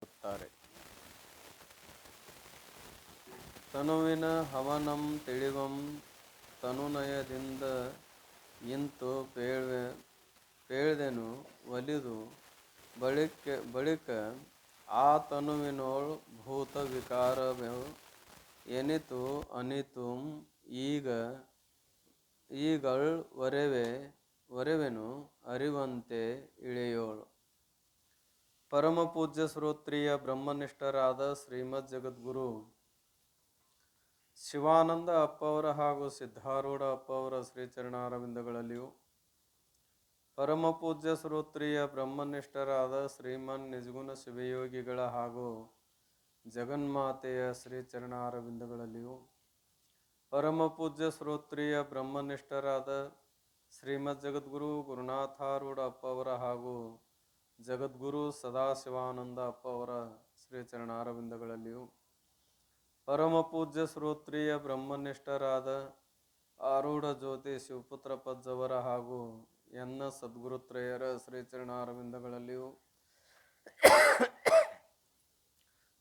ಮಾಡುತ್ತಾರೆ. ತನುವಿನ ಹವನಂ ತಿಳಿವಂ ತನುನಯದಿಂದ ಇಂತು ಪೇಳ್ದೆನು ಒಲಿದು ಬಳಿಕ ಆ ತನುವಿನೋಳ್ ಭೂತ ವಿಕಾರವೆವು ಎನಿತು ಅನಿತುಂ ಈಗಳ್ ವರೆವೆನು ಅರಿವಂತೆ ಇಳೆಯೋಳು. ಪರಮಪೂಜ್ಯ ಶ್ರೋತ್ರಿಯ ಬ್ರಹ್ಮನಿಷ್ಠರಾದ ಶ್ರೀಮದ್ ಜಗದ್ಗುರು ಶಿವಾನಂದ ಅಪ್ಪವರ ಹಾಗೂ ಸಿದ್ಧಾರೂಢ ಅಪ್ಪವರ ಶ್ರೀಚರಣಾರವಿಂದಗಳಲ್ಲಿಯೂ, ಪರಮಪೂಜ್ಯ ಶ್ರೋತ್ರಿಯ ಬ್ರಹ್ಮನಿಷ್ಠರಾದ ಶ್ರೀಮನ್ ನಿಜಗುಣ ಶಿವಯೋಗಿಗಳ ಹಾಗೂ ಜಗನ್ಮಾತೆಯ ಶ್ರೀಚರಣಾರವಿಂದಗಳಲ್ಲಿಯೂ, ಪರಮಪೂಜ್ಯ ಶ್ರೋತ್ರಿಯ ಬ್ರಹ್ಮನಿಷ್ಠರಾದ ಶ್ರೀಮದ್ ಜಗದ್ಗುರು ಗುರುನಾಥಾರೂಢ ಅಪ್ಪವರ ಹಾಗೂ ಜಗದ್ಗುರು ಸದಾಶಿವಾನಂದ ಅಪ್ಪವರ ಶ್ರೀಚರಣಾರವಿಂದಗಳಲ್ಲಿಯೂ, ಪರಮಪೂಜ್ಯ ಶ್ರೋತ್ರಿಯ ಬ್ರಹ್ಮನಿಷ್ಠರಾದ ಆರೂಢ ಜ್ಯೋತಿ ಶಿವಪುತ್ರ ಪಜ್ಜವರ ಹಾಗೂ ಎನ್ನ ಸದ್ಗುರುತ್ರಯರ ಶ್ರೀಚರಣಾರವಿಂದಗಳಲ್ಲಿಯೂ,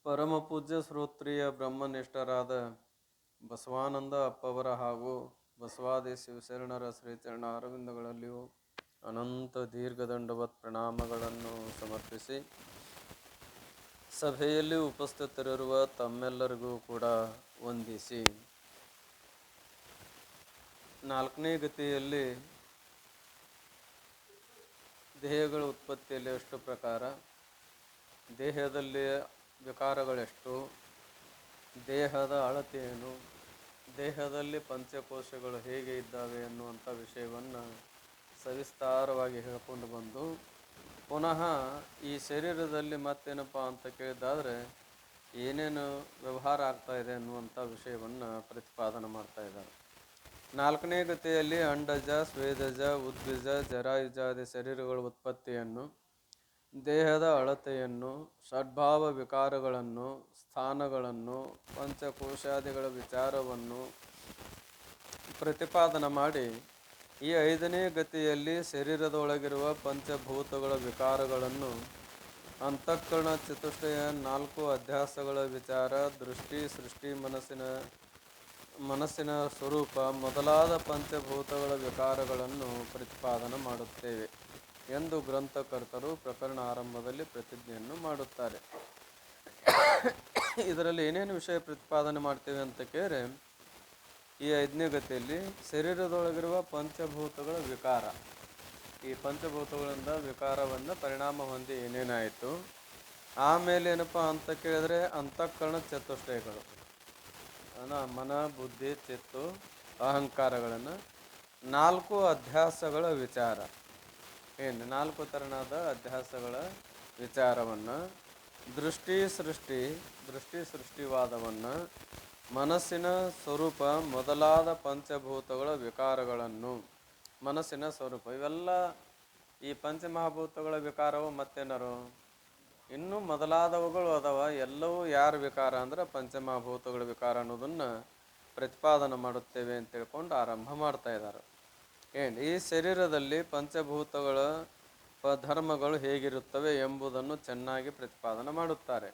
ಪರಮಪೂಜ್ಯ ಶ್ರೋತ್ರಿಯ ಬ್ರಹ್ಮನಿಷ್ಠರಾದ ಬಸವಾನಂದ ಅಪ್ಪವರ ಹಾಗೂ ಬಸವಾದಿ ಶಿವಶರಣರ ಶ್ರೀಚರಣಾರವಿಂದಗಳಲ್ಲಿಯೂ ಅನಂತ ದೀರ್ಘದಂಡವತ್ ಪ್ರಣಾಮಗಳನ್ನು ಸಮರ್ಪಿಸಿ, ಸಭೆಯಲ್ಲಿ ಉಪಸ್ಥಿತರಿರುವ ತಮ್ಮೆಲ್ಲರಿಗೂ ಕೂಡ ವಂದಿಸಿ, ನಾಲ್ಕನೇ ಗತಿಯಲ್ಲಿ ದೇಹಗಳ ಉತ್ಪತ್ತಿಯಲ್ಲಿ ಎಷ್ಟು ಪ್ರಕಾರ, ದೇಹದಲ್ಲಿ ವಿಕಾರಗಳೆಷ್ಟು, ದೇಹದ ಅಳತೆಯೇನು, ದೇಹದಲ್ಲಿ ಪಂಚಕೋಶಗಳು ಹೇಗೆ ಇದ್ದಾವೆ ಅನ್ನುವಂಥ ವಿಷಯವನ್ನು ಸವಿಸ್ತಾರವಾಗಿ ಹೇಳ್ಕೊಂಡು ಬಂದು, ಪುನಃ ಈ ಶರೀರದಲ್ಲಿ ಮತ್ತೇನಪ್ಪ ಅಂತ ಕೇಳಿದ್ದಾದರೆ ಏನೇನು ವ್ಯವಹಾರ ಆಗ್ತಾ ಇದೆ ಅನ್ನುವಂಥ ವಿಷಯವನ್ನು ಪ್ರತಿಪಾದನೆ ಮಾಡ್ತಾ ಇದ್ದಾರೆ. ನಾಲ್ಕನೇ ಗತಿಯಲ್ಲಿ ಅಂಡಜ, ಸ್ವೇದಜ, ಉದ್ಭಿಜ, ಜರಾಯುಜಾದಿ ಶರೀರಗಳ ಉತ್ಪತ್ತಿಯನ್ನು, ದೇಹದ ಅಳತೆಯನ್ನು, ಷಡ್ಭಾವ ವಿಕಾರಗಳನ್ನು, ಸ್ಥಾನಗಳನ್ನು, ಪಂಚಕೋಶಾದಿಗಳ ವಿಚಾರವನ್ನು ಪ್ರತಿಪಾದನೆ ಮಾಡಿ, ಈ ಐದನೇ ಗತಿಯಲ್ಲಿ ಶರೀರದೊಳಗಿರುವ ಪಂಚಭೂತಗಳ ವಿಕಾರಗಳನ್ನು, ಅಂತಃಕರಣ ಚತುಷ್ಟಯ 4 ಅಧ್ಯಾಸಗಳ ವಿಚಾರ, ದೃಷ್ಟಿ, ಸೃಷ್ಟಿ, ಮನಸ್ಸಿನ ಸ್ವರೂಪ ಮೊದಲಾದ ಪಂಚಭೂತಗಳ ವಿಕಾರಗಳನ್ನು ಪ್ರತಿಪಾದನೆ ಮಾಡುತ್ತೇವೆ ಎಂದು ಗ್ರಂಥಕರ್ತರು ಪ್ರಕರಣ ಆರಂಭದಲ್ಲಿ ಪ್ರತಿಜ್ಞೆಯನ್ನು ಮಾಡುತ್ತಾರೆ. ಇದರಲ್ಲಿ ಏನೇನು ವಿಷಯ ಪ್ರತಿಪಾದನೆ ಮಾಡ್ತೇವೆ ಅಂತ ಕೇಳಿದ್ರೆ, ಈ ಐದನೇ ಗತಿಯಲ್ಲಿ ಶರೀರದೊಳಗಿರುವ ಪಂಚಭೂತಗಳ ವಿಕಾರ, ಈ ಪಂಚಭೂತಗಳಿಂದ ವಿಕಾರವನ್ನು ಪರಿಣಾಮ ಹೊಂದಿ ಏನೇನಾಯಿತು, ಆಮೇಲೆ ಏನಪ್ಪ ಅಂತ ಕೇಳಿದ್ರೆ ಅಂತಃಕರಣ ಚತುಷ್ಟಯಗಳು, ಮನ, ಬುದ್ಧಿ, ಚಿತ್ತು, ಅಹಂಕಾರಗಳನ್ನು 4 ಅಧ್ಯಾಸಗಳ ವಿಚಾರ, 4 ತೆರನಾದ ಅಧ್ಯಾಸಗಳ ವಿಚಾರವನ್ನು, ದೃಷ್ಟಿ ಸೃಷ್ಟಿವಾದವನ್ನು, ಮನಸ್ಸಿನ ಸ್ವರೂಪ ಮೊದಲಾದ ಪಂಚಭೂತಗಳ ವಿಕಾರಗಳನ್ನು, ಮನಸ್ಸಿನ ಸ್ವರೂಪ ಇವೆಲ್ಲ ಈ ಪಂಚಮಹಾಭೂತಗಳ ವಿಕಾರವು ಮತ್ತೇನರು ಇನ್ನೂ ಮೊದಲಾದವುಗಳು ಅದಾವ. ಎಲ್ಲವೂ ಯಾರ ವಿಕಾರ ಅಂದ್ರೆ ಪಂಚಮಹಾಭೂತಗಳ ವಿಕಾರ ಅನ್ನೋದನ್ನು ಪ್ರತಿಪಾದನೆ ಮಾಡುತ್ತೇವೆ ಅಂತ ತಿಳ್ಕೊಂಡು ಆರಂಭ ಮಾಡ್ತಾ ಇದ್ದಾರೆ. ಈ ಶರೀರದಲ್ಲಿ ಪಂಚಭೂತಗಳ ಧರ್ಮಗಳು ಹೇಗಿರುತ್ತವೆ ಎಂಬುದನ್ನು ಚೆನ್ನಾಗಿ ಪ್ರತಿಪಾದನೆ ಮಾಡುತ್ತಾರೆ.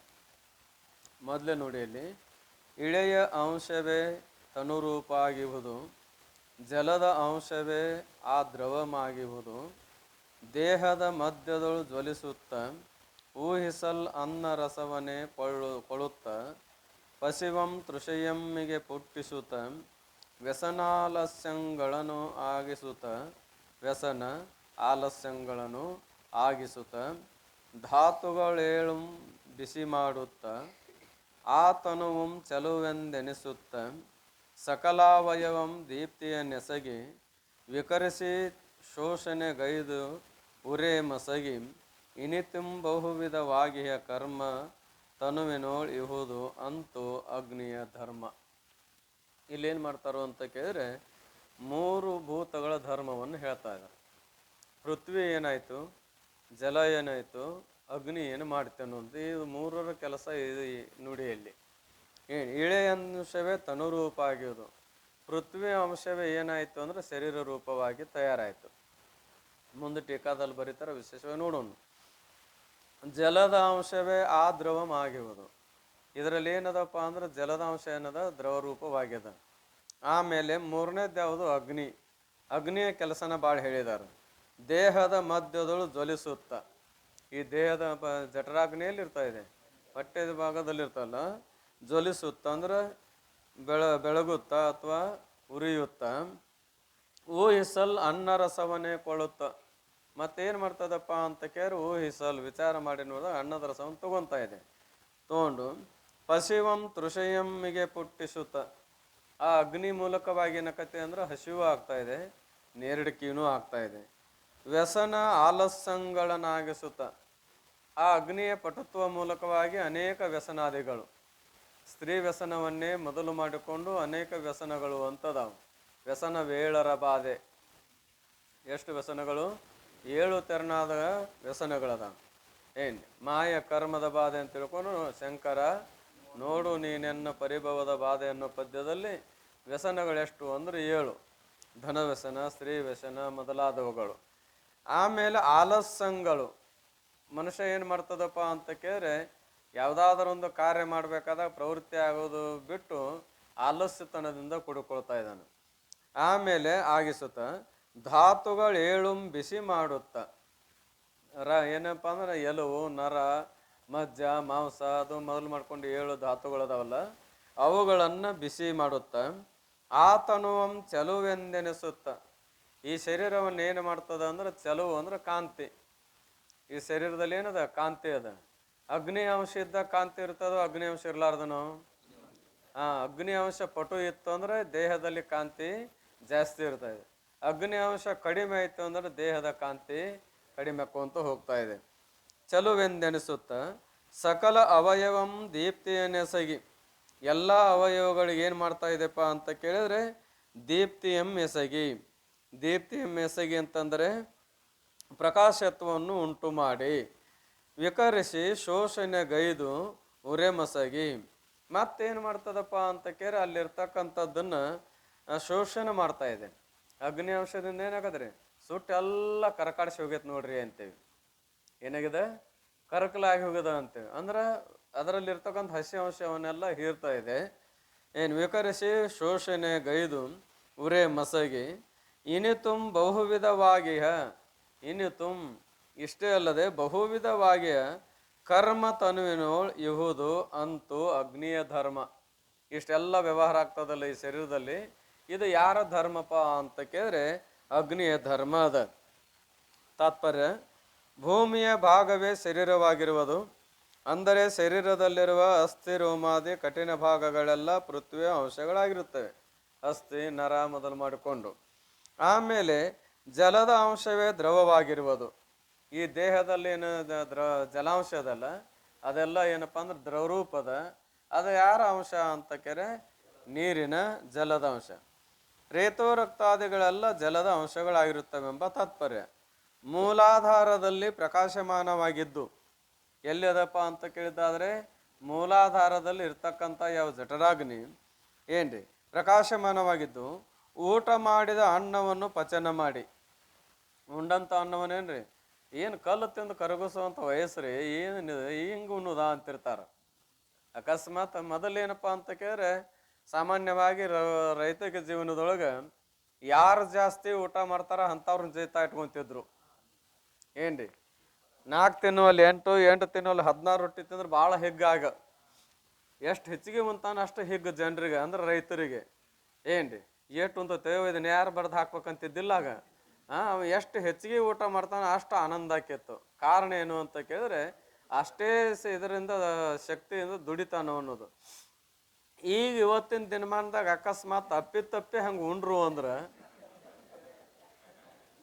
ಮೊದಲೇ ನುಡಿಯಲ್ಲಿ ಇಳೆಯ ಅಂಶವೇ ತನುರೂಪ ಆಗಿರುವುದು, ಜಲದ ಅಂಶವೇ ಆ ದ್ರವಮಾಗಿರುವುದು, ದೇಹದ ಮಧ್ಯದಳು ಜ್ವಲಿಸುತ್ತ ಊಹಿಸಲ್ ಅನ್ನ ರಸವನ್ನೇ ಕೊಳುತ್ತ ಪಶಿವಂ ತೃಷಯಮ್ಮಿಗೆ ಪುಟ್ಟಿಸುತ್ತ ವ್ಯಸನಾಲಸ್ಯಗಳನ್ನು ಆಗಿಸುತ್ತ ಧಾತುಗಳೇಳು ಬಿಸಿ ಮಾಡುತ್ತ ಆ ತನುವಂ ಚಲುವೆಂದೆನಿಸುತ್ತ ಸಕಲಾವಯವಂ ದೀಪ್ತಿಯ ನೆಸಗಿ ವಿಕರಿಸಿ ಶೋಷಣೆಗೈದು ಉರೇ ಮಸಗಿ ಇನಿತುಂ ಬಹುವಿಧವಾಗಿಯ ಕರ್ಮ ತನುವಿನೋಳ್ ಇಹುದು ಅಂತೂ ಅಗ್ನಿಯ ಧರ್ಮ. ಇಲ್ಲೇನು ಮಾಡ್ತಾರೋ ಅಂತ ಕೇಳಿದ್ರೆ 3 ಭೂತಗಳ ಧರ್ಮವನ್ನು ಹೇಳ್ತಾ ಇದ್ದಾರೆ. ಪೃಥ್ವಿ ಏನಾಯಿತು, ಜಲ ಏನಾಯಿತು, ಅಗ್ನಿ ಏನು ಮಾಡ್ತೆ ಅನ್ನೋದು ಇದು 3ರ ಕೆಲಸ ಇದು ಈ ನುಡಿಯಲ್ಲಿ. ಇಳೆ ಅಂಶವೇ ತನುರೂಪ ಆಗಿರೋದು, ಪೃಥ್ವಿ ಅಂಶವೇ ಏನಾಯಿತು ಅಂದರೆ ಶರೀರ ರೂಪವಾಗಿ ತಯಾರಾಯಿತು. ಮುಂದೆ ಟೀಕಾದಲ್ಲಿ ಬರೀತಾರೆ, ವಿಶೇಷವಾಗಿ ನೋಡೋಣ. ಜಲದ ಅಂಶವೇ ಆ ದ್ರವಮಾಗುವುದು. ಇದರಲ್ಲಿ ಏನದಪ್ಪ ಅಂದ್ರೆ ಜಲದ ಅಂಶ ಏನದ ದ್ರವ ರೂಪವಾಗ್ಯದ. ಆಮೇಲೆ ಮೂರನೇದು ಯಾವುದು ಅಗ್ನಿ. ಅಗ್ನಿಯ ಕೆಲಸನ ಭಾಳ ಹೇಳಿದ್ದಾರೆ. ದೇಹದ ಮಧ್ಯದಳು ಜ್ವಲಿಸುತ್ತ. ಈ ದೇಹದ ಜಠರಾಗ್ನಿಯಲ್ಲಿ ಇರ್ತಾ ಇದೆ, ಹೊಟ್ಟೆದ ಭಾಗದಲ್ಲಿ ಇರ್ತಲ್ಲ, ಜ್ವಲಿಸುತ್ತ ಅಂದ್ರೆ ಬೆಳಗುತ್ತ ಅಥವಾ ಉರಿಯುತ್ತ. ಊಹಿಸಲ್ ಅನ್ನ ರಸವನ್ನೇ ಕೊಳ್ಳುತ್ತ. ಮತ್ತೇನು ಮಾಡ್ತದಪ್ಪ ಅಂತ ಕೇಳಿ ಊಹಿಸಲ್ ವಿಚಾರ ಮಾಡಿ ನೋಡಿದಾಗ ಅನ್ನದ ರಸವನ್ನು ತಗೊತಾ ಇದೆ. ತಗೊಂಡು ಪಶಿವಂ ತೃಷಯಮ್ಮಿಗೆ ಪುಟ್ಟಿಸುತ್ತ. ಆ ಅಗ್ನಿ ಮೂಲಕವಾಗಿ ಏನಕತೆ ಅಂದ್ರೆ ಹಸಿವು ಆಗ್ತಾ ಇದೆ, ನೇರಿಡಿಕೆಯೂ ಆಗ್ತಾ ಇದೆ. ವ್ಯಸನ ಆಲಸ್ಯಗಳನ್ನಾಗಿಸುತ್ತ. ಆ ಅಗ್ನಿಯ ಪಟುತ್ವ ಮೂಲಕವಾಗಿ ಅನೇಕ ವ್ಯಸನಾದಿಗಳು, ಸ್ತ್ರೀ ವ್ಯಸನವನ್ನೇ ಮೊದಲು ಮಾಡಿಕೊಂಡು ಅನೇಕ ವ್ಯಸನಗಳು ಅಂತದಾವು. ವ್ಯಸನ ವೇಳರ ಬಾಧೆ. ಎಷ್ಟು ವ್ಯಸನಗಳು? 7 ತೆರನಾದ ವ್ಯಸನಗಳದ. ಏನು ಮಾಯ ಕರ್ಮದ ಬಾಧೆ ಅಂತ ತಿಳ್ಕೊಂಡು ಶಂಕರ ನೋಡು ನೀನೆನ್ನ ಪರಿಭವದ ಬಾಧೆ ಅನ್ನೋ ಪದ್ಯದಲ್ಲಿ ವ್ಯಸನಗಳೆಷ್ಟು ಅಂದ್ರೆ 7. ಧನ ವ್ಯಸನ, ಸ್ತ್ರೀ ವ್ಯಸನ ಮೊದಲಾದವುಗಳು. ಆಮೇಲೆ ಆಲಸ್ಯಗಳು. ಮನುಷ್ಯ ಏನು ಮಾಡ್ತದಪ್ಪ ಅಂತ ಕೇಳಿದ್ರೆ ಯಾವುದಾದ್ರೂ ಒಂದು ಕಾರ್ಯ ಮಾಡಬೇಕಾದಾಗ ಪ್ರವೃತ್ತಿ ಆಗೋದು ಬಿಟ್ಟು ಆಲಸ್ಯತನದಿಂದ ಕುಡ್ಕೊಳ್ತಾ ಇದ್ದಾನೆ. ಆಮೇಲೆ ಆಗಿಸುತ್ತ ಧಾತುಗಳು 7 ಬಿಸಿ ಮಾಡುತ್ತ. ಏನಪ್ಪ ಅಂದ್ರೆ ಎಲುವು, ನರ, ಮಜ್ಜ, ಮಾಂಸ ಅದು ಮೊದಲು ಮಾಡ್ಕೊಂಡು 7 ಧಾತುಗಳದಾವಲ್ಲ, ಅವುಗಳನ್ನು ಬಿಸಿ ಮಾಡುತ್ತ. ಆತನುವಂ ಚೆಲುವೆಂದೆನಿಸುತ್ತ. ಈ ಶರೀರವನ್ನು ಏನು ಮಾಡ್ತದ ಅಂದ್ರೆ ಚೆಲುವು ಅಂದ್ರೆ ಕಾಂತಿ. ಈ ಶರೀರದಲ್ಲಿ ಏನದ ಕಾಂತಿ ಅದ. ಅಗ್ನಿ ಅಂಶ ಇದ್ದ ಕಾಂತಿ ಇರ್ತದೋ, ಅಗ್ನಿ ಅಂಶ ಇರ್ಲಾರ್ದನು? ಅಗ್ನಿ ಅಂಶ ಪಟು ಇತ್ತು ಅಂದ್ರೆ ದೇಹದಲ್ಲಿ ಕಾಂತಿ ಜಾಸ್ತಿ ಇರ್ತದೆ. ಅಗ್ನಿ ಅಂಶ ಕಡಿಮೆ ಆಯಿತು ಅಂದ್ರೆ ದೇಹದ ಕಾಂತಿ ಕಡಿಮೆ ಆಕೊಂತ ಹೋಗ್ತಾ ಇದೆ. ಚಲುವೆಂದೆನಿಸುತ್ತ ಸಕಲ ಅವಯವಂ ದೀಪ್ತಿಯನ್ನೆಸಗಿ. ಎಲ್ಲ ಅವಯವಗಳಿಗೆ ಏನು ಮಾಡ್ತಾ ಇದೆಪ್ಪ ಅಂತ ಕೇಳಿದ್ರೆ ದೀಪ್ತಿಯಂ ಎಸಗಿ. ದೀಪ್ತಿಯಂ ಎಸಗಿ ಅಂತಂದರೆ ಪ್ರಕಾಶತ್ವವನ್ನು ಉಂಟು ಮಾಡಿ, ವಿಕರಿಸಿ ಶೋಷಣೆಗೈದು ಉರೆಮಸಗಿ. ಮತ್ತೇನು ಮಾಡ್ತದಪ್ಪ ಅಂತ ಕೇಳಿ ಅಲ್ಲಿರ್ತಕ್ಕಂಥದ್ದನ್ನು ಶೋಷಣೆ ಮಾಡ್ತಾ ಇದೆ. ಅಗ್ನಿ ಅಂಶದಿಂದ ಏನಾಗದ್ರಿ ಸುಟ್ಟೆಲ್ಲ ಕರಕಾಡಿಸಿ ಹೋಗೈತೆ ನೋಡ್ರಿ ಅಂತೇವಿ. ಏನಾಗಿದೆ? ಕರಕಲಾಗಿ ಹೋಗದ ಅಂತೇವಿ. ಅಂದ್ರೆ ಅದರಲ್ಲಿರ್ತಕ್ಕಂಥ ಹಸಿ ಅಂಶವನ್ನೆಲ್ಲ ಹೀರ್ತಾ ಇದೆ. ಏನು ವಿಕರಿಸಿ ಶೋಷಣೆಗೈದು ಉರೆ ಮಸಗಿ. ಇನಿತುಂ ಬಹುವಿಧವಾಗಿಯ. ಇನಿತುಂ ಇಷ್ಟೇ ಅಲ್ಲದೆ ಬಹುವಿಧವಾಗಿಯ ಕರ್ಮ ತನುವಿನೋಳ್ ಇಹುದು ಅಂತೂ ಅಗ್ನಿಯ ಧರ್ಮ. ಇಷ್ಟೆಲ್ಲ ವ್ಯವಹಾರ ಆಗ್ತದಲ್ಲ ಈ ಶರೀರದಲ್ಲಿ, ಇದು ಯಾರ ಧರ್ಮಪ್ಪ ಅಂತ ಕೇಳಿದ್ರೆ ಅಗ್ನಿಯ ಧರ್ಮ ಅದ. ತಾತ್ಪರ್ಯ: ಭೂಮಿಯ ಭಾಗವೇ ಶರೀರವಾಗಿರುವುದು. ಅಂದರೆ ಶರೀರದಲ್ಲಿರುವ ಅಸ್ಥಿ ರೋಮಾದಿ ಕಠಿಣ ಭಾಗಗಳೆಲ್ಲ ಪೃಥ್ವಿಯ ಅಂಶಗಳಾಗಿರುತ್ತವೆ. ಅಸ್ಥಿ ನರ ಮೊದಲು ಮಾಡಿಕೊಂಡು. ಆಮೇಲೆ ಜಲದ ಅಂಶವೇ ದ್ರವವಾಗಿರುವುದು. ಈ ದೇಹದಲ್ಲಿ ಏನು ಜಲಾಂಶ ಅದಲ್ಲ, ಅದೆಲ್ಲ ಏನಪ್ಪ ಅಂದ್ರೆ ದ್ರವರೂಪದ. ಅದು ಯಾರ ಅಂಶ ಅಂತ ಕೇರೆ ನೀರಿನ ಜಲದ ಅಂಶ. ರೇತೋ ರಕ್ತಾದಿಗಳೆಲ್ಲ ಜಲದ ಅಂಶಗಳಾಗಿರುತ್ತವೆಂಬ ತಾತ್ಪರ್ಯ. ಮೂಲಾಧಾರದಲ್ಲಿ ಪ್ರಕಾಶಮಾನವಾಗಿದ್ದು. ಎಲ್ಲಿ ಅದಪ್ಪ ಅಂತ ಕೇಳಿದ್ದಾದ್ರೆ ಮೂಲಾಧಾರದಲ್ಲಿ ಇರ್ತಕ್ಕಂಥ ಯಾವ ಜಠರಾಗ್ನಿ ಏನ್ರಿ ಪ್ರಕಾಶಮಾನವಾಗಿದ್ದು, ಊಟ ಮಾಡಿದ ಅನ್ನವನ್ನು ಪಚನ ಮಾಡಿ. ಉಂಡಂಥ ಅನ್ನವನ್ನೇನ್ರಿ ಏನು ಕಲ್ಲು ತಿಂದು ಕರಗಿಸುವಂಥ ವಯಸ್ಸ್ರಿ, ಏನು ಹಿಂಗೆ ಉಣ್ಣುದ ಅಂತಿರ್ತಾರ. ಅಕಸ್ಮಾತ್ ಮೊದಲೇನಪ್ಪ ಅಂತ ಕೇಳಿದ್ರೆ ಸಾಮಾನ್ಯವಾಗಿ ರೈತಕ ಜೀವನದೊಳಗೆ ಯಾರು ಜಾಸ್ತಿ ಊಟ ಮಾಡ್ತಾರ ಅಂಥವ್ರನ್ನ ಜೈತಾ ಇಟ್ಕೊಂತಿದ್ರು. ಏನ್ರಿ 4 ತಿನ್ನುವಲ್ಲಿ 8 ತಿನ್ನುವಲ್ಲಿ 16 ರೊಟ್ಟಿ ತಿಂದ್ರೆ ಭಾಳ ಹಿಗ್ಗಾಗ. ಎಷ್ಟು ಹೆಚ್ಚಿಗೆ ಉಂತಾನ ಅಷ್ಟು ಹಿಗ್ಗು ಜನರಿಗೆ, ಅಂದ್ರೆ ರೈತರಿಗೆ. ಏನ್ರಿ ಏಟು ಅಂತ ಇದನ್ನ ಯಾರು ಬಡ್ದು ಹಾಕ್ಬೇಕಂತಿದ್ದಿಲ್ಲಾಗ. ಅವ ಎಷ್ಟು ಹೆಚ್ಚಿಗೆ ಊಟ ಮಾಡ್ತಾನೆ ಅಷ್ಟು ಆನಂದ ಆಕಿತ್ತು. ಕಾರಣ ಏನು ಅಂತ ಕೇಳಿದ್ರೆ ಅಷ್ಟೇ ಇದರಿಂದ ಶಕ್ತಿಯಿಂದ ದುಡಿತಾನ ಅನ್ನೋದು. ಈಗ ಇವತ್ತಿನ ದಿನಮಾನದಾಗ ಅಕಸ್ಮಾತ್ ತಪ್ಪಿ ಹಂಗೆ ಉಂಡ್ರು ಅಂದ್ರೆ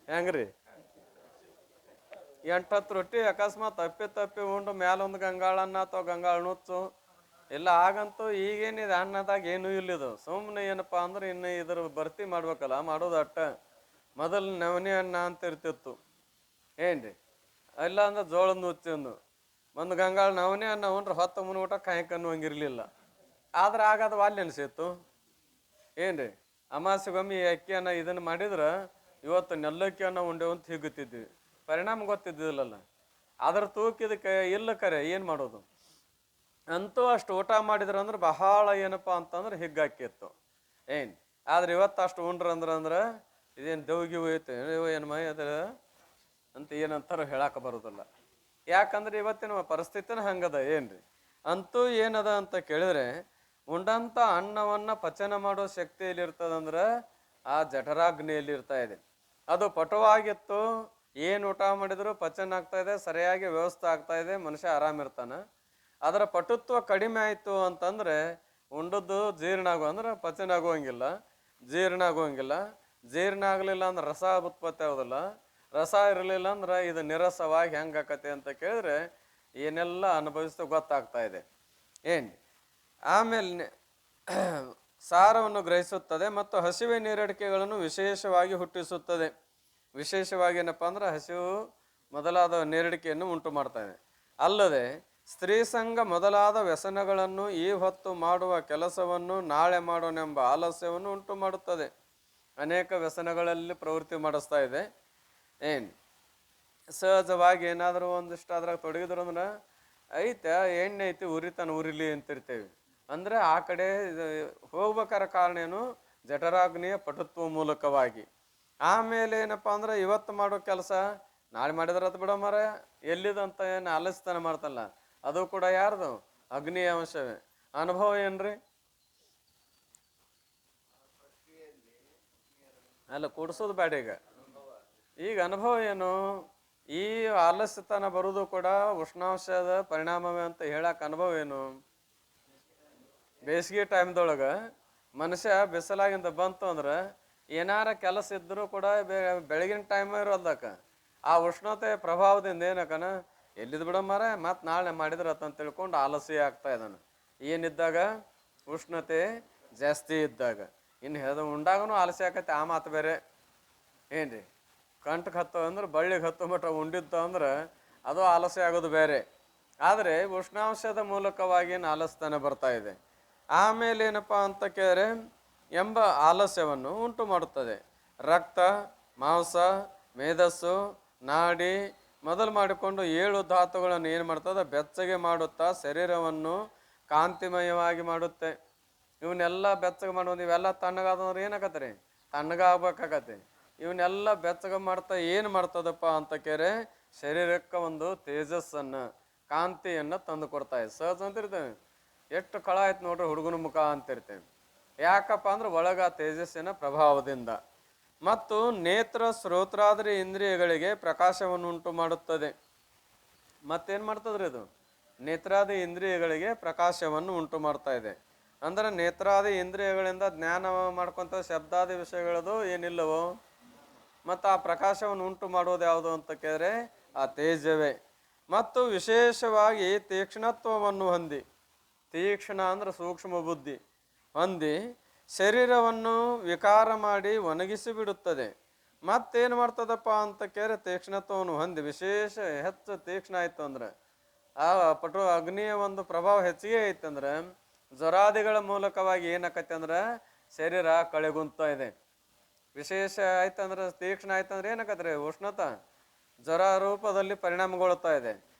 ಹೆಂಗ್ರಿ? 8-10 ರೊಟ್ಟಿ ಅಕಸ್ಮಾತ್ ತಪ್ಪಿ ಉಂಡು ಮ್ಯಾಲೊಂದು ಗಂಗಾಳನ್ನ ಅಥವಾ ಗಂಗಾಳ ನುಚ್ಚು ಇಲ್ಲ ಆಗಂತೂ ಈಗೇನಿದೆ ಅನ್ನದಾಗ ಏನೂ ಇಲ್ಲಿದು. ಸುಮ್ಮನೆ ಏನಪ್ಪಾ ಅಂದ್ರೆ ಇನ್ನು ಇದ್ರ ಭರ್ತಿ ಮಾಡ್ಬೇಕಲ್ಲ, ಮಾಡೋದು ಅಟ್ಟ. ಮೊದಲು ನವನಿ ಅನ್ನ ಅಂತ ಇರ್ತಿತ್ತು. ಏನ್ರಿ ಇಲ್ಲ ಅಂದ್ರೆ ಜೋಳದ ನುಚ್ಚಿಂದು ಒಂದು ಗಂಗಾಳ ನವನಿ ಅನ್ನ ಉಂಡ್ರೆ 10 ಮುನ್ನ ಊಟ ಕಾಯಕ್ ಅನ್ನುವಂಗಿರ್ಲಿಲ್ಲ. ಆದ್ರೆ ಆಗದು ವಾಲ್ಯ ಅನಿಸಿತ್ತು. ಏನ್ರಿ ಅಮಾಸೆಗೊಮ್ಮೆ ಅಕ್ಕಿ ಅನ್ನ ಇದನ್ನು ಮಾಡಿದ್ರೆ ಇವತ್ತು ನೆಲ್ಲಕ್ಕಿ ಅನ್ನ ಉಂಡೆವು ಅಂತ ಹಿಗ್ಗುತ್ತಿದ್ವಿ. ಪರಿಣಾಮ ಗೊತ್ತಿದ್ದಿಲ್ಲಲ್ಲ. ಅದ್ರ ತೂಕಿದಕ್ಕೆ ಇಲ್ಲ ಕರೆ ಏನು ಮಾಡೋದು. ಅಂತೂ ಅಷ್ಟು ಊಟ ಮಾಡಿದ್ರಂದ್ರೆ ಬಹಳ ಏನಪ್ಪ ಅಂತಂದ್ರೆ ಹಿಗ್ಗಾಕಿತ್ತು ಏನು. ಆದ್ರೆ ಇವತ್ತು ಅಷ್ಟು ಉಂಡ್ರಂದ್ರೆ ಇದೇನು ದೌಗಿ ಹೋಯ್ತು ಏನು ಮೈ ಅದ ಅಂತ ಏನಂತಾರ ಹೇಳಕ್ಕೆ ಬರೋದಿಲ್ಲ. ಯಾಕಂದ್ರೆ ಇವತ್ತಿನ ಪರಿಸ್ಥಿತಿನ ಹಂಗದ ಏನ್ರಿ. ಅಂತೂ ಏನದ ಅಂತ ಕೇಳಿದ್ರೆ ಉಂಡಂಥ ಅನ್ನವನ್ನು ಪಚನ ಮಾಡೋ ಶಕ್ತಿಯಲ್ಲಿ ಇರ್ತದಂದ್ರೆ ಆ ಜಠರಾಗ್ನಿಯಲ್ಲಿ ಇರ್ತಾ ಇದೆ. ಅದು ಪಟುವಾಗಿತ್ತು, ಏನು ಊಟ ಮಾಡಿದ್ರು ಪಚನ ಆಗ್ತಾ ಇದೆ, ಸರಿಯಾಗಿ ವ್ಯವಸ್ಥೆ ಆಗ್ತಾ ಇದೆ, ಮನುಷ್ಯ ಆರಾಮಿರ್ತಾನೆ. ಅದರ ಪಟುತ್ವ ಕಡಿಮೆ ಆಯಿತು ಅಂತಂದರೆ ಉಂಡದ್ದು ಜೀರ್ಣ ಅಂದ್ರೆ ಪಚನ ಆಗುವಂಗಿಲ್ಲ, ಜೀರ್ಣ ಆಗುವಂಗಿಲ್ಲ. ಜೀರ್ಣ ಆಗಲಿಲ್ಲ ಅಂದ್ರೆ ರಸ ಉತ್ಪತ್ತಿ ಆಗೋದಿಲ್ಲ, ರಸ ಇರಲಿಲ್ಲ ಅಂದ್ರೆ ಇದು ನಿರಸವಾಗಿ ಹೆಂಗೆ ಆಕತೆ ಅಂತ ಕೇಳಿದ್ರೆ ಏನೆಲ್ಲ ಅನುಭವಿಸ್ತಾ ಗೊತ್ತಾಗ್ತಾ ಇದೆ ಏನು. ಆಮೇಲೆ ಸಾರವನ್ನು ಗ್ರಹಿಸುತ್ತದೆ ಮತ್ತು ಹಸಿವೆ ನೀರಡಿಕೆಗಳನ್ನು ವಿಶೇಷವಾಗಿ ಹುಟ್ಟಿಸುತ್ತದೆ. ವಿಶೇಷವಾಗಿ ಏನಪ್ಪ ಅಂದ್ರೆ ಹಸಿವು ಮೊದಲಾದ ನೀರಡಿಕೆಯನ್ನು ಉಂಟು ಮಾಡ್ತಾ ಇದೆ. ಅಲ್ಲದೆ ಸ್ತ್ರೀ ಸಂಘ ಮೊದಲಾದ ವ್ಯಸನಗಳನ್ನು ಈ ಹೊತ್ತು ಮಾಡುವ ಕೆಲಸವನ್ನು ನಾಳೆ ಮಾಡೋನೆಂಬ ಆಲಸ್ಯವನ್ನು ಉಂಟು ಮಾಡುತ್ತದೆ. ಅನೇಕ ವ್ಯಸನಗಳಲ್ಲಿ ಪ್ರವೃತ್ತಿ ಮಾಡಿಸ್ತಾ ಇದೆ ಏನು. ಸಹಜವಾಗಿ ಏನಾದರೂ ಒಂದಿಷ್ಟು ಅದ್ರಾಗ ತೊಡಗಿದ್ರು ಅಂದ್ರೆ ಐತೆ ಎಣ್ಣೆ ಐತಿ ಉರಿತಾನೆ ಉರಿಲಿ ಅಂತಿರ್ತೇವೆ. ಅಂದರೆ ಆ ಕಡೆ ಹೋಗ್ಬೇಕಾದ ಕಾರಣ ಏನು, ಜಠರಾಗ್ನಿಯ ಪಟುತ್ವ ಮೂಲಕವಾಗಿ. ಆಮೇಲೆ ಏನಪ್ಪ ಅಂದ್ರೆ ಇವತ್ತು ಮಾಡೋ ಕೆಲಸ ನಾಳೆ ಮಾಡಿದ್ರೆ ಅದು ಬಿಡೋ ಮರ ಎಲ್ಲಿದಂತ ಏನು ಆಲಸ್ಯತನ ಮಾಡ್ತಲ್ಲ, ಅದು ಕೂಡ ಯಾರ್ದು ಅಗ್ನಿಯ ಅಂಶವೇ. ಅನುಭವ ಏನ್ರಿ ಅಲ್ಲ ಕೂಡಿಸೋದು ಬೇಡ. ಈಗ ಅನುಭವ ಏನು, ಈ ಆಲಸ್ಯತನ ಬರುವುದು ಕೂಡ ಉಷ್ಣಾಂಶದ ಪರಿಣಾಮವೇ ಅಂತ ಹೇಳಕ್ಕೆ ಅನುಭವ ಏನು. ಬೇಸಿಗೆ ಟೈಮ್ದೊಳಗೆ ಮನುಷ್ಯ ಬಿಸಿಲಾಗಿಂದ ಬಂತು ಅಂದ್ರೆ ಏನಾರ ಕೆಲಸ ಇದ್ದರೂ ಕೂಡ ಬೆಳಗಿನ ಟೈಮ್ ಇರೋದಕ್ಕೆ ಆ ಉಷ್ಣತೆ ಪ್ರಭಾವದಿಂದ ಏನಕ್ಕನ ಎಲ್ಲಿದ್ದು ಬಿಡೋ ಮರ ಮತ್ತು ನಾಳೆ ಮಾಡಿದ್ರೆ ಅಂತ ತಿಳ್ಕೊಂಡು ಆಲಸ್ಯ ಆಗ್ತಾ ಇದ್ದಾನೆ. ಏನಿದ್ದಾಗ ಉಷ್ಣತೆ ಜಾಸ್ತಿ ಇದ್ದಾಗ. ಇನ್ನು ಅದು ಉಂಡಾಗೂ ಆಲಸ್ಯ ಆಕೈತೆ, ಆ ಮಾತು ಬೇರೆ ಏನ್ರಿ. ಕಂಠಕ್ಕೆ ಹತ್ತೋ ಅಂದ್ರೆ ಬಳ್ಳಿಗೆ ಹತ್ತೋ ಮಟ್ಟ ಉಂಡಿತ್ತು ಅಂದ್ರೆ ಅದು ಆಲಸ್ಯ ಆಗೋದು ಬೇರೆ. ಆದರೆ ಉಷ್ಣಾಂಶದ ಮೂಲಕವಾಗಿ ಆಲಸ್ಯತನ ಬರ್ತಾ ಇದೆ. ಆಮೇಲೆ ಏನಪ್ಪ ಅಂತ ಕೇಳಿದ್ರೆ ಎಂಬ ಆಲಸ್ಯವನ್ನು ಉಂಟು ಮಾಡುತ್ತದೆ. ರಕ್ತ, ಮಾಂಸ, ಮೇಧಸ್ಸು, ನಾಡಿ ಮೊದಲು ಮಾಡಿಕೊಂಡು 7 ಧಾತುಗಳನ್ನು ಏನು ಮಾಡ್ತದೆ, ಬೆಚ್ಚಗೆ ಮಾಡುತ್ತಾ ಶರೀರವನ್ನು ಕಾಂತಿಮಯವಾಗಿ ಮಾಡುತ್ತೆ. ಇವನ್ನೆಲ್ಲ ಬೆಚ್ಚಗೆ ಮಾಡೋದು, ಇವೆಲ್ಲ ತಣ್ಣಗಾದ್ರೆ ಏನಾಗತ್ತೆ ರೀ, ತಣ್ಣಗಾಗಬೇಕಾಗತ್ತೆ. ಇವನ್ನೆಲ್ಲ ಬೆಚ್ಚಗೆ ಮಾಡ್ತಾ ಏನು ಮಾಡ್ತದಪ್ಪ ಅಂತ ಕೇರೆ ಶರೀರಕ್ಕೆ ಒಂದು ತೇಜಸ್ಸನ್ನು, ಕಾಂತಿಯನ್ನು ತಂದು ಕೊಡ್ತಾ ಇದೆ. ಸಹಜ ಅಂತಿರ್ತೇವೆ, ಎಷ್ಟು ಕಳ ಆಯ್ತು ನೋಡ್ರಿ ಹುಡುಗನ ಮುಖ ಅಂತಿರ್ತೇವೆ. ಯಾಕಪ್ಪ ಅಂದ್ರೆ ಒಳಗ ತೇಜಸ್ಸಿನ ಪ್ರಭಾವದಿಂದ. ಮತ್ತು ನೇತ್ರ ಶ್ರೋತ್ರಾದಿ ಇಂದ್ರಿಯಗಳಿಗೆ ಪ್ರಕಾಶವನ್ನು ಉಂಟು ಮಾಡುತ್ತದೆ. ಮತ್ತೇನು ಮಾಡ್ತದ್ರಿ ಇದು, ನೇತ್ರಾದಿ ಇಂದ್ರಿಯಗಳಿಗೆ ಪ್ರಕಾಶವನ್ನು ಉಂಟು ಮಾಡ್ತಾ ಇದೆ. ಅಂದ್ರೆ ನೇತ್ರಾದಿ ಇಂದ್ರಿಯಗಳಿಂದ ಜ್ಞಾನ ಮಾಡ್ಕೊಂತ ಶಬ್ದಾದಿ ವಿಷಯಗಳದು ಏನಿಲ್ಲವೋ, ಮತ್ತು ಆ ಪ್ರಕಾಶವನ್ನು ಉಂಟು ಮಾಡೋದು ಯಾವುದು ಅಂತ ಕೇಳಿದ್ರೆ ಆ ತೇಜವೇ. ಮತ್ತು ವಿಶೇಷವಾಗಿ ತೀಕ್ಷ್ಣತ್ವವನ್ನು ಹೊಂದಿ, ತೀಕ್ಷ್ಣ ಅಂದ್ರೆ ಸೂಕ್ಷ್ಮ ಬುದ್ಧಿ ಹೊಂದಿ ಶರೀರವನ್ನು ವಿಕಾರ ಮಾಡಿ ಒಣಗಿಸಿ ಬಿಡುತ್ತದೆ. ಮತ್ತೇನು ಮಾಡ್ತದಪ್ಪ ಅಂತ ಕೇಳಿದ್ರೆ ತೀಕ್ಷ್ಣತ್ವವನ್ನು ಹೊಂದಿ ವಿಶೇಷ ಹೆಚ್ಚು ತೀಕ್ಷ್ಣ ಆಯ್ತು ಅಂದ್ರೆ ಆ ಅಗ್ನಿಯ ಒಂದು ಪ್ರಭಾವ ಹೆಚ್ಚಿಗೆ ಐತಂದ್ರೆ ಜ್ವರಾದಿಗಳ ಮೂಲಕವಾಗಿ ಏನಾಕತ್ತೆ ಅಂದ್ರೆ ಶರೀರ ಕಳೆಗುಂತಾ ಇದೆ. ವಿಶೇಷ ಆಯ್ತಂದ್ರೆ ತೀಕ್ಷ್ಣ ಆಯ್ತಂದ್ರೆ ಏನಾಕತ್ರಿ, ಉಷ್ಣತ ಜ್ವರ ರೂಪದಲ್ಲಿ ಪರಿಣಾಮಗೊಳ್ತಾ ಇದೆ.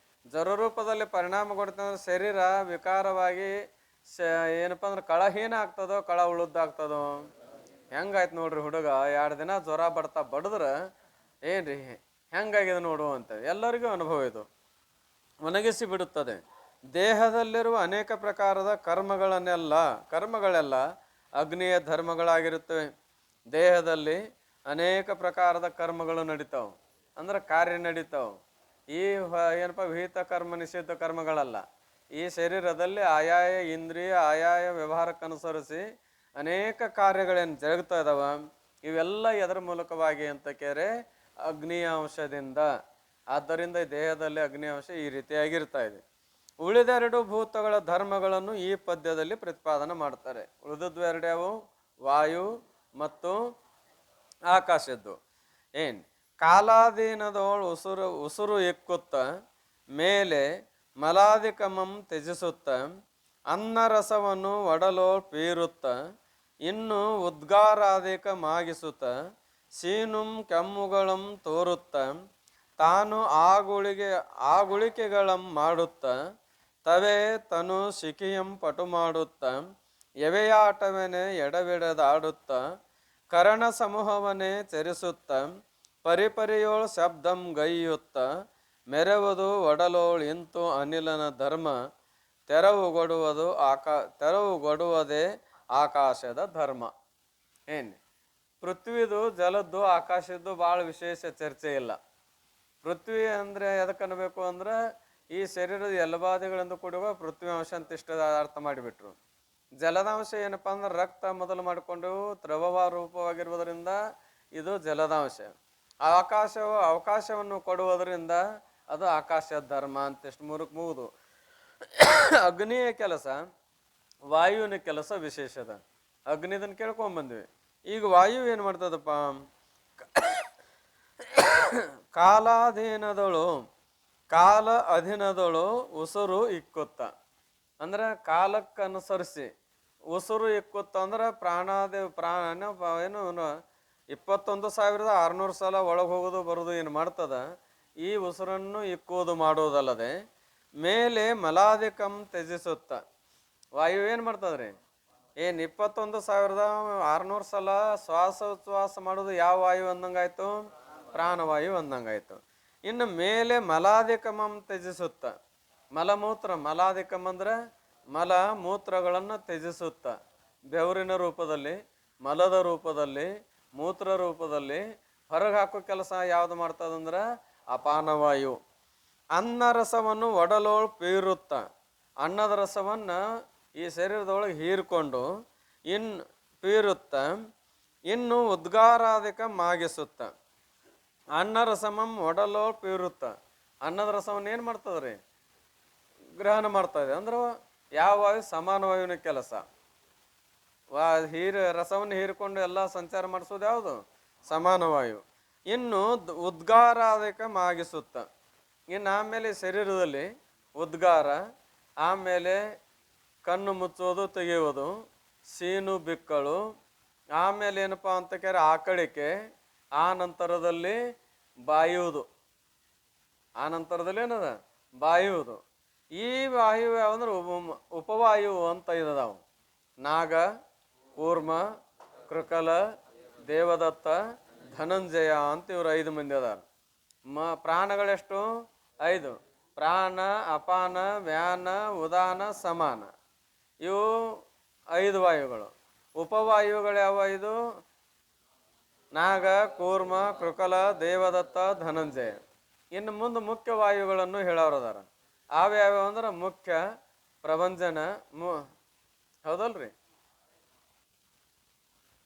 ಜ್ವರ ರೂಪದಲ್ಲಿ ಪರಿಣಾಮಗೊಳ್ತಂದ್ರೆ ಶರೀರ ವಿಕಾರವಾಗಿ ಏನಪ್ಪ ಅಂದ್ರೆ ಕಳಹೀನ ಆಗ್ತದೋ ಕಳ ಉಳುದ್ದಾಗ್ತದೋ. ಹೆಂಗಾಯ್ತು ನೋಡ್ರಿ ಹುಡುಗ 2 ದಿನ ಜ್ವರ ಬಡಿದ್ರೆ ಏನ್ರಿ ಹೆಂಗಾಗಿದೆ ನೋಡು ಅಂತ ಎಲ್ಲರಿಗೂ ಅನುಭವ ಇದು. ಒಣಗಿಸಿ ಬಿಡುತ್ತದೆ. ದೇಹದಲ್ಲಿರುವ ಅನೇಕ ಪ್ರಕಾರದ ಕರ್ಮಗಳೆಲ್ಲ ಅಗ್ನಿಯ ಧರ್ಮಗಳಾಗಿರುತ್ತವೆ. ದೇಹದಲ್ಲಿ ಅನೇಕ ಪ್ರಕಾರದ ಕರ್ಮಗಳು ನಡೀತಾವೆ, ಅಂದ್ರೆ ಕಾರ್ಯ ನಡೀತಾವೆ. ಈ ಏನಪ್ಪ ವಿಹಿತ ಕರ್ಮ ನಿಷಿದ್ಧ ಕರ್ಮಗಳಲ್ಲ. ಈ ಶರೀರದಲ್ಲಿ ಆಯಾಯ ಇಂದ್ರಿಯ ಆಯಾಯ ವ್ಯವಹಾರಕ್ಕನುಸರಿಸಿ ಅನೇಕ ಕಾರ್ಯಗಳೇನು ಜರುಗ್ತಾ ಇದಾವ. ಇವೆಲ್ಲ ಎದರ ಮೂಲಕವಾಗಿ ಅಂತ ಕೇರೆ ಅಗ್ನಿಯ ಅಂಶದಿಂದ. ಆದ್ದರಿಂದ ಈ ದೇಹದಲ್ಲಿ ಅಗ್ನಿ ಅಂಶ ಈ ರೀತಿಯಾಗಿರ್ತಾ ಇದೆ. ಉಳಿದೆರಡು ಭೂತಗಳ ಧರ್ಮಗಳನ್ನು ಈ ಪದ್ಯದಲ್ಲಿ ಪ್ರತಿಪಾದನೆ ಮಾಡ್ತಾರೆ. ಉಳಿದದ್ದು 2 ಯಾವು, ವಾಯು ಮತ್ತು ಆಕಾಶದ್ದು. ಏನು ಕಾಲಾಧೀನದವಳು ಉಸುರು ಎಕ್ಕುತ್ತ ಮೇಲೆ ಮಲಾದಿಕಮಂ ತ್ಯಜಿಸುತ್ತ ಅನ್ನರಸವನ್ನು ಒಡಲೋಳ್ ಪೀರುತ್ತ ಇನ್ನು ಉದ್ಗಾರಾಧಿಕ ಮಾಗಿಸುತ್ತ ಸೀನುಂ ಕೆಮ್ಮುಗಳಂ ತೋರುತ್ತ ತಾನು ಆಗುಳಿಕೆಗಳಂ ಮಾಡುತ್ತ ತವೇ ತನು ಶಿಖಿಯಂ ಪಟು ಮಾಡುತ್ತ ಎವೆಯಾಟವನೇ ಎಡವಿಡದಾಡುತ್ತ ಕರಣ ಸಮೂಹವನ್ನೇ ಚರಿಸುತ್ತ ಪರಿಪರಿಯೋಳ್ ಶಬ್ದಂ ಗೈಯುತ್ತ ಮೆರೆವುದು ಒಡಲೋಳ್ ಇಂತು ಅನಿಲನ ಧರ್ಮ ತೆರವುಗೊಡುವುದೇ ಆಕಾಶದ ಧರ್ಮ. ಏನು ಪೃಥ್ವಿದು ಜಲದ್ದು ಆಕಾಶದ್ದು ಭಾಳ ವಿಶೇಷ ಚರ್ಚೆ ಇಲ್ಲ. ಪೃಥ್ವಿ ಅಂದರೆ ಎದಕ್ಕೆ ಅನ್ನಬೇಕು ಅಂದ್ರೆ ಈ ಶರೀರದ ಎಲಬಾದಿಗಳಿಂದ ಕೂಡುವ ಪೃಥ್ವಿ ಅಂಶ ಅಂತ ಇಷ್ಟ ಅರ್ಥ ಮಾಡಿಬಿಟ್ರು. ಜಲದಾಂಶ ಏನಪ್ಪ ಅಂದ್ರೆ ರಕ್ತ ಮೊದಲು ಮಾಡಿಕೊಂಡು ದ್ರವವ ರೂಪವಾಗಿರುವುದರಿಂದ ಇದು ಜಲದಾಂಶ. ಅವಕಾಶವನ್ನು ಕೊಡುವುದರಿಂದ ಅದು ಆಕಾಶದ ಧರ್ಮ ಅಂತ ಇಷ್ಟು ಮುಗಿದು. ಅಗ್ನಿಯ ಕೆಲಸ ವಾಯುವಿನ ಕೆಲಸ ವಿಶೇಷದ. ಅಗ್ನಿದನ್ನು ಕೇಳ್ಕೊಂಬಂದ್ವಿ. ಈಗ ವಾಯು ಏನು ಮಾಡ್ತದಪ್ಪ, ಕಾಲ ಅಧೀನದಳು ಉಸಿರು ಇಕ್ಕುತ್ತ ಅಂದ್ರೆ ಕಾಲಕ್ಕನುಸರಿಸಿ ಉಸಿರು ಇಕ್ಕುತ್ತ ಅಂದ್ರೆ ಏನು 21,600 ಸಲ ಒಳಗೆ ಹೋಗೋದು ಬರೋದು ಏನು ಮಾಡ್ತದ, ಈ ಉಸಿರನ್ನು ಇಕ್ಕುವುದು ಮಾಡುವುದಲ್ಲದೆ ಮೇಲೆ ಮಲಾಧಿಕಂ ತ್ಯಜಿಸುತ್ತ. ವಾಯು ಏನು ಮಾಡ್ತದ್ರಿ, 21,600 ಸಲ ಶ್ವಾಸೋಚ್ಛ್ವಾಸ ಮಾಡೋದು ಯಾವ ವಾಯು ಅಂದಂಗಾಯ್ತು, ಪ್ರಾಣವಾಯು ಅಂದಂಗಾಯ್ತು. ಇನ್ನು ಮೇಲೆ ಮಲಾಧಿಕಮಂ ತ್ಯಜಿಸುತ್ತ. ಮಲಾಧಿಕಮ್ ಅಂದ್ರೆ ಮಲ ಮೂತ್ರಗಳನ್ನು ತ್ಯಜಿಸುತ್ತ. ಬೆವರಿನ ರೂಪದಲ್ಲಿ, ಮಲದ ರೂಪದಲ್ಲಿ, ಮೂತ್ರ ರೂಪದಲ್ಲಿ ಹೊರಗೆ ಹಾಕೋ ಕೆಲಸ ಯಾವುದು ಮಾಡ್ತದಂದ್ರೆ ಅಪಾನವಾಯು. ಅನ್ನ ರಸವನ್ನು ಒಡಲೋಳು ಪೀರುತ್ತ. ಅನ್ನದ ರಸವನ್ನು ಈ ಶರೀರದೊಳಗೆ ಹೀರ್ಕೊಂಡು ಪೀರುತ್ತ ಇನ್ನು ಉದ್ಗಾರಾಧಿಕ ಮಾಗಿಸುತ್ತ. ಅನ್ನ ರಸಮಂ ಒಡಲೋಳು ಪೀರುತ್ತ. ಅನ್ನದ ರಸವನ್ನು ಏನು ಮಾಡ್ತದ್ರಿ, ಗ್ರಹಣ ಮಾಡ್ತಾಯಿದೆ. ಅಂದ್ರೆ ಯಾವ ವಾಯು, ಸಮಾನ ವಾಯುವಿನ ಕೆಲಸ. ರಸವನ್ನು ಹೀರಿಕೊಂಡು ಎಲ್ಲ ಸಂಚಾರ ಮಾಡಿಸೋದು ಯಾವುದು, ಸಮಾನ ವಾಯು. ಇನ್ನು ಉದ್ಗಾರಾಧಿಕ ಮಾಗಿಸುತ್ತ. ಇನ್ನು ಆಮೇಲೆ ಶರೀರದಲ್ಲಿ ಉದ್ಗಾರ, ಆಮೇಲೆ ಕಣ್ಣು ಮುಚ್ಚೋದು ತೆಗೆಯುವುದು, ಸೀನು ಬಿಕ್ಕಳು, ಆಮೇಲೆ ಏನಪ್ಪ ಅಂತ ಕೇಳಿ ಆಕಳಿಕೆ, ಆ ನಂತರದಲ್ಲಿ ಬಾಯುವುದು. ಆ ನಂತರದಲ್ಲಿ ಏನದ ಬಾಯುವುದು. ಈ ವಾಯು ಯಾವಂದ್ರೆ ಉಪವಾಯು ಅಂತ ಇದಾವು. ನಾಗ, ಕೂರ್ಮ, ಕೃಕಲ, ದೇವದತ್ತ, ಧನಂಜಯ ಅಂತ ಇವರು 5 ಮಂದಿ ಅದಾರ. ಪ್ರಾಣಗಳೆಷ್ಟು 5: ಪ್ರಾಣ, ಅಪಾನ, ವ್ಯಾನ, ಉದಾನ, ಸಮಾನ. ಇವು 5 ವಾಯುಗಳು. ಉಪವಾಯುಗಳು ಯಾವ 5? ನಾಗ, ಕೂರ್ಮ, ಕೃಕಲ, ದೇವದತ್ತ, ಧನಂಜಯ. ಇನ್ನು ಮುಂದೆ ಮುಖ್ಯ ವಾಯುಗಳನ್ನು ಹೇಳೋರದಾರ. ಯಾವ್ಯಾವ ಅಂದ್ರೆ ಮುಖ್ಯ, ಪ್ರಭಂಜನ, ಹೌದಲ್ರಿ?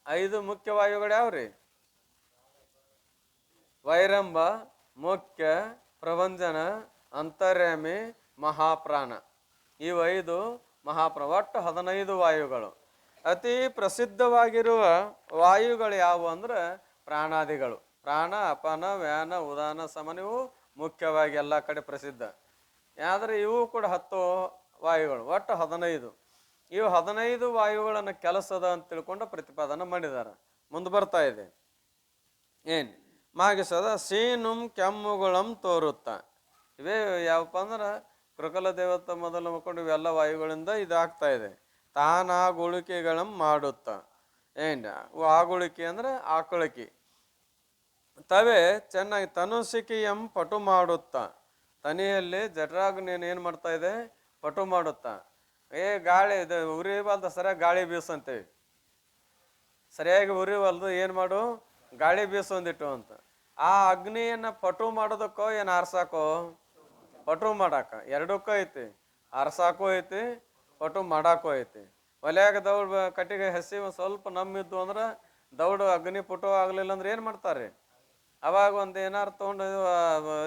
5 ಮುಖ್ಯ ವಾಯುಗಳು ಯಾವ್ರಿ? ವೈರಂಬ, ಮುಖ್ಯ, ಪ್ರಭಂಜನ, ಅಂತರ್ಯಾಮಿ, ಮಹಾಪ್ರಾಣ. ಇವು 5 ಮಹಾಪ್ರಾಣ. ಒಟ್ಟು 15 ವಾಯುಗಳು. ಅತಿ ಪ್ರಸಿದ್ಧವಾಗಿರುವ ವಾಯುಗಳು ಯಾವುವು ಅಂದ್ರೆ ಪ್ರಾಣಾದಿಗಳು. ಪ್ರಾಣ, ಅಪಾನ, ವ್ಯಾನ, ಉದಾನ, ಸಮನ ಇವು ಮುಖ್ಯವಾಗಿ ಎಲ್ಲ ಕಡೆ ಪ್ರಸಿದ್ಧ. ಆದರೆ ಇವು ಕೂಡ 10 ವಾಯುಗಳು, ಒಟ್ಟು 15. ಇವು 15 ವಾಯುಗಳನ್ನು ಕೆಲಸದ ಅಂತ ತಿಳ್ಕೊಂಡು ಪ್ರತಿಪಾದನೆ ಮಾಡಿದ್ದಾರೆ. ಮುಂದೆ ಬರ್ತಾ ಇದೆ ಏನು ಮಾಗಿಸದ ಸೀನುಂ ಕೆಮ್ಮುಗಳಂ ತೋರುತ್ತ. ಇವೇ ಯಾವಪ್ಪ ಅಂದ್ರೆ ಕೃಕಲ ದೇವತ ಮೊದಲು ಮಕ್ಕೊಂಡು ಇವೆಲ್ಲ ವಾಯುಗಳಿಂದ ಇದಾಗ್ತಾ ಇದೆ. ತಾನಾಗುಳಿಕೆಗಳಂ ಮಾಡುತ್ತ. ಆಗುಳಿಕೆ ಅಂದ್ರೆ ಆಕಳಿಕೆ. ತವೆ ಚೆನ್ನಾಗಿ ತನುಸಿಕಿಯಂ ಪಟು ಮಾಡುತ್ತ. ತನಿಯಲ್ಲಿ ಜಠರಾಗ್ನಿಯನ್ನು ಏನು ಮಾಡ್ತಾ ಇದೆ, ಪಟು ಮಾಡುತ್ತಾ. ಗಾಳಿ ಇದು ಉರಿವಲ್ದು, ಸರಿಯಾಗಿ ಗಾಳಿ ಬೀಸಂತೇವಿ. ಸರಿಯಾಗಿ ಉರಿವಲ್ದು ಏನು ಮಾಡು, ಗಾಳಿ ಬೀಸೊಂದಿಟ್ಟು ಅಂತ. ಆ ಅಗ್ನಿಯನ್ನು ಪಟು ಮಾಡೋದಕ್ಕೋ ಏನು ಆರ್ಸಾಕೋ? ಪಟು ಮಾಡಾಕ. ಎರಡಕ್ಕೂ ಐತಿ, ಆರ್ಸಾಕೂ ಐತಿ, ಪಟು ಮಾಡಾಕೂ ಐತಿ. ಒಲೆಯಾಗ ದೌಡ್ ಕಟ್ಟಿಗೆ ಹಸಿ ಒಂದು ಸ್ವಲ್ಪ ನಮ್ಮಿದ್ದು ಅಂದ್ರೆ ದೌಡು ಅಗ್ನಿ ಪಟು ಆಗಲಿಲ್ಲ ಅಂದ್ರೆ ಏನು ಮಾಡ್ತಾರೆ, ಅವಾಗ ಒಂದು ಏನಾರು ತೊಗೊಂಡು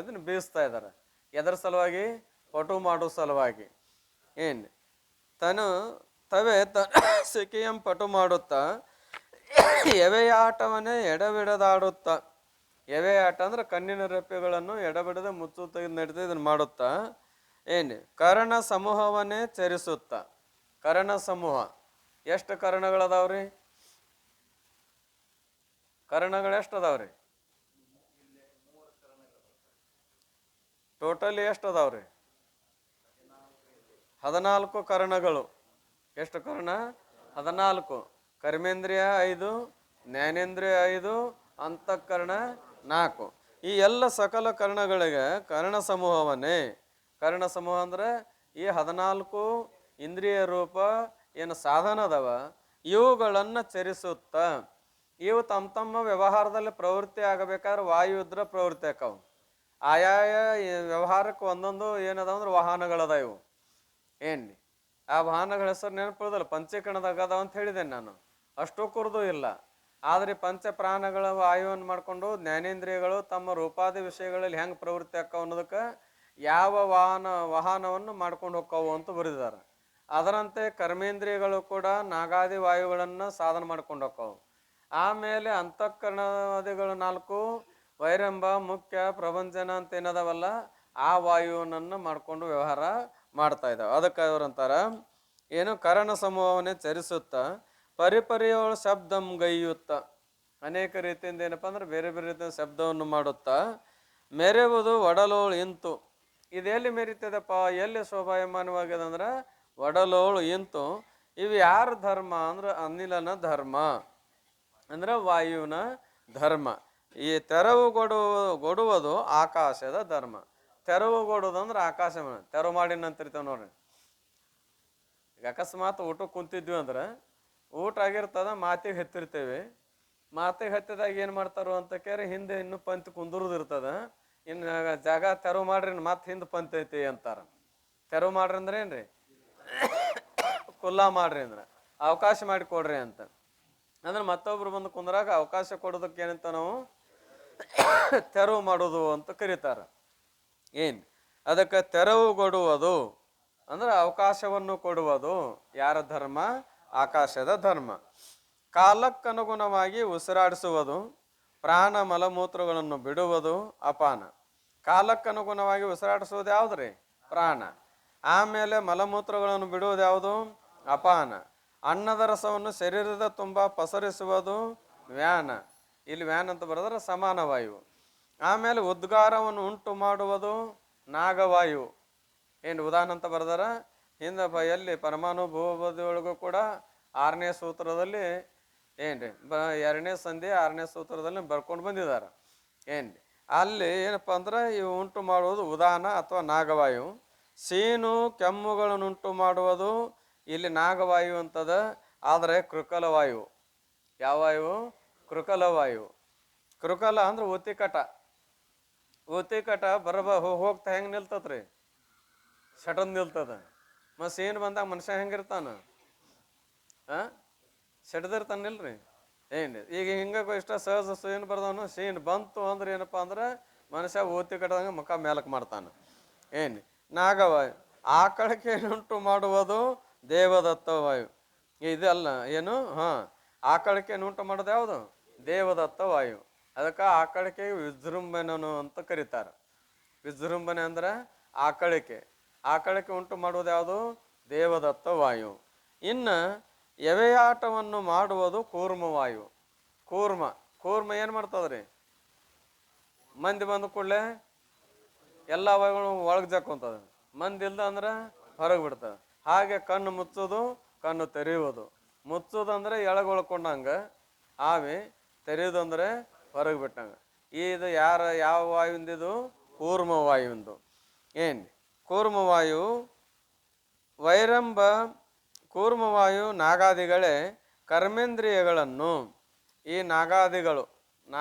ಇದನ್ನು ಬೀಸ್ತಾ ಇದ್ದಾರೆ. ಎದರ ಸಲುವಾಗಿ? ಪಟು ಮಾಡೋ ಸಲುವಾಗಿ. ಏನು ತವೆ ಸಿಕಿಯಂ ಪಟು ಮಾಡುತ್ತಾ ಎವೆಯಾಟವನ್ನೇ ಎಡಬಿಡದಾಡುತ್ತ. ಎವೆಯಾಟ ಅಂದ್ರೆ ಕಣ್ಣಿನ ರೆಪ್ಪೆಗಳನ್ನು ಎಡಬಿಡದೆ ಮುಚ್ಚು ತೆಗೆದು ನಡೀತಾ ಇದನ್ನು ಮಾಡುತ್ತಾ ಕರ್ಣ ಸಮೂಹವನ್ನೇ ಚರಿಸುತ್ತ. ಕರ್ಣ ಸಮೂಹ ಎಷ್ಟು ಕರ್ಣಗಳದಾವ್ರಿ? ಕರ್ಣಗಳು ಎಷ್ಟು ಅದಾವ್ರಿ? ಟೋಟಲಿ ಎಷ್ಟು ಅದಾವ್ರಿ? 14 ಕರ್ಣಗಳು. ಎಷ್ಟು ಕರ್ಣ? 14. ಕರ್ಮೇಂದ್ರಿಯ 5, ಜ್ಞಾನೇಂದ್ರಿಯ 5, ಅಂತಃಕರಣ 4. ಈ ಎಲ್ಲ ಸಕಲ ಕರ್ಣಗಳಿಗೆ ಕರ್ಣ ಸಮೂಹವನ್ನೇ. ಕರ್ಣ ಸಮೂಹ ಅಂದ್ರೆ ಈ 14 ಇಂದ್ರಿಯ ರೂಪ ಏನು ಸಾಧನ ಅದಾವ ಇವುಗಳನ್ನು ಚರಿಸುತ್ತ ಇವು ತಮ್ಮ ವ್ಯವಹಾರದಲ್ಲಿ ಪ್ರವೃತ್ತಿ ಆಗಬೇಕಾದ್ರೆ ವಾಯು ಇದ್ರೆ ಪ್ರವೃತ್ತಿ ಆಕಾವು. ಆಯಾಯ ವ್ಯವಹಾರಕ್ಕೆ ಒಂದೊಂದು ಏನದ ಅಂದ್ರೆ ವಾಹನಗಳದ ಇವು. ಏನ್ರಿ ಆ ವಾಹನಗಳ ಹೆಸರು ನೆನಪಿಡೋದಲ್ಲ, ಪಂಚೀಕರಣದಾಗ ಅದಾವ ಅಂತ ಹೇಳಿದ್ದೇನೆ ನಾನು. ಅಷ್ಟು ಕುರ್ದು ಇಲ್ಲ. ಆದರೆ ಪಂಚ ಪ್ರಾಣಗಳ ವಾಯುವನ್ನು ಮಾಡಿಕೊಂಡು ಜ್ಞಾನೇಂದ್ರಿಯಗಳು ತಮ್ಮ ರೂಪಾದಿ ವಿಷಯಗಳಲ್ಲಿ ಹೆಂಗೆ ಪ್ರವೃತ್ತಿ ಆಕಾವು ಅನ್ನೋದಕ್ಕೆ ಯಾವ ವಾಹನವನ್ನು ಮಾಡ್ಕೊಂಡು ಹೋಗ್ತಾವು ಅಂತ ಬರೆದಿದ್ದಾರೆ. ಅದರಂತೆ ಕರ್ಮೇಂದ್ರಿಯಗಳು ಕೂಡ ನಾಗಾದಿ ವಾಯುಗಳನ್ನು ಸಾಧನ ಮಾಡ್ಕೊಂಡು ಹೋಗ್ತಾವು. ಆಮೇಲೆ ಅಂತಃಕರಣಾದಿಗಳು 4 ವೈರಂಭ, ಮುಖ್ಯ, ಪ್ರಭಂಜನ ಅಂತ ಏನದವಲ್ಲ ಆ ವಾಯುವನ್ನು ಮಾಡ್ಕೊಂಡು ವ್ಯವಹಾರ ಮಾಡ್ತಾ ಇದ್ದಾವೆ. ಅದಕ್ಕೆ ಅವರಂತಾರ ಏನು ಕರ್ಣ ಸಮೂಹವನ್ನೇ ಚರಿಸುತ್ತ ಪರಿಪರಿಯೋಳ ಶಬ್ದಂ ಗೈಯುತ್ತ. ಅನೇಕ ರೀತಿಯಿಂದ ಏನಪ್ಪ ಅಂದ್ರೆ ಬೇರೆ ಬೇರೆ ರೀತಿಯ ಶಬ್ದವನ್ನು ಮಾಡುತ್ತಾ ಮೆರೆಯುವುದು ಒಡಲೋಳು ಇಂತು. ಇದೆಲ್ಲಿ ಮೆರಿತದಪ್ಪ, ಎಲ್ಲಿ ಶೋಭಾಯಮಾನವಾಗಿದೆ ಅಂದ್ರೆ ಒಡಲೋಳು ಇಂತು. ಇವು ಯಾರ ಧರ್ಮ ಅಂದ್ರೆ ಅನಿಲನ ಧರ್ಮ, ಅಂದ್ರೆ ವಾಯುವಿನ ಧರ್ಮ. ಈ ತೆರವುಗೊಡುವುದು ಆಕಾಶದ ಧರ್ಮ. ತೆರವುಗೊಡುವುದು ಅಂದ್ರೆ ಆಕಾಶ ತೆರವು ಮಾಡಿ ಅಂತಿರ್ತೇವೆ ನೋಡ್ರಿ. ಈಗ ಅಕಸ್ಮಾತ್ ಊಟಕ್ಕೆ ಕುಂತಿದ್ವಿ ಅಂದ್ರೆ ಊಟ ಆಗಿರ್ತದ, ಮಾತಿಗೆ ಹತ್ತಿರ್ತೇವೆ. ಮಾತಿಗೆ ಹತ್ತಿದಾಗ ಏನು ಮಾಡ್ತಾರೋ ಅಂತ ಕೇಳಿ ಹಿಂದೆ ಇನ್ನು ಪಂಕ್ತಿ ಕುಂದುರುದು ಇರ್ತದ. ಇನ್ನು ಜಾಗ ತೆರವು ಮಾಡ್ರಿ, ಮತ್ತೆ ಹಿಂದೆ ಪಂಕ್ತಿ ಐತಿ ಅಂತಾರ. ತೆರವು ಮಾಡ್ರಿ ಅಂದ್ರೆ ಏನ್ರಿ? ಕುಲ್ಲಾ ಮಾಡ್ರಿ ಅಂದ್ರೆ ಅವಕಾಶ ಮಾಡಿ ಕೊಡ್ರಿ ಅಂತ. ಅಂದ್ರೆ ಮತ್ತೊಬ್ರು ಬಂದು ಕುಂದ್ರಾಗ ಅವಕಾಶ ಕೊಡೋದಕ್ಕೆ ಏನಂತ ನಾವು ತೆರವು ಮಾಡೋದು ಅಂತ ಕರೀತಾರ. ಏನ್ ಅದಕ್ಕೆ ತೆರವುಗೊಡುವುದು ಅಂದ್ರೆ ಅವಕಾಶವನ್ನು ಕೊಡುವುದು ಯಾರ ಧರ್ಮ? ಆಕಾಶದ ಧರ್ಮ. ಕಾಲಕ್ಕನುಗುಣವಾಗಿ ಉಸಿರಾಡಿಸುವುದು, ಪ್ರಾಣ ಮಲಮೂತ್ರಗಳನ್ನು ಬಿಡುವುದು ಅಪಾನ. ಕಾಲಕ್ಕನುಗುಣವಾಗಿ ಉಸಿರಾಡಿಸುವುದು ಯಾವ್ದ್ರಿ? ಪ್ರಾಣ. ಆಮೇಲೆ ಮಲಮೂತ್ರಗಳನ್ನು ಬಿಡುವುದು ಯಾವುದು? ಅಪಾನ. ಅನ್ನದ ರಸವನ್ನು ಶರೀರದ ತುಂಬ ಪಸರಿಸುವುದು ವ್ಯಾನ. ಇಲ್ಲಿ ವ್ಯಾನ್ ಅಂತ ಬರೆದ್ರೆ ಸಮಾನ ವಾಯು. ಆಮೇಲೆ ಉದ್ಗಾರವನ್ನು ಉಂಟು ಮಾಡುವುದು ನಾಗವಾಯು. ಏನು ಉದಾಹರಣೆ ಅಂತ ಬರೆದಾರ ಹಿಂದೆ ಎಲ್ಲಿ ಪರಮಾಣು ಭೂಬದಿಯೊಳಗೂ ಕೂಡ 6ನೇ ಸೂತ್ರದಲ್ಲಿ ಏನ್ರಿ 2ನೇ ಸಂಧಿ 6ನೇ ಸೂತ್ರದಲ್ಲಿ ಬರ್ಕೊಂಡು ಬಂದಿದ್ದಾರೆ. ಏನ್ರಿ ಅಲ್ಲಿ ಏನಪ್ಪ ಅಂದ್ರೆ ಇವು ಉಂಟು ಮಾಡುವುದು ಉದಾನ ಅಥವಾ ನಾಗವಾಯು. ಸೀನು ಕೆಮ್ಮುಗಳನ್ನುಂಟು ಮಾಡುವುದು ಇಲ್ಲಿ ನಾಗವಾಯು ಅಂತದ. ಆದರೆ ಕೃಕಲವಾಯು ಯಾವ ವಾಯು? ಕೃಕಲವಾಯು. ಕೃಕಲ ಅಂದ್ರೆ ಉತಿಕಟ. ಉತಿಕಟ ಹೋಗ್ತಾ ಹೆಂಗೆ ನಿಲ್ತತ್ರಿ? ಸಟನ್ ನಿಲ್ತದ. ಮತ್ತು ಸೀನ್ ಬಂದಾಗ ಮನುಷ್ಯ ಹೆಂಗಿರ್ತಾನ? ಸೆಡ್ದಿರ್ತಾನಿಲ್ರಿ. ಏನು ಈಗ ಹಿಂಗೆ ಇಷ್ಟ ಸಹಜ ಸೀನ್ ಬರ್ದವನು ಸೀನ್ ಬಂತು ಅಂದ್ರೆ ಏನಪ್ಪ ಅಂದ್ರೆ ಮನುಷ್ಯ ಓತಿ ಕಟ್ಟದಂಗೆ ಮುಖ ಮೇಲಕ್ಕೆ ಮಾಡ್ತಾನೆ. ಏನು ನಾಗವಾಯು. ಆಕಳಕ್ಕೆ ಉಂಟು ಮಾಡುವುದು ದೇವದತ್ತ ವಾಯು. ಇದಲ್ಲ ಏನು ಆಕಳಕ್ಕೆ ಉಂಟು ಮಾಡೋದು ಯಾವುದು? ದೇವದತ್ತ ವಾಯು. ಅದಕ್ಕೆ ಆಕಳಿಕೆ ವಿಜೃಂಭಣನು ಅಂತ ಕರೀತಾರೆ. ವಿಜೃಂಭಣೆ ಅಂದ್ರೆ ಆಕಳಿಕೆ. ಆಕಳಿಕೆ ಉಂಟು ಮಾಡುವುದು ಯಾವುದು? ದೇವದತ್ತ ವಾಯು. ಇನ್ನು ಎವೆಯಾಟವನ್ನು ಮಾಡುವುದು ಕೂರ್ಮವಾಯು. ಕೂರ್ಮ ಏನು ಮಾಡ್ತದ್ರಿ? ಮಂದಿ ಬಂದ ಕೂಡಲೇ ಎಲ್ಲ ವಾಯುಗಳು ಒಳಗೆ ಜಕ್ಕೊಂತದ. ಮಂದಿ ಇಲ್ದ ಅಂದ್ರೆ ಹೊರಗೆ ಬಿಡ್ತದೆ. ಹಾಗೆ ಕಣ್ಣು ಮುಚ್ಚೋದು, ಕಣ್ಣು ತೆರೆಯುವುದು. ಮುಚ್ಚೋದಂದ್ರೆ ಎಳಗೊಳ್ಕೊಂಡಂಗೆ, ಆವಿ ತೆರೆಯೋದಂದ್ರೆ ಹೊರಗೆ ಬಿಟ್ಟಂಗೆ. ಇದು ಯಾವ ವಾಯುವಿಂದಿದು? ಕೂರ್ಮವಾಯುವಿಂದು. ಏನು ಕೂರ್ಮವಾಯು ವೈರಂಭ. ಕೂರ್ಮವಾಯು ನಾಗಾದಿಗಳೇ ಕರ್ಮೇಂದ್ರಿಯಗಳನ್ನು. ಈ ನಾಗಾದಿಗಳು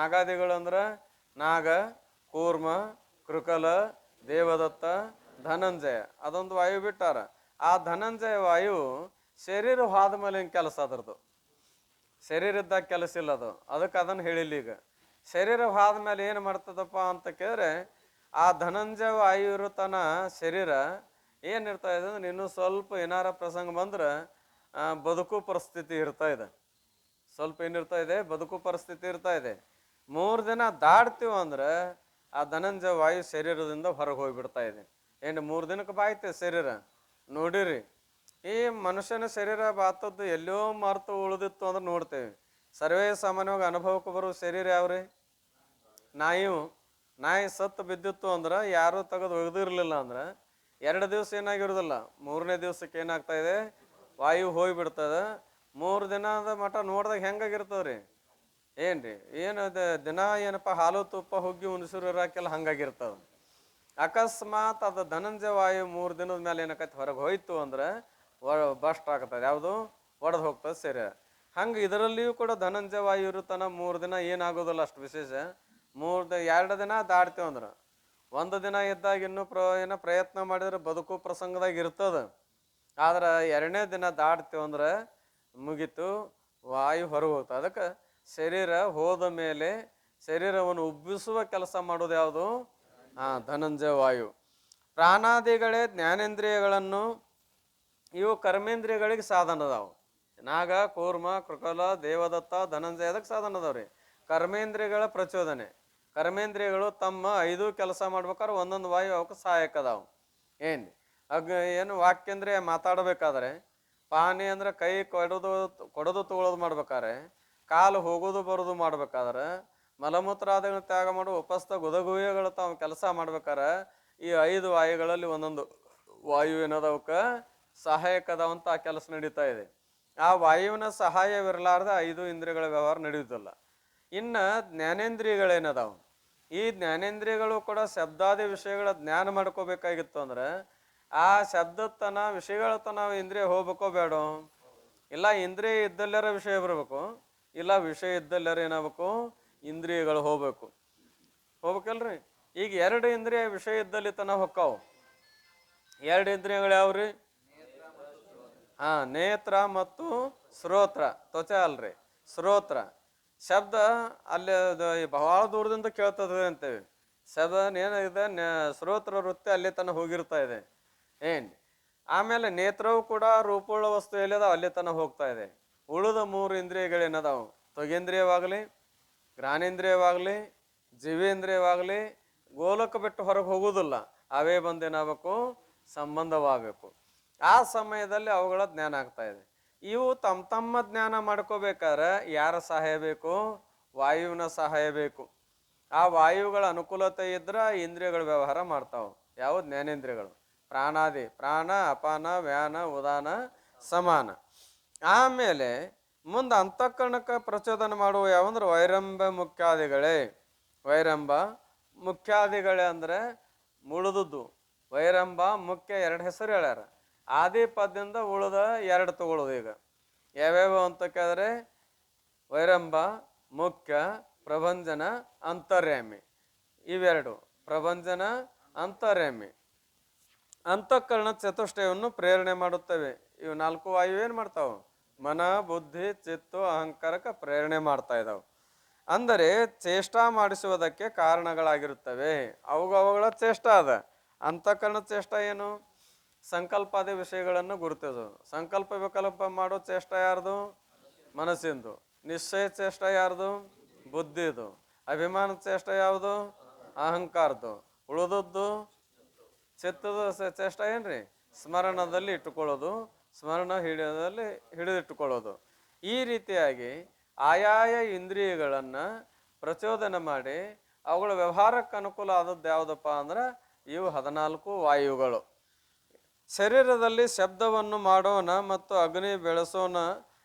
ಅಂದ್ರೆ ನಾಗ, ಕೂರ್ಮ, ಕೃಕಲ, ದೇವದತ್ತ, ಧನಂಜಯ ಅದೊಂದು ವಾಯು ಬಿಟ್ಟಾರ. ಆ ಧನಂಜಯ ವಾಯು ಶರೀರ ಹೋದ ಮೇಲೆ ಹಿಂಗೆ ಕೆಲಸ ಅದ್ರದ್ದು. ಶರೀರ ಇದ್ದಾಗ ಕೆಲಸ ಇಲ್ಲ ಅದು. ಅದಕ್ಕೆ ಅದನ್ನು ಹೇಳಿಲ್ಲ. ಈಗ ಶರೀರ ಹೋದ ಮೇಲೆ ಏನು ಮಾಡ್ತದಪ್ಪ ಅಂತ ಕೇಳಿದ್ರೆ ಆ ಧನಂಜಯ ವಾಯು ಇರುತ್ತಾನ ಶರೀರ ಏನಿರ್ತಾ ಇದೆ ಅಂದ್ರೆ ಇನ್ನೂ ಸ್ವಲ್ಪ ಏನಾರ ಪ್ರಸಂಗ ಬಂದ್ರೆ ಬದುಕು ಪರಿಸ್ಥಿತಿ ಇರ್ತಾ ಇದೆ. ಸ್ವಲ್ಪ ಏನಿರ್ತಾ ಇದೆ? ಬದುಕು ಪರಿಸ್ಥಿತಿ ಇರ್ತಾ ಇದೆ. 3 ದಿನ ದಾಡ್ತೀವಿ ಅಂದ್ರೆ ಆ ಧನಂಜಯ ವಾಯು ಶರೀರದಿಂದ ಹೊರಗೆ ಹೋಗಿಬಿಡ್ತಾ ಇದೆ. ಏನು 3 ದಿನಕ್ಕೆ ಬಾಯ್ತೆ ಶರೀರ ನೋಡಿರಿ. ಈ ಮನುಷ್ಯನ ಶರೀರ ಬಾತದ್ದು ಎಲ್ಲೋ ಮರ್ತು ಉಳಿದಿತ್ತು ಅಂದ್ರೆ ನೋಡ್ತೇವೆ. ಸರ್ವೇ ಸಾಮಾನ್ಯವಾಗಿ ಅನುಭವಕ್ಕೆ ಬರೋ ಶರೀರ ಯಾವ್ರಿ? ನಾಯಿ ಸತ್ತು ಬಿದ್ದಿತ್ತು ಅಂದ್ರೆ ಯಾರು ತೆಗೆದು ಒಗೆದಿರ್ಲಿಲ್ಲ ಅಂದ್ರೆ 2 ದಿವಸ ಏನಾಗಿರೋದಿಲ್ಲ, 3ನೇ ದಿವ್ಸಕ್ಕೆ ಏನಾಗ್ತಾ ಇದೆ, ವಾಯು ಹೋಗಿಬಿಡ್ತದೆ. 3 ದಿನದ ಮಠ ನೋಡ್ದಾಗ ಹೆಂಗಾಗಿರ್ತದ್ರಿ, ಏನ್ರಿ ಏನು ದಿನ ಏನಪ್ಪ ಹಾಲು ತುಪ್ಪ ಹುಗ್ಗಿ ಉಣಸಿರು ಇರಾಕೆಲ್ಲ ಹಂಗಾಗಿರ್ತದ. ಅಕಸ್ಮಾತ್ ಅದು ಧನಂಜಯ ವಾಯು 3 ದಿನದ ಮೇಲೆ ಏನಕೈತಿ ಹೊರಗೆ ಹೋಯ್ತು ಅಂದ್ರೆ ಬಸ್ಟ್ ಆಗ್ತದೆ, ಯಾವುದು ಒಡೆದು ಹೋಗ್ತದೆ ಸರಿ. ಹಂಗೆ ಇದರಲ್ಲಿಯೂ ಕೂಡ ಧನಂಜಯ ವಾಯು ಇರುತ್ತಾನ 3 ದಿನ ಏನಾಗೋದಿಲ್ಲ ಅಷ್ಟು ವಿಶೇಷ. 2 ದಿನ ದಾಟ್ತೇವೆ ಅಂದ್ರೆ 1 ದಿನ ಇದ್ದಾಗ ಇನ್ನೂ ಪ್ರಯತ್ನ ಮಾಡಿದ್ರೆ ಬದುಕು ಪ್ರಸಂಗದಾಗ ಇರ್ತದ. ಆದ್ರೆ 2ನೇ ದಿನ ದಾಟ್ತೇವೆ ಅಂದ್ರೆ ಮುಗೀತು, ವಾಯು ಹೊರಗೆ ಹೋಗ್ತದೆ. ಅದಕ್ಕೆ ಶರೀರ ಹೋದ ಮೇಲೆ ಶರೀರವನ್ನು ಉಬ್ಬಿಸುವ ಕೆಲಸ ಮಾಡೋದು ಯಾವುದು, ಧನಂಜಯ ವಾಯು. ಪ್ರಾಣಾದಿಗಳೇ ಜ್ಞಾನೇಂದ್ರಿಯಗಳನ್ನು, ಇವು ಕರ್ಮೇಂದ್ರಿಯಗಳಿಗೆ ಸಾಧನ ಅದಾವು. ನಾಗ, ಕೂರ್ಮ, ಕೃಕಲ, ದೇವದತ್ತ, ಧನಂಜಯ ಅದಕ್ಕೆ ಸಾಧನ ಅದಾವ್ರಿ. ಕರ್ಮೇಂದ್ರಿಯಗಳ ಪ್ರಚೋದನೆ. ಕರ್ಮೇಂದ್ರಿಯಗಳು ತಮ್ಮ 5 ಕೆಲಸ ಮಾಡ್ಬೇಕಾದ್ರೆ ಒಂದೊಂದು ವಾಯು ಅವಕ್ಕೆ ಸಹಾಯಕ ಅದಾವು. ಏನು ವಾಕ್ಯಂದ್ರಿಯ ಮಾತಾಡಬೇಕಾದ್ರೆ, ಪಾನಿ ಅಂದ್ರೆ ಕೈ ಕೊಡೋದು ತಗೊಳ್ಳೋದು ಮಾಡ್ಬೇಕಾದ್ರೆ, ಕಾಲು ಹೋಗೋದು ಬರೋದು ಮಾಡ್ಬೇಕಾದ್ರೆ, ಮಲಮೂತ್ರಾದಿಗಳನ್ನ ತ್ಯಾಗ ಮಾಡುವ ಉಪಸ್ಥ ಗುದಗುಯ್ಯಗಳು ತಾವು ಕೆಲಸ ಮಾಡ್ಬೇಕಾರೆ ಈ 5 ವಾಯುಗಳಲ್ಲಿ ಒಂದೊಂದು ವಾಯು ಏನದವಕ್ಕೆ ಸಹಾಯಕದವಂತ ಆ ಕೆಲಸ ನಡೀತಾ ಇದೆ. ಆ ವಾಯುವಿನ ಸಹಾಯವಿರಲಾರ್ದ 5 ಇಂದ್ರಿಯಗಳ ವ್ಯವಹಾರ ನಡೆಯುವುದಿಲ್ಲ. ಇನ್ನು ಜ್ಞಾನೇಂದ್ರಿಯಗಳೇನದಾವು, ಈ ಜ್ಞಾನೇಂದ್ರಿಯಗಳು ಕೂಡ ಶಬ್ದಾದಿ ವಿಷಯಗಳ ಜ್ಞಾನ ಮಾಡ್ಕೋಬೇಕಾಗಿತ್ತು ಅಂದ್ರೆ ಆ ಶಬ್ದತನ ವಿಷಯಗಳ ತನ ಇಂದ್ರಿಯ ಹೋಗ್ಬೇಕೋ ಬೇಡೋ, ಇಲ್ಲ ಇಂದ್ರಿಯ ಇದ್ದಲ್ಲಾರ ವಿಷಯ ಬರಬೇಕು, ಇಲ್ಲ ವಿಷಯ ಇದ್ದಲ್ಲಾರ ಏನಾಗಬೇಕು, ಇಂದ್ರಿಯಗಳು ಹೋಗ್ಬೇಕಲ್ರಿ. ಈಗ 2 ಇಂದ್ರಿಯ ವಿಷಯ ಇದ್ದಲ್ಲಿ ತನ ಹೊಕ್ಕಾವು. 2 ಇಂದ್ರಿಯಗಳು ಯಾವ್ರಿ, ನೇತ್ರ ಮತ್ತು ಶ್ರೋತ್ರ. ತ್ವಚ ಅಲ್ರಿ, ಶ್ರೋತ್ರ. ಶಬ್ದ ಅಲ್ಲಿ ಬಹಳ ದೂರದಿಂದ ಕೇಳ್ತದೆ ಅಂತೇವಿ. ಶಬ್ದ ಏನಾಗಿದೆ, ಶ್ರೋತ್ರ ವೃತ್ತಿ ಅಲ್ಲಿ ತನ ಹೋಗಿರ್ತಾ ಇದೆ. ಆಮೇಲೆ ನೇತ್ರವು ಕೂಡ ರೂಪುಳ್ಳ ವಸ್ತು ಎಲ್ಲಿದಾವ ಅಲ್ಲಿ ತನ ಹೋಗ್ತಾ ಇದೆ. ಉಳಿದ 3 ಇಂದ್ರಿಯಗಳೇನದಾವು, ತ್ವಗೇಂದ್ರಿಯವಾಗಲಿ, ಘ್ರಾನೇಂದ್ರಿಯವಾಗಲಿ, ಜೀವೇಂದ್ರಿಯವಾಗಲಿ ಗೋಲಕ ಬಿಟ್ಟು ಹೊರಗೆ ಹೋಗುವುದಿಲ್ಲ. ಅವೇ ಬಂದೇನಾಗಬೇಕು, ಸಂಬಂಧವಾಗಬೇಕು. ಆ ಸಮಯದಲ್ಲಿ ಅವುಗಳ ಜ್ಞಾನ ಆಗ್ತಾ ಇದೆ. ಇವು ತಮ್ಮ ಜ್ಞಾನ ಮಾಡ್ಕೋಬೇಕಾದ್ರೆ ಯಾರ ಸಹಾಯ ಬೇಕು, ವಾಯುವಿನ ಸಹಾಯ ಬೇಕು. ಆ ವಾಯುಗಳ ಅನುಕೂಲತೆ ಇದ್ರೆ ಇಂದ್ರಿಯಗಳ ವ್ಯವಹಾರ ಮಾಡ್ತಾವೆ. ಯಾವ ಜ್ಞಾನೇಂದ್ರಿಯಗಳು, ಪ್ರಾಣಾದಿ, ಪ್ರಾಣ, ಅಪಾನ, ವ್ಯಾನ, ಉದಾನ, ಸಮಾನ. ಆಮೇಲೆ ಮುಂದೆ ಅಂತಃಕರಣಕ್ಕೆ ಪ್ರಚೋದನೆ ಮಾಡುವ ಯಾವಂದ್ರೆ ವೈರಂಭ ಮುಖ್ಯಾದಿಗಳೇ. ವೈರಂಭ ಮುಖ್ಯಾದಿಗಳೇ ಅಂದ್ರೆ ಮುಳಿದದ್ದು. ವೈರಂಭ ಮುಖ್ಯ 2 ಹೆಸರು ಹೇಳ್ಯಾರ. ಆದಿ ಪದ್ಯದಿಂದ ಉಳಿದ 2 ತಗೊಳ್ಳೋದು. ಈಗ ಯಾವ್ಯಾವ ಅಂತ ಕೇಳಿದ್ರೆ ವೈರಂಭ, ಮುಖ್ಯ, ಪ್ರಭಂಜನ, ಅಂತರ್ಯಾಮಿ. ಇವೆರಡು, ಪ್ರಭಂಜನ, ಅಂತರ್ಯಾಮಿ. ಅಂತಃಕರಣ ಚತುಷ್ಟಯವನ್ನು ಪ್ರೇರಣೆ ಮಾಡುತ್ತವೆ. ಇವು 4 ವಾಯು ಏನು ಮಾಡ್ತಾವೆ, ಮನ, ಬುದ್ಧಿ, ಚಿತ್ತು, ಅಹಂಕಾರಕ್ಕೆ ಪ್ರೇರಣೆ ಮಾಡ್ತಾ ಇದ್ದಾವೆ. ಅಂದರೆ ಚೇಷ್ಟಾ ಮಾಡಿಸುವುದಕ್ಕೆ ಕಾರಣಗಳಾಗಿರುತ್ತವೆ. ಅವುಗಳ ಚೇಷ್ಟ ಅದ. ಅಂತಃಕರಣ ಚೇಷ್ಟ ಏನು, ಸಂಕಲ್ಪಾದಿ ವಿಷಯಗಳನ್ನು ಗುರುತಿಸೋದು. ಸಂಕಲ್ಪ ವಿಕಲ್ಪ ಮಾಡೋ ಚೇಷ್ಟ ಯಾರ್ದು, ಮನಸ್ಸಿಂದು. ನಿಶ್ಚಯ ಚೇಷ್ಟ ಯಾರ್ದು, ಬುದ್ಧಿದು. ಅಭಿಮಾನ ಚೇಷ್ಟ ಯಾವುದು, ಅಹಂಕಾರದ್ದು. ಉಳಿದದ್ದು ಚಿತ್ತದ ಚೇಷ್ಟ ಏನ್ರಿ, ಸ್ಮರಣದಲ್ಲಿ ಇಟ್ಟುಕೊಳ್ಳೋದು, ಸ್ಮರಣ ಹಿಡಿದಿಟ್ಟುಕೊಳ್ಳೋದು. ಈ ರೀತಿಯಾಗಿ ಆಯಾಯ ಇಂದ್ರಿಯಗಳನ್ನು ಪ್ರಚೋದನೆ ಮಾಡಿ ಅವುಗಳ ವ್ಯವಹಾರಕ್ಕೆ ಅನುಕೂಲ ಆದದ್ದು ಯಾವುದಪ್ಪ ಅಂದ್ರೆ ಇವು 14 ವಾಯುಗಳು. ಶರೀರದಲ್ಲಿ ಶಬ್ದವನ್ನು ಮಾಡೋಣ ಮತ್ತು ಅಗ್ನಿ ಬೆಳೆಸೋಣ,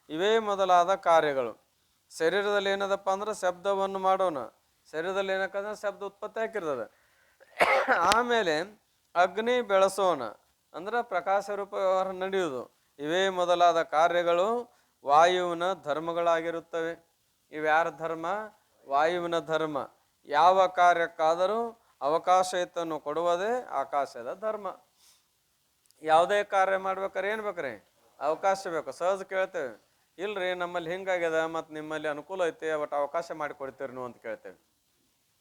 ಇವೇ ಮೊದಲಾದ ಕಾರ್ಯಗಳು. ಶರೀರದಲ್ಲಿ ಏನದಪ್ಪ ಅಂದ್ರೆ ಶಬ್ದವನ್ನು ಮಾಡೋಣ. ಶರೀರದಲ್ಲಿ ಏನಕ್ಕಂದ್ರೆ ಶಬ್ದ ಉತ್ಪತ್ತಿ ಆಗಿರ್ತದೆ. ಆಮೇಲೆ ಅಗ್ನಿ ಬೆಳೆಸೋಣ ಅಂದ್ರೆ ಪ್ರಕಾಶ ರೂಪ ವ್ಯವಹಾರ ನಡೆಯುವುದು. ಇವೇ ಮೊದಲಾದ ಕಾರ್ಯಗಳು ವಾಯುವಿನ ಧರ್ಮಗಳಾಗಿರುತ್ತವೆ. ಇವ್ಯಾರ ಧರ್ಮ, ವಾಯುವಿನ ಧರ್ಮ. ಯಾವ ಕಾರ್ಯಕ್ಕಾದರೂ ಅವಕಾಶವನ್ನು ಕೊಡುವುದೇ ಆಕಾಶದ ಧರ್ಮ. ಯಾವುದೇ ಕಾರ್ಯ ಮಾಡ್ಬೇಕಾರೆ ಏನು ಬೇಕ್ರಿ, ಅವಕಾಶ ಬೇಕು. ಸಹಜ ಕೇಳ್ತೇವೆ, ಇಲ್ರಿ ನಮ್ಮಲ್ಲಿ ಹಿಂಗಾಗ್ಯದ ಮತ್ತು ನಿಮ್ಮಲ್ಲಿ ಅನುಕೂಲ ಐತೆ ಬಟ್ ಅವಕಾಶ ಮಾಡಿಕೊಡ್ತೀರಿ ನೀವು ಅಂತ ಕೇಳ್ತೇವೆ.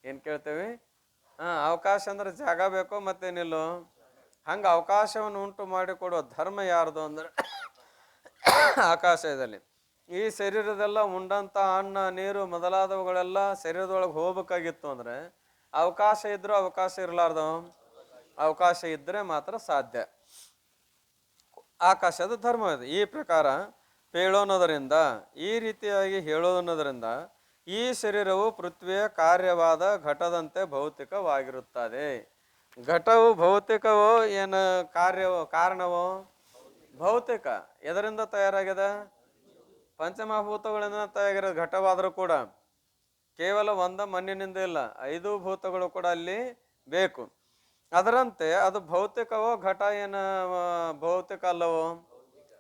ಏನು ಕೇಳ್ತೇವೆ, ಅವಕಾಶ ಅಂದ್ರೆ ಜಾಗ ಬೇಕು ಮತ್ತೇನಿಲ್ಲೋ. ಹಂಗೆ ಅವಕಾಶವನ್ನು ಉಂಟು ಮಾಡಿಕೊಡುವ ಧರ್ಮ ಯಾರ್ದು ಅಂದ್ರೆ ಆಕಾಶದಲ್ಲಿ. ಈ ಶರೀರದೆಲ್ಲ ಉಂಡಂಥ ಅನ್ನ, ನೀರು ಮೊದಲಾದವುಗಳೆಲ್ಲ ಶರೀರದೊಳಗೆ ಹೋಗ್ಬೇಕಾಗಿತ್ತು ಅಂದ್ರೆ ಅವಕಾಶ ಇದ್ರೂ ಅವಕಾಶ ಇರಲಾರ್ದು, ಅವಕಾಶ ಇದ್ದರೆ ಮಾತ್ರ ಸಾಧ್ಯ. ಆಕಾಶದ ಧರ್ಮ ಇದೆ. ಈ ಪ್ರಕಾರ ಹೇಳೋನೋದರಿಂದ, ಈ ರೀತಿಯಾಗಿ ಹೇಳೋನೋದರಿಂದ ಈ ಶರೀರವು ಪೃಥ್ವಿಯ ಕಾರ್ಯವಾದ ಘಟದಂತೆ ಭೌತಿಕವಾಗಿರುತ್ತದೆ. ಘಟವು ಭೌತಿಕವೋ ಏನು ಕಾರ್ಯವೋ ಕಾರಣವೋ? ಭೌತಿಕ. ಎದರಿಂದ ತಯಾರಾಗಿದೆ? ಪಂಚಮಹಾಭೂತಗಳಿಂದ ತಯಾರಾಗಿರೋ ಘಟವಾದರೂ ಕೂಡ ಕೇವಲ ಮಣ್ಣಿನಿಂದ ಇಲ್ಲ, 5 ಭೂತಗಳು ಕೂಡ ಅಲ್ಲಿ ಬೇಕು. ಅದರಂತೆ ಅದು ಭೌತಿಕವೋ ಘಟ ಏನು ಭೌತಿಕ ಅಲ್ಲವೋ?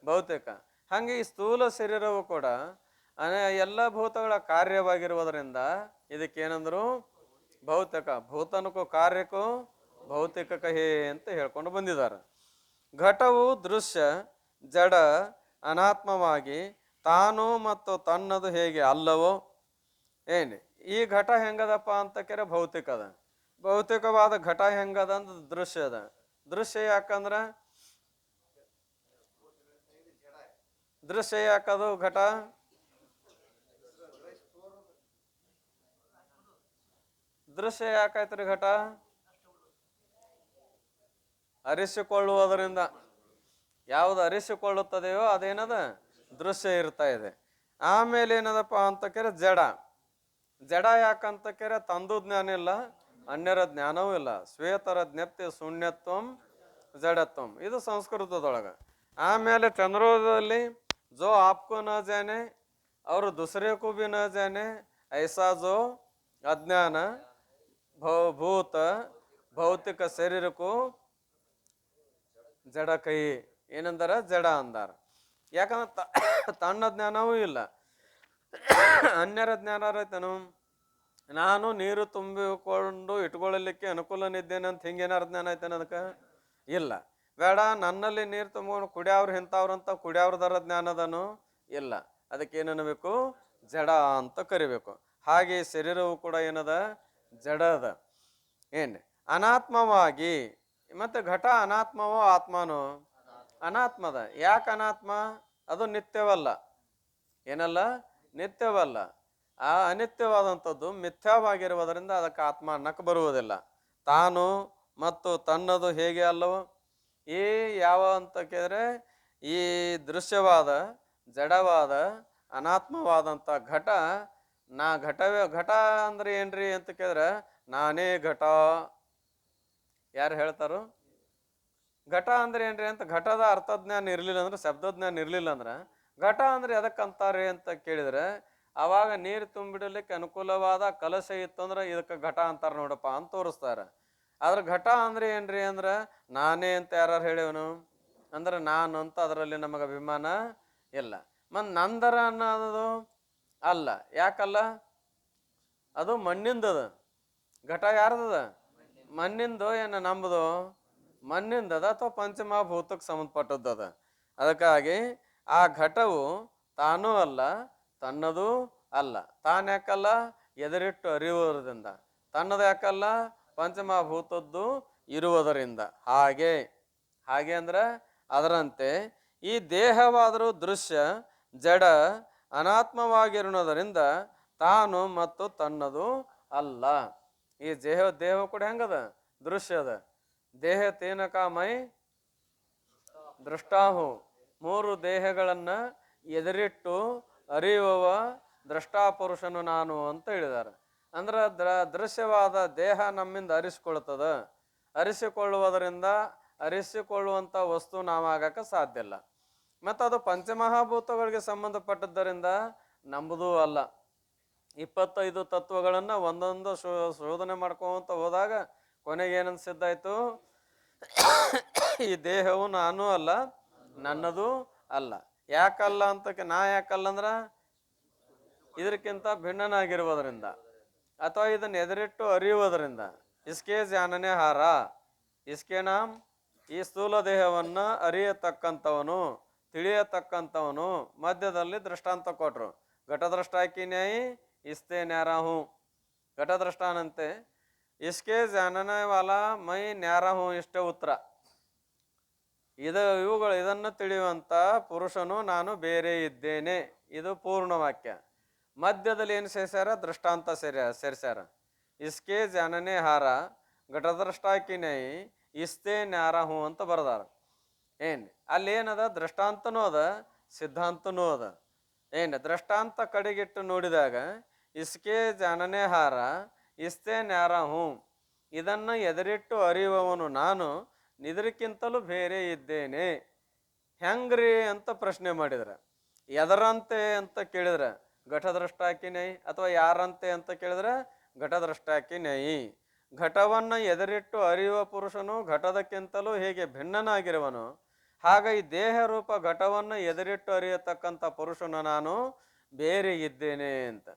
ಭೌತಿಕ. ಹಾಗೆ ಈ ಸ್ಥೂಲ ಶರೀರವು ಕೂಡ ಎಲ್ಲ ಭೂತಗಳ ಕಾರ್ಯವಾಗಿರುವುದರಿಂದ ಇದಕ್ಕೇನಂದ್ರು ಭೌತಿಕ. ಭೂತನಕ್ಕೂ ಕಾರ್ಯಕ್ಕೂ ಭೌತಿಕ ಕಹಿ ಅಂತ ಹೇಳ್ಕೊಂಡು ಬಂದಿದ್ದಾರೆ. ಘಟವು ದೃಶ್ಯ, ಜಡ, ಅನಾತ್ಮವಾಗಿ ತಾನು ಮತ್ತು ತನ್ನದು ಹೇಗೆ ಅಲ್ಲವೋ? ಏನು ಈ ಘಟ ಹೆಂಗದಪ್ಪ ಅಂತ ಕೆರೆ ಭೌತಿಕ ಅದ. ಭೌತಿಕವಾದ ಘಟ ಹೆಂಗದ ಅಂತ ದೃಶ್ಯ ಅದ. ದೃಶ್ಯ ಯಾಕಂದ್ರ ದೃಶ್ಯ ಯಾಕದು ಘಟ? ದೃಶ್ಯ ಯಾಕಾಯ್ತ್ರಿ ಘಟ? ಅರಿಸಿಕೊಳ್ಳುವುದರಿಂದ. ಯಾವುದು ಅರಿಸಿಕೊಳ್ಳುತ್ತದೆಯೋ ಅದೇನದ ದೃಶ್ಯ ಇರ್ತಾ ಇದೆ. ಆಮೇಲೆ ಏನದಪ್ಪ ಅಂತ ಕೇರೆ ಜಡ. ಜಡ ಯಾಕಂತ ಕೇರೆ ತಂದು ಜ್ಞಾನ ಇಲ್ಲ, ಅನ್ಯರ ಜ್ಞಾನವೂ ಇಲ್ಲ. ಶ್ವೇತರ ಜ್ಞಪ್ತಿ ಶೂನ್ಯತ್ವಂ ಜಡತ್ವಂ, ಇದು ಸಂಸ್ಕೃತದೊಳಗ. ಆಮೇಲೆ ಚಂದ್ರೋದಯದಲ್ಲಿ ಜೋ ಆಪ್ಕೋ ನ ಜಾನೆ ಅವರು ದುಸರೆ ಕೋ ಬಿ ನ ಜಾನೆ ಐಸಾ ಜೋ ಅಜ್ಞಾನ ಭೂತ ಭೌತಿಕ ಶರೀರಕ್ಕೂ ಜಡ ಕೈ ಏನಂದಾರ? ಜಡ ಅಂದಾರ. ಯಾಕಂದ್ರೆ ತನ್ನ ಜ್ಞಾನವೂ ಇಲ್ಲ, ಅನ್ಯರ ಜ್ಞಾನ ರೈತನು. ನಾನು ನೀರು ತುಂಬಿಕೊಂಡು ಇಟ್ಕೊಳ್ಳಲಿಕ್ಕೆ ಅನುಕೂಲನಿದ್ದೇನೆ ಅಂತ ಹಿಂಗೇನಾರ ಜ್ಞಾನ ಐತೇನೆ ಅದಕ್ಕೆ? ಇಲ್ಲ. ಬೇಡ ನನ್ನಲ್ಲಿ ನೀರು ತುಂಬಿಕೊಂಡು ಕುಡಿಯವ್ರು ಇಂಥವ್ರಂತ ಕುಡಿಯವ್ರದರ ಜ್ಞಾನದನು ಇಲ್ಲ. ಅದಕ್ಕೆ ಏನನ್ನಬೇಕು? ಜಡ ಅಂತ ಕರಿಬೇಕು. ಹಾಗೆ ಶರೀರವು ಕೂಡ ಏನದ? ಜಡ ಅದ. ಏನು ಅನಾತ್ಮವಾಗಿ. ಮತ್ತೆ ಘಟ ಅನಾತ್ಮವೋ ಆತ್ಮನೋ? ಅನಾತ್ಮದ. ಯಾಕೆ ಅನಾತ್ಮ? ಅದು ನಿತ್ಯವಲ್ಲ. ಏನಲ್ಲ? ನಿತ್ಯವಲ್ಲ. ಆ ಅನಿತ್ಯವಾದಂಥದ್ದು ಮಿಥ್ಯವಾಗಿರುವುದರಿಂದ ಅದಕ್ಕೆ ಆತ್ಮ ಅನ್ನಕ್ಕೆ ಬರುವುದಿಲ್ಲ. ತಾನು ಮತ್ತು ತನ್ನದು ಹೇಗೆ ಅಲ್ಲವೋ? ಈ ಯಾವ ಅಂತ ಕೇಳಿದ್ರೆ ಈ ದೃಶ್ಯವಾದ ಜಡವಾದ ಅನಾತ್ಮವಾದಂಥ ಘಟ ಘಟ ಅಂದ್ರೆ ಏನ್ರಿ ಅಂತ ಕೇಳಿದ್ರೆ ನಾನೇ ಘಟ. ಯಾರು ಹೇಳ್ತಾರೋ? ಘಟ ಅಂದ್ರೆ ಏನ್ರಿ ಅಂತ. ಘಟದ ಅರ್ಥಜ್ಞಾನ ಇರ್ಲಿಲ್ಲ ಅಂದ್ರೆ, ಶಬ್ದಜ್ಞಾನ ಇರ್ಲಿಲ್ಲ ಅಂದ್ರೆ ಘಟ ಅಂದ್ರೆ ಎದಕ್ಕಂತಾರೆ ಅಂತ ಕೇಳಿದ್ರೆ, ಅವಾಗ ನೀರು ತುಂಬಿಡಲಿಕ್ಕೆ ಅನುಕೂಲವಾದ ಕಲಶ ಇತ್ತು ಅಂದ್ರೆ ಇದಕ್ಕೆ ಘಟ ಅಂತಾರ ನೋಡಪ್ಪ ಅಂತ ತೋರಿಸ್ತಾರೆ. ಆದ್ರೆ ಘಟ ಅಂದ್ರೆ ಏನ್ರಿ ಅಂದ್ರ ನಾನೇ ಅಂತ ಯಾರು ಹೇಳಿವನು ಅಂದ್ರೆ ನಾನು ಅಂತ ಅದರಲ್ಲಿ ನಮಗೆ ಅಭಿಮಾನ ಇಲ್ಲ. ನಂದರ ಅನ್ನೋದು ಅಲ್ಲ. ಯಾಕಲ್ಲ? ಅದು ಮಣ್ಣಿಂದದ. ಘಟ ಯಾರ್ದದ? ಮಣ್ಣಿಂದು. ಏನು ನಂಬುದು? ಮಣ್ಣಿಂದದ ಅಥವಾ ಪಂಚಮಹಾಭೂತಕ್ಕೆ ಸಂಬಂಧಪಟ್ಟದ್ದದ. ಅದಕ್ಕಾಗಿ ಆ ಘಟವು ತಾನೂ ಅಲ್ಲ, ತನ್ನದು ಅಲ್ಲ. ತಾನು ಯಾಕಲ್ಲ? ಎದುರಿಟ್ಟು ಅರಿಯುವುದರಿಂದ. ತನ್ನದು ಯಾಕಲ್ಲ? ಪಂಚಮಹಾಭೂತದ್ದು ಇರುವುದರಿಂದ. ಹಾಗೆ ಅಂದ್ರೆ ಅದರಂತೆ ಈ ದೇಹವಾದರೂ ದೃಶ್ಯ, ಜಡ, ಅನಾತ್ಮವಾಗಿರುವುದರಿಂದ ತಾನು ಮತ್ತು ತನ್ನದು ಅಲ್ಲ. ಈ ದೇಹ ಕೂಡ ಹೆಂಗದ? ದೃಶ್ಯ ಅದ. ದೇಹ ತೇನಕಾಮೈ ದೃಷ್ಟಾಹು. 3 ದೇಹಗಳನ್ನ ಎದುರಿಟ್ಟು ಅರಿಯುವ ದ್ರಷ್ಟಾಪುರುಷನು ನಾನು ಅಂತ ಹೇಳಿದ್ದಾರೆ. ಅಂದ್ರೆ ದೃಶ್ಯವಾದ ದೇಹ ನಮ್ಮಿಂದ ಅರಿಸಿಕೊಳ್ತದ. ಅರಿಸಿಕೊಳ್ಳುವುದರಿಂದ ಅರಿಸಿಕೊಳ್ಳುವಂಥ ವಸ್ತು ನಾವಾಗಕ್ಕೆ ಸಾಧ್ಯ ಇಲ್ಲ. ಮತ್ತು ಅದು ಪಂಚಮಹಾಭೂತಗಳಿಗೆ ಸಂಬಂಧಪಟ್ಟದ್ದರಿಂದ ನಂಬುದೂ ಅಲ್ಲ. 25 ತತ್ವಗಳನ್ನು ಒಂದೊಂದು ಶೋಧನೆ ಮಾಡ್ಕೊಂತ ಹೋದಾಗ ಕೊನೆಗೆ ಏನನ್ಸಿದ್ದಾಯ್ತು? ಈ ದೇಹವು ನಾನು ಅಲ್ಲ, ನನ್ನದು ಅಲ್ಲ. ಯಾಕಲ್ಲ ಅಂತ ನಾ ಯಾಕಲ್ಲ ಅಂದ್ರ ಇದಕ್ಕಿಂತ ಭಿನ್ನನಾಗಿರುವುದರಿಂದ ಅಥವಾ ಇದನ್ನ ಎದುರಿಟ್ಟು ಅರಿಯುವುದರಿಂದ. ಇಸ್ಕೆ ಜಾನನೆ ಹಾರ. ಇಸ್ಕೆ ನಾಮ್, ಈ ಸ್ಥೂಲ ದೇಹವನ್ನ ಅರಿಯತಕ್ಕಂಥವನು, ತಿಳಿಯತಕ್ಕಂಥವನು. ಮಧ್ಯದಲ್ಲಿ ದೃಷ್ಟಾಂತ ಕೊಟ್ರು. ಘಟದ್ರಷ್ಟಾಕಿ ನ್ಯಾಯಿ ಇಸ್ತೆ ನ್ಯಾರಾಹು. ಘಟದ್ರಷ್ಟಾನಂತೆ ಇಸ್ಕೆ ಜಾನನೆ ವಾಲ ಮೈ ನ್ಯಾರಾಹು. ಇಷ್ಟೇ ಉತ್ತರ. ಇದನ್ನು ತಿಳಿಯುವಂತ ಪುರುಷನು ನಾನು ಬೇರೆ ಇದ್ದೇನೆ. ಇದು ಪೂರ್ಣ ವಾಕ್ಯ. ಮಧ್ಯದಲ್ಲಿ ಏನು ಸೇರ್ಸ್ಯಾರ? ದೃಷ್ಟಾಂತ ಸೇರ್ಸ್ಯಾರ. ಇಸ್ಕೆ ಜಾನನೆ ಹಾರ ಘಟದ್ರಷ್ಟಾಕಿ ನ್ಯಾಯಿ ಇಸ್ತೆ ನ್ಯಾರಾಹು ಅಂತ ಬರದಾರ. ಅಲ್ಲಿ ಏನದ? ದೃಷ್ಟಾಂತನೂ ಅದ, ಸಿದ್ಧಾಂತನೂ ಅದ. ದೃಷ್ಟಾಂತ ಕಡೆಗಿಟ್ಟು ನೋಡಿದಾಗ ಇಸ್ಕೆ ಜಾನನೆ ಹಾರ ಇಷ್ಟೇ ನ್ಯಾರ ಹೂಂ. ಇದನ್ನು ಎದುರಿಟ್ಟು ಅರಿಯುವವನು ನಾನು, ಇದಕ್ಕಿಂತಲೂ ಬೇರೆ ಇದ್ದೇನೆ. ಹೆಂಗ್ರಿ ಅಂತ ಪ್ರಶ್ನೆ ಮಾಡಿದ್ರೆ, ಎದರಂತೆ ಅಂತ ಕೇಳಿದ್ರೆ ಘಟದ್ರಷ್ಟಾಕಿ ನೈ, ಅಥವಾ ಯಾರಂತೆ ಅಂತ ಕೇಳಿದ್ರೆ ಘಟದ್ರಷ್ಟಾಕಿ ನೈ. ಘಟವನ್ನು ಎದುರಿಟ್ಟು ಅರಿಯುವ ಪುರುಷನು ಘಟದಕ್ಕಿಂತಲೂ ಹೇಗೆ ಭಿನ್ನನಾಗಿರುವನು, ಹಾಗೆ ಈ ದೇಹ ರೂಪ ಘಟವನ್ನು ಎದುರಿಟ್ಟು ಅರಿಯತಕ್ಕಂಥ ಪುರುಷನು ನಾನು ಬೇರೆ ಇದ್ದೇನೆ ಅಂತ.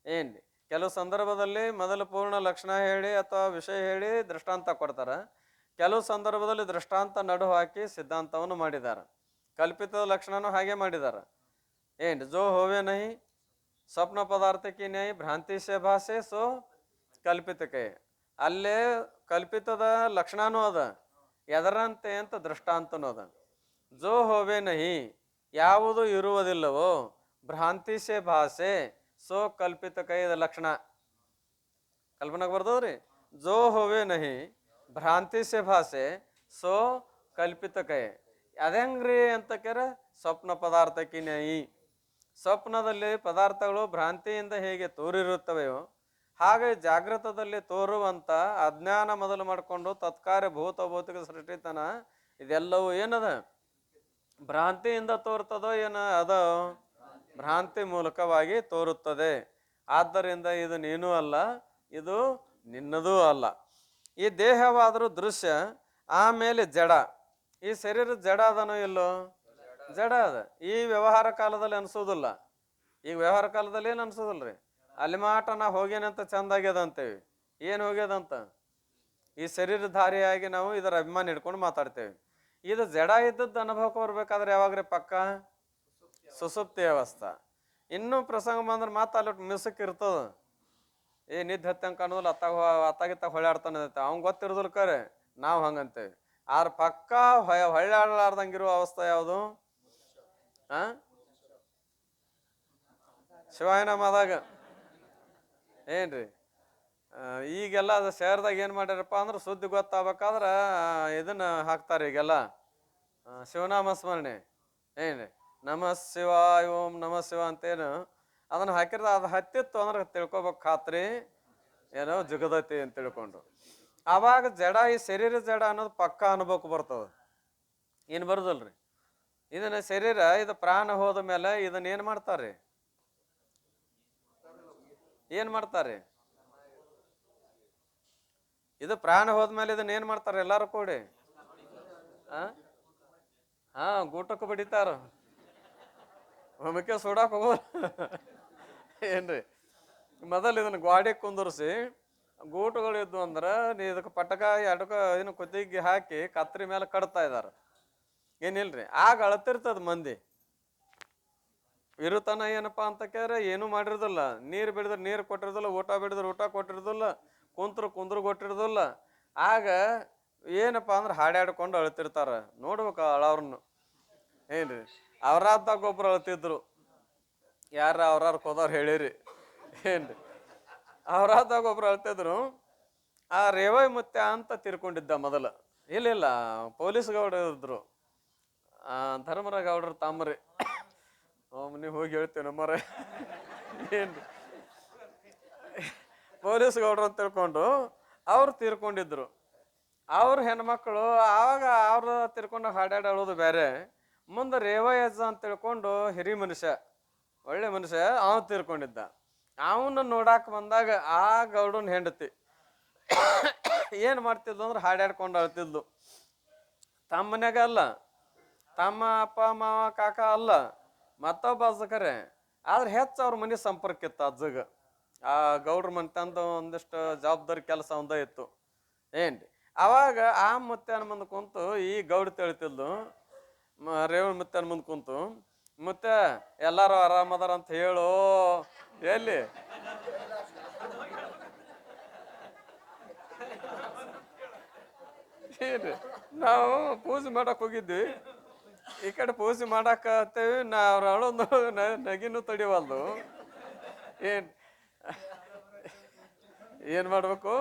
ಏನ್ರಿ, ಕೆಲವು ಸಂದರ್ಭದಲ್ಲಿ ಮೊದಲು ಪೂರ್ಣ ಲಕ್ಷಣ ಹೇಳಿ ಅಥವಾ ವಿಷಯ ಹೇಳಿ ದೃಷ್ಟಾಂತ ಕೊಡ್ತಾರೆ. ಕೆಲವು ಸಂದರ್ಭದಲ್ಲಿ ದೃಷ್ಟಾಂತ ನಡು ಹಾಕಿ ಸಿದ್ಧಾಂತವನ್ನು ಮಾಡಿದ್ದಾರೆ. ಕಲ್ಪಿತ ಲಕ್ಷಣನೂ ಹಾಗೆ ಮಾಡಿದ್ದಾರೆ. ಏನು ಜೋ ಹೋವೆ ನಹಿ ಸ್ವಪ್ನ ಪದಾರ್ಥಕ್ಕೆ ನೈ ಭ್ರಾಂತಿ ಸೆ ಭಾಷೆ ಸೋ ಕಲ್ಪಿತಕ್ಕೆ. ಅಲ್ಲೇ ಕಲ್ಪಿತದ ಲಕ್ಷಣನೂ ಅದ, ಎದರಂತೆ ಅಂತ ದೃಷ್ಟಾಂತನೂ ಅದ. ಜೋ ಹೋವೆ ನಹಿ ಯಾವುದು ಇರುವುದಿಲ್ಲವೋ, ಭ್ರಾಂತಿ ಸೆ ಭಾಷೆ ಸೋ ಕಲ್ಪಿತ ಕೈದ ಲಕ್ಷಣ ಕಲ್ಪನಾಗ ಬರ್ತದ್ರಿ. ಜೋ ಹೋವೆ ನಹಿ ಭ್ರಾಂತಿ ಸೆ ಭಾಷೆ ಸೋ ಕಲ್ಪಿತ ಕೈ. ಅದಂಗ್ರಿ ಅಂತ ಕೇರ ಸ್ವಪ್ನ ಪದಾರ್ಥಕ್ಕೆ ನೈ. ಸ್ವಪ್ನದಲ್ಲಿ ಪದಾರ್ಥಗಳು ಭ್ರಾಂತಿಯಿಂದ ಹೇಗೆ ತೋರಿರುತ್ತವೆಯೋ ಹಾಗೆ ಜಾಗೃತದಲ್ಲಿ ತೋರುವಂತ ಅಜ್ಞಾನ ಮೊದಲು ಮಾಡಿಕೊಂಡು ತತ್ಕಾರ್ಯ ಭೂತ ಭೌತಿಕ ಸೃಷ್ಟಿತನ ಇದೆಲ್ಲವೂ ಏನದ ಭ್ರಾಂತಿಯಿಂದ ತೋರ್ತದೋ ಏನ ಅದ ಭ್ರಾಂತಿ ಮೂಲಕವಾಗಿ ತೋರುತ್ತದೆ. ಆದ್ದರಿಂದ ಇದು ನೀನೂ ಅಲ್ಲ, ಇದು ನಿನ್ನದೂ ಅಲ್ಲ. ಈ ದೇಹವಾದರೂ ದೃಶ್ಯ, ಆಮೇಲೆ ಜಡ. ಈ ಶರೀರ ಜಡ ಅದನೋ ಇಲ್ಲೋ? ಜಡ ಅದ. ಈ ವ್ಯವಹಾರ ಕಾಲದಲ್ಲಿ ಅನ್ಸೋದಿಲ್ಲ. ಈಗ ವ್ಯವಹಾರ ಕಾಲದಲ್ಲಿ ಏನು ಅನ್ಸೋದಿಲ್ರಿ. ಅಲ್ಲಿ ಮಾಟ ನಾ ಹೋಗ್ಯನಂತ ಚಂದ ಆಗ್ಯದ ಅಂತೇವಿ. ಏನು ಹೋಗ್ಯದಂತ? ಈ ಶರೀರಧಾರಿಯಾಗಿ ನಾವು ಇದರ ಅಭಿಮಾನ ಹಿಡ್ಕೊಂಡು ಮಾತಾಡ್ತೇವೆ. ಇದು ಜಡ ಇದ್ದದ್ದು ಅನುಭವಕ್ಕೆ ಬರ್ಬೇಕಾದ್ರೆ ಯಾವಾಗ್ರಿ ಪಕ್ಕ ಸುಸುಪ್ತಿ ಅವಸ್ಥಾ. ಇನ್ನೂ ಪ್ರಸಂಗ ಬಂದ್ರೆ ಮಾತು ಅಲ್ಲಿ ಮಿಸಕ್ ಇರ್ತದ. ನಿದ್ದೆ ಹತ್ತಂಗೆ ಕಾಣೋದಿಲ್ಲ, ಅತ್ತಾಗಿತ್ತ ಹೊಳ್ಯಾಡ್ತಾನೆ ಅವ್ನು ಗೊತ್ತಿರೋದಿಲ್ಲ ಕರೆ, ನಾವು ಹಂಗಂತೇವೆ. ಆದ್ರ ಪಕ್ಕ ಹೊಳ್ಯಾಡ್ಲಾರ್ದಂಗಿರುವ ಅವಸ್ಥೆ ಯಾವುದು? ಶಿವಾಯನಮಾದಾಗ ಏನ್ರಿ, ಈಗೆಲ್ಲ ಅದು ಶಹರದಾಗ ಏನು ಮಾಡ್ಯಾರಪ್ಪ ಅಂದ್ರೆ ಸುದ್ದಿ ಗೊತ್ತಾಗ್ಬೇಕಾದ್ರೆ ಇದನ್ನ ಹಾಕ್ತಾರೆ ಈಗೆಲ್ಲ ಶಿವನಾಮ ಸ್ಮರಣೆ. ಏನ್ರಿ, ನಮಃ ಶಿವಾಯ ಓಂ ನಮಃ ಶಿವ ಅಂತೇನು ಅದನ್ನು ಹಾಕಿದ್ರೆ ಅದು ಹತ್ತಿತ್ತು ಅಂದ್ರೆ ತಿಳ್ಕೊಬೇಕು ಖಾತ್ರಿ ಏನೋ ಜಗದತಿ ಅಂತ ತಿಳ್ಕೊಂಡು. ಆವಾಗ ಜಡ, ಈ ಶರೀರ ಜಡ ಅನ್ನೋದು ಪಕ್ಕ ಅನುಭವಕ್ಕೆ ಬರ್ತದ. ಏನು ಬರುದಲ್ರಿ. ಇದನ್ನ ಶರೀರ ಇದು ಪ್ರಾಣ ಹೋದ ಮೇಲೆ ಇದನ್ನ ಏನು ಮಾಡ್ತಾರೆ? ಏನ್ ಮಾಡ್ತಾರೆ? ಇದು ಪ್ರಾಣ ಹೋದ್ಮೇಲೆ ಇದನ್ನ ಏನ್ ಮಾಡ್ತಾರೆ? ಎಲ್ಲಾರು ಕೂಡಿ ಗೂಟಕ್ಕೆ ಬಡಿತಾರ, ಒಮ್ಮಕ್ಕೆ ಸುಡಾಕ್ ಹೋಗೋ ಏನ್ರಿ. ಮೊದಲು ಇದನ್ನ ಗಾಡಿ ಕುಂದರ್ಸಿ ಗೂಟುಗಳು ಇದ್ವು ಅಂದ್ರ ಇದಕ್ಕೆ ಪಟಕ ಎಡಕ ಇದನ್ನ ಕುತ್ತಿಗೆ ಹಾಕಿ ಕತ್ರಿ ಮೇಲೆ ಕಟ್ತಾ ಇದಾರ. ಏನಿಲ್ರಿ, ಆಗ ಅಳತಿರ್ತದ ಮಂದಿ. ಇರುತನ ಏನಪ್ಪಾ ಅಂತ ಕೇಳ್ರೆ ಏನು ಮಾಡಿರೋದಿಲ್ಲ. ನೀರು ಬಿಡಿದ್ರೆ ನೀರು ಕೊಟ್ಟಿರೋದಿಲ್ಲ, ಊಟ ಬಿಡಿದ್ರೆ ಊಟ ಕೊಟ್ಟಿರೋದಿಲ್ಲ, ಕುಂದ್ರು ಕೊಟ್ಟಿರೋದಿಲ್ಲ. ಆಗ ಏನಪ್ಪಾ ಅಂದ್ರೆ ಹಾಡ್ಯಾಡ್ಕೊಂಡು ಅಳ್ತಿರ್ತಾರ. ನೋಡ್ಬೇಕು ಅಳವ್ರನ್ನು. ಏನ್ರಿ, ಅವ್ರಾದಾಗ ಒಬ್ರು ಅಳ್ತಿದ್ರು. ಯಾರ ಅವ್ರಾರು ಕೋದವ್ರು ಹೇಳಿರಿ. ಏನ್ರಿ, ಅವ್ರಾದಾಗ ಒಬ್ರು ಅಳ್ತಿದ್ರು. ಆ ರೇವೈ ಮುತ್ಯ ಅಂತ ತಿರ್ಕೊಂಡಿದ್ದ ಮೊದಲ. ಇಲ್ಲ ಪೊಲೀಸ್ ಗೌಡ್ರು ಇದ್ರು, ಧರ್ಮರ ಗೌಡ್ರ ತಾಮ್ರಿ. ನೀವು ಹೋಗಿ ಹೇಳ್ತೇವೆ ನಮ್ಮರ. ಏನ್ರಿ, ಪೊಲೀಸ್ ಗೌಡ್ರು ಅಂತ ತಿಳ್ಕೊಂಡು ಅವ್ರು ತೀರ್ಕೊಂಡಿದ್ರು. ಅವ್ರ ಹೆಣ್ಮಕ್ಳು ಆವಾಗ ಅವ್ರ ತಿರ್ಕೊಂಡು ಹಾಡಾಡೋದು ಬೇರೆ. ಮುಂದೆ ರೇವಯ್ಯಜ್ಜ ಅಂತ ತಿಳ್ಕೊಂಡು ಹಿರಿ ಮನುಷ್ಯ, ಒಳ್ಳೆ ಮನುಷ್ಯ, ಅವನು ತೀರ್ಕೊಂಡಿದ್ದ. ಅವನ್ನ ನೋಡಾಕ ಬಂದಾಗ ಆ ಗೌಡನ ಹೆಂಡತಿ ಏನ್ ಮಾಡ್ತಿದ್ಲು ಅಂದ್ರೆ ಹಾಡ್ಯಾಡ್ಕೊಂಡು ಅಳ್ತಿದ್ಲು. ತಮ್ಮ ಮನ್ಯಾಗ ಅಲ್ಲ, ತಮ್ಮ ಅಪ್ಪ ಮಾವ ಕಾಕ ಅಲ್ಲ, ಮತ್ತೊಬ್ಬ ಅಜ್ಜಕರೆ. ಆದ್ರೆ ಹೆಚ್ಚು ಅವ್ರ ಮನೆ ಸಂಪರ್ಕ ಇತ್ತು ಅಜ್ಜಗ. ಆ ಗೌಡ್ರ ಮನೆ ತಂದು ಒಂದಿಷ್ಟು ಜವಾಬ್ದಾರಿ ಕೆಲಸ ಒಂದ ಇತ್ತು. ಏನ್ರಿ, ಅವಾಗ ಆ ಮುತ್ಯಾನ ಮುಂದೆ ಕುಂತು ಈ ಗೌಡ ತಿಳ್ತಿದ್ಲು. ರೇವಣ ಮುತ್ಯಾನ ಮುಂದೆ ಕುಂತು, ಮುತ್ಯ ಎಲ್ಲಾರು ಆರಾಮದಾರ ಅಂತ ಹೇಳು. ಎಲ್ಲಿ ಏನ್ರಿ, ನಾವು ಪೂಜೆ ಮಾಡಕ್ ಹೋಗಿದ್ವಿ. ಈ ಕಡೆ ಪೂಜೆ ಮಾಡಾಕತ್ತೇವಿ, ಅವ್ರ ಅಳೊಂದು ನಗಿನೂ ತಡಿವಲ್ದು. ಏನ್ ಮಾಡ್ಬೇಕು?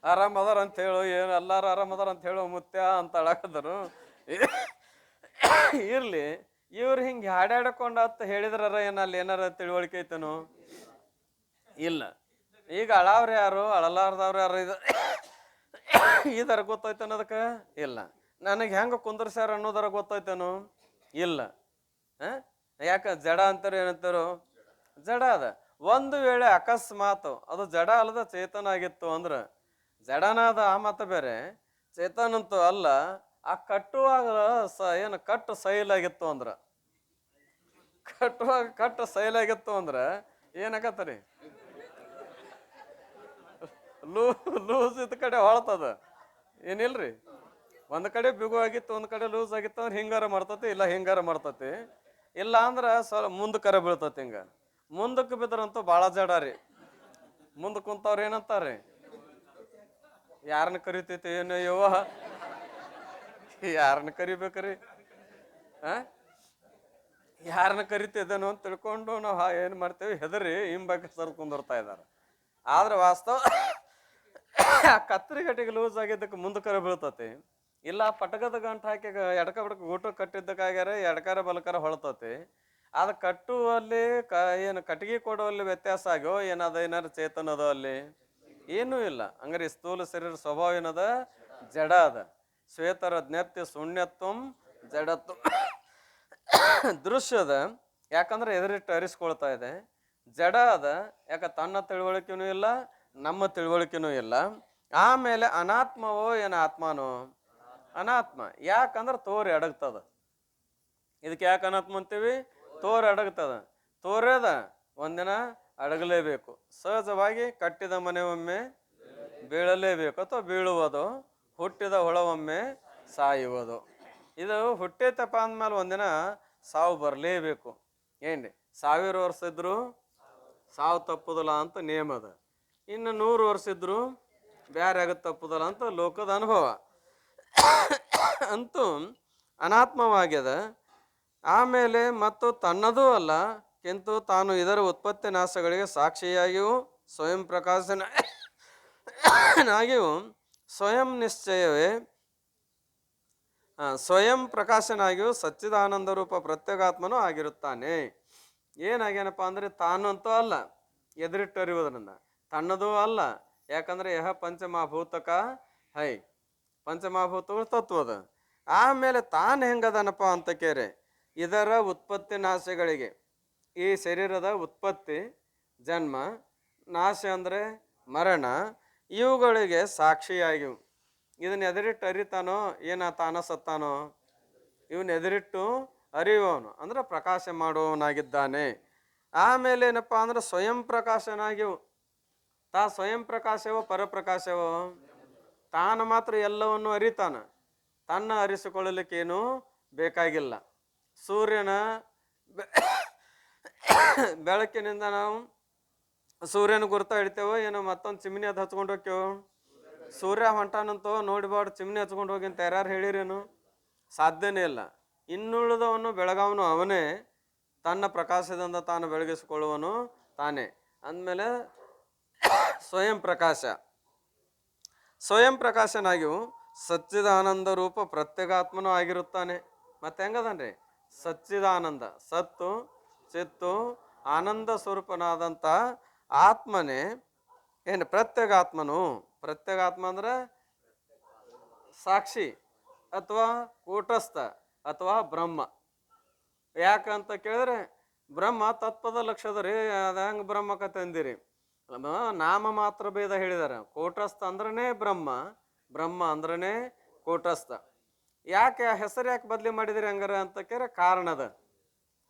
ಆರಾಮದಾರ ಅಂತ ಹೇಳು, ಏನು ಎಲ್ಲಾರು ಆರಾಮದಾರ ಅಂತ ಹೇಳು ಮುತ್ಯ ಅಂತ ಅಳಾಕದರು. ಇರ್ಲಿ, ಇವ್ರು ಹಿಂಗೆ ಹಾಡಾಡ್ಕೊಂಡ ಅಂತ ಹೇಳಿದ್ರಾರ ಏನಲ್ಲಿ ಏನಾರ ತಿಳುವಳಿಕೆ ಐತನು? ಇಲ್ಲ. ಈಗ ಅಳಾವ್ರು ಯಾರು, ಅಳಲಾರ್ದವ್ರು ಯಾರು, ಇದರ ಗೊತ್ತೈತೆ ಅನ್ನೋದಕ್ಕೆ ಇಲ್ಲ. ನನಗೆ ಹೆಂಗೆ ಕುಂದರ್ಸ್ಯಾರ ಅನ್ನೋದರ ಗೊತ್ತೈತೇನು ಇಲ್ಲ. ಯಾಕೆ ಜಡ ಅಂತಾರೋ ಏನಂತಾರೋ ಜಡ ಅದ. ಒಂದು ವೇಳೆ ಅಕಸ್ಮಾತ್ ಅದು ಜಡ ಅಲ್ಲದ ಚೇತನ ಆಗಿತ್ತು ಅಂದ್ರೆ ಜಡನಾದ ಆ ಮತ ಬೇರೆ, ಚೇತನಂತೂ ಅಲ್ಲ. ಆ ಕಟ್ಟುವಾಗ ಏನು ಕಟ್ಟು ಸೈಲಾಗಿತ್ತು ಅಂದ್ರ, ಕಟ್ಟುವಾಗ ಕಟ್ಟು ಸೈಲಾಗಿತ್ತು ಅಂದ್ರೆ ಏನಾಗತ್ತರಿ, ಲೂಸ್ ಇದ್ದ ಕಡೆ ಹೊಳ್ತದ, ಏನಿಲ್ರಿ. ಒಂದ್ ಕಡೆ ಬಿಗು ಆಗಿತ್ತು, ಒಂದ್ ಕಡೆ ಲೂಸ್ ಆಗಿತ್ತು ಅಂದ್ರೆ ಹಿಂಗಾರ ಮಾಡ್ತತಿ, ಇಲ್ಲ ಹಿಂಗಾರ ಮಾಡ್ತತಿ. ಇಲ್ಲ ಅಂದ್ರ ಮುಂದಕ್ಕರ ಬೀಳ್ತತಿ. ಹಿಂಗ ಮುಂದಕ್ಕೆ ಬಿದ್ರಂತೂ ಭಾಳ ಜಡ ರೀ. ಮುಂದಕ್ಕೆ ಕುಂತವ್ರ ಏನಂತಾರ್ರಿ, ಯಾರನ್ನ ಕರಿತೈತಿ ಏನು ಯವ್ವ, ಯಾರನ್ನ ಕರಿಬೇಕ್ರಿ, ಯಾರನ್ನ ಕರಿತಿದ್ದೇನೋ ಅಂತ ತಿಳ್ಕೊಂಡು ನಾವು ಏನು ಮಾಡ್ತೇವೆ, ಹೆದರಿ ಹಿಂಬಾಗ ಸರ್ ಕುಂದಿರ್ತಾ ಇದಾರೆ. ಆದ್ರೆ ವಾಸ್ತವ ಕತ್ತರಿ ಗಟ್ಟಿಗೆ ಲೂಸ್ ಆಗಿದ್ದಕ್ಕೆ ಮುಂದಕ್ಕರ ಬೀಳ್ತತಿ. ಇಲ್ಲ ಪಟಕದ ಗಂಟು ಹಾಕಿ ಎಡಕ ಬಡಕ ಊಟ ಕಟ್ಟಿದ್ದಕ್ಕಾಗ್ಯಾರ ಎಡಕಾರ ಬಲಕಾರ ಹೊಳ್ತತಿ. ಅದು ಕಟ್ಟುವಲ್ಲಿ ಏನು ಕಟ್ಟಿಗೆ ಕೊಡುವಲ್ಲಿ ವ್ಯತ್ಯಾಸ ಆಗ್ಯೋ ಏನದ, ಏನಾರು ಚೇತನದ ಅಲ್ಲಿ ಏನೂ ಇಲ್ಲ. ಹಂಗಾರೆ ಸ್ಥೂಲ ಶರೀರ ಸ್ವಭಾವ ಏನದ, ಜಡ ಅದ. ಶ್ವೇತರ ಜ್ಞಪ್ತಿ ಶೂನ್ಯತ್ವಂ ಜಡತ್ವ ದೃಶ್ಯದ, ಯಾಕಂದ್ರೆ ಎದುರಿಟ್ಟು ಅರಿಸ್ಕೊಳ್ತಾ ಇದೆ. ಜಡ ಅದ, ಯಾಕ ತನ್ನ ತಿಳುವಳಿಕೆನೂ ಇಲ್ಲ, ನಮ್ಮ ತಿಳುವಳಿಕೆನೂ ಇಲ್ಲ. ಆಮೇಲೆ ಅನಾತ್ಮವೋ ಏನು ಆತ್ಮನೋ, ಅನಾತ್ಮ. ಯಾಕಂದ್ರೆ ತೋರಿ ಅಡಗ್ತದ. ಇದಕ್ಕೆ ಯಾಕೆ ಅನಾತ್ಮ ಅಂತೀವಿ, ತೋರಿ ಅಡಗ್ತದ. ತೋರ್ಯದ ಒಂದಿನ ಅಡಗಲೇಬೇಕು. ಸಹಜವಾಗಿ ಕಟ್ಟಿದ ಮನೆ ಒಮ್ಮೆ ಬೀಳಲೇಬೇಕು ಅಥವಾ ಬೀಳುವುದು, ಹುಟ್ಟಿದ ಹುಳವೊಮ್ಮೆ ಸಾಯುವುದು. ಇದು ಹುಟ್ಟೈತಪ್ಪ ಅಂದ್ಮೇಲೆ ಒಂದಿನ ಸಾವು ಬರಲೇಬೇಕು. ಏನ್ರಿ, 1000 ವರ್ಷ ಇದ್ರು ಸಾವು ತಪ್ಪುದಿಲ್ಲ ಅಂತ ನೇಮ ಅದ. ಇನ್ನು 100 ವರ್ಷ ಇದ್ರು ಬ್ಯಾರೆ ಆಗತ್ ತಪ್ಪುದಿಲ್ಲ ಅಂತ ಲೋಕದ ಅನುಭವ. ಅಂತೂ ಅನಾತ್ಮವಾಗ್ಯದ. ಆಮೇಲೆ ಮತ್ತು ತನ್ನದೂ ಅಲ್ಲ, ಕಿಂತು ತಾನು ಇದರ ಉತ್ಪತ್ತಿ ನಾಶಗಳಿಗೆ ಸಾಕ್ಷಿಯಾಗಿಯೂ ಸ್ವಯಂ ಪ್ರಕಾಶನಾಗಿಯೂ ಸ್ವಯಂ ನಿಶ್ಚಯವೇ ಸ್ವಯಂ ಪ್ರಕಾಶನಾಗಿಯೂ ಸಚ್ಚಿದಾನಂದ ರೂಪ ಪ್ರತ್ಯೇಗಾತ್ಮನೂ ಆಗಿರುತ್ತಾನೆ. ಏನಾಗ್ಯಾನಪ್ಪ ಅಂದ್ರೆ ತಾನಂತೂ ಅಲ್ಲ, ಎದುರಿಟ್ಟರಿಯುವುದರಿಂದ. ತನ್ನದೂ ಅಲ್ಲ, ಯಾಕಂದ್ರೆ ಯಹ ಪಂಚಮಹಾಭೂತಕ ಹೈ, ಪಂಚಮಹಾಭೂತಗಳು ತತ್ವದ. ಆಮೇಲೆ ತಾನು ಹೆಂಗದನಪ್ಪ ಅಂತ ಕೇರೆ, ಇದರ ಉತ್ಪತ್ತಿ ನಾಶಗಳಿಗೆ, ಈ ಶರೀರದ ಉತ್ಪತ್ತಿ ಜನ್ಮ, ನಾಶ ಅಂದರೆ ಮರಣ, ಇವುಗಳಿಗೆ ಸಾಕ್ಷಿಯಾಗಿವು. ಇದನ್ನ ಎದುರಿಟ್ಟು ಅರಿತಾನೋ ಏನ ತಾನ ಸತ್ತಾನೋ, ಇವನ್ ಎದುರಿಟ್ಟು ಅರಿಯುವವನು ಅಂದ್ರೆ ಪ್ರಕಾಶ ಮಾಡುವವನಾಗಿದ್ದಾನೆ. ಆಮೇಲೆ ಏನಪ್ಪ ಅಂದ್ರೆ ಸ್ವಯಂ ಪ್ರಕಾಶನಾಗಿವು. ಸ್ವಯಂ ಪ್ರಕಾಶವೋ ಪರಪ್ರಕಾಶವೋ, ತಾನು ಮಾತ್ರ ಎಲ್ಲವನ್ನು ಅರಿತಾನ, ತನ್ನ ಅರಿಸಿಕೊಳ್ಳಲಿಕ್ಕೇನು ಬೇಕಾಗಿಲ್ಲ. ಸೂರ್ಯನ ಬೆಳಕಿನಿಂದ ನಾವು ಸೂರ್ಯನ ಗುರ್ತ ಹಿಡಿತೇವೋ ಏನೋ, ಮತ್ತೊಂದು ಚಿಮ್ನಿ ಅದು ಹಚ್ಕೊಂಡು ಹೋಗ್ತೇವೋ. ಸೂರ್ಯ ಹೊಂಟಾನಂತೋ ನೋಡಿಬಾರ್ದು ಚಿಮ್ನಿ ಹಚ್ಕೊಂಡು ಹೋಗಿ ಅಂತ ಯಾರು ಹೇಳಿರೇನು, ಸಾಧ್ಯನೇ ಇಲ್ಲ. ಇನ್ನುಳಿದವನು ಬೆಳಗಾವನು ಅವನೇ, ತನ್ನ ಪ್ರಕಾಶದಿಂದ ತಾನು ಬೆಳಗಿಸಿಕೊಳ್ಳುವನು ತಾನೇ. ಅಂದಮೇಲೆ ಸ್ವಯಂ ಪ್ರಕಾಶ, ಸ್ವಯಂ ಪ್ರಕಾಶನಾಗಿಯೂ ಸಚ್ಚಿದಾನಂದ ರೂಪ ಪ್ರತ್ಯೇಗಾತ್ಮನೂ ಆಗಿರುತ್ತಾನೆ. ಮತ್ತೆ ಹೆಂಗದನ್ರಿ, ಸಚ್ಚಿದಾನಂದ, ಸತ್ತು ಚಿತ್ತು ಆನಂದ ಸ್ವರೂಪನಾದಂಥ ಆತ್ಮನೇ ಏನು ಪ್ರತ್ಯೇಗಾತ್ಮನು. ಪ್ರತ್ಯೇಗಾತ್ಮ ಅಂದ್ರೆ ಸಾಕ್ಷಿ ಅಥವಾ ಕೂಟಸ್ಥ ಅಥವಾ ಬ್ರಹ್ಮ. ಯಾಕಂತ ಕೇಳಿದ್ರೆ ಬ್ರಹ್ಮ ತತ್ವದ ಲಕ್ಷದ ರೀ, ಅದ ಹೆಂಗೆ ಬ್ರಹ್ಮ ಕತೆ ಅಂದಿರಿ, ನಾಮ ಮಾತ್ರ ಭೇದ ಹೇಳಿದಾರೆ. ಕೂಟಸ್ಥ ಅಂದ್ರನೇ ಬ್ರಹ್ಮ, ಬ್ರಹ್ಮ ಅಂದ್ರನೇ ಕೂಟಸ್ಥ. ಯಾಕೆ ಹೆಸರು ಯಾಕೆ ಬದಲಿ ಮಾಡಿದಿರಿ ಹಂಗಾರ ಅಂತ ಕೇಳಿದ್ರೆ ಕಾರಣದ.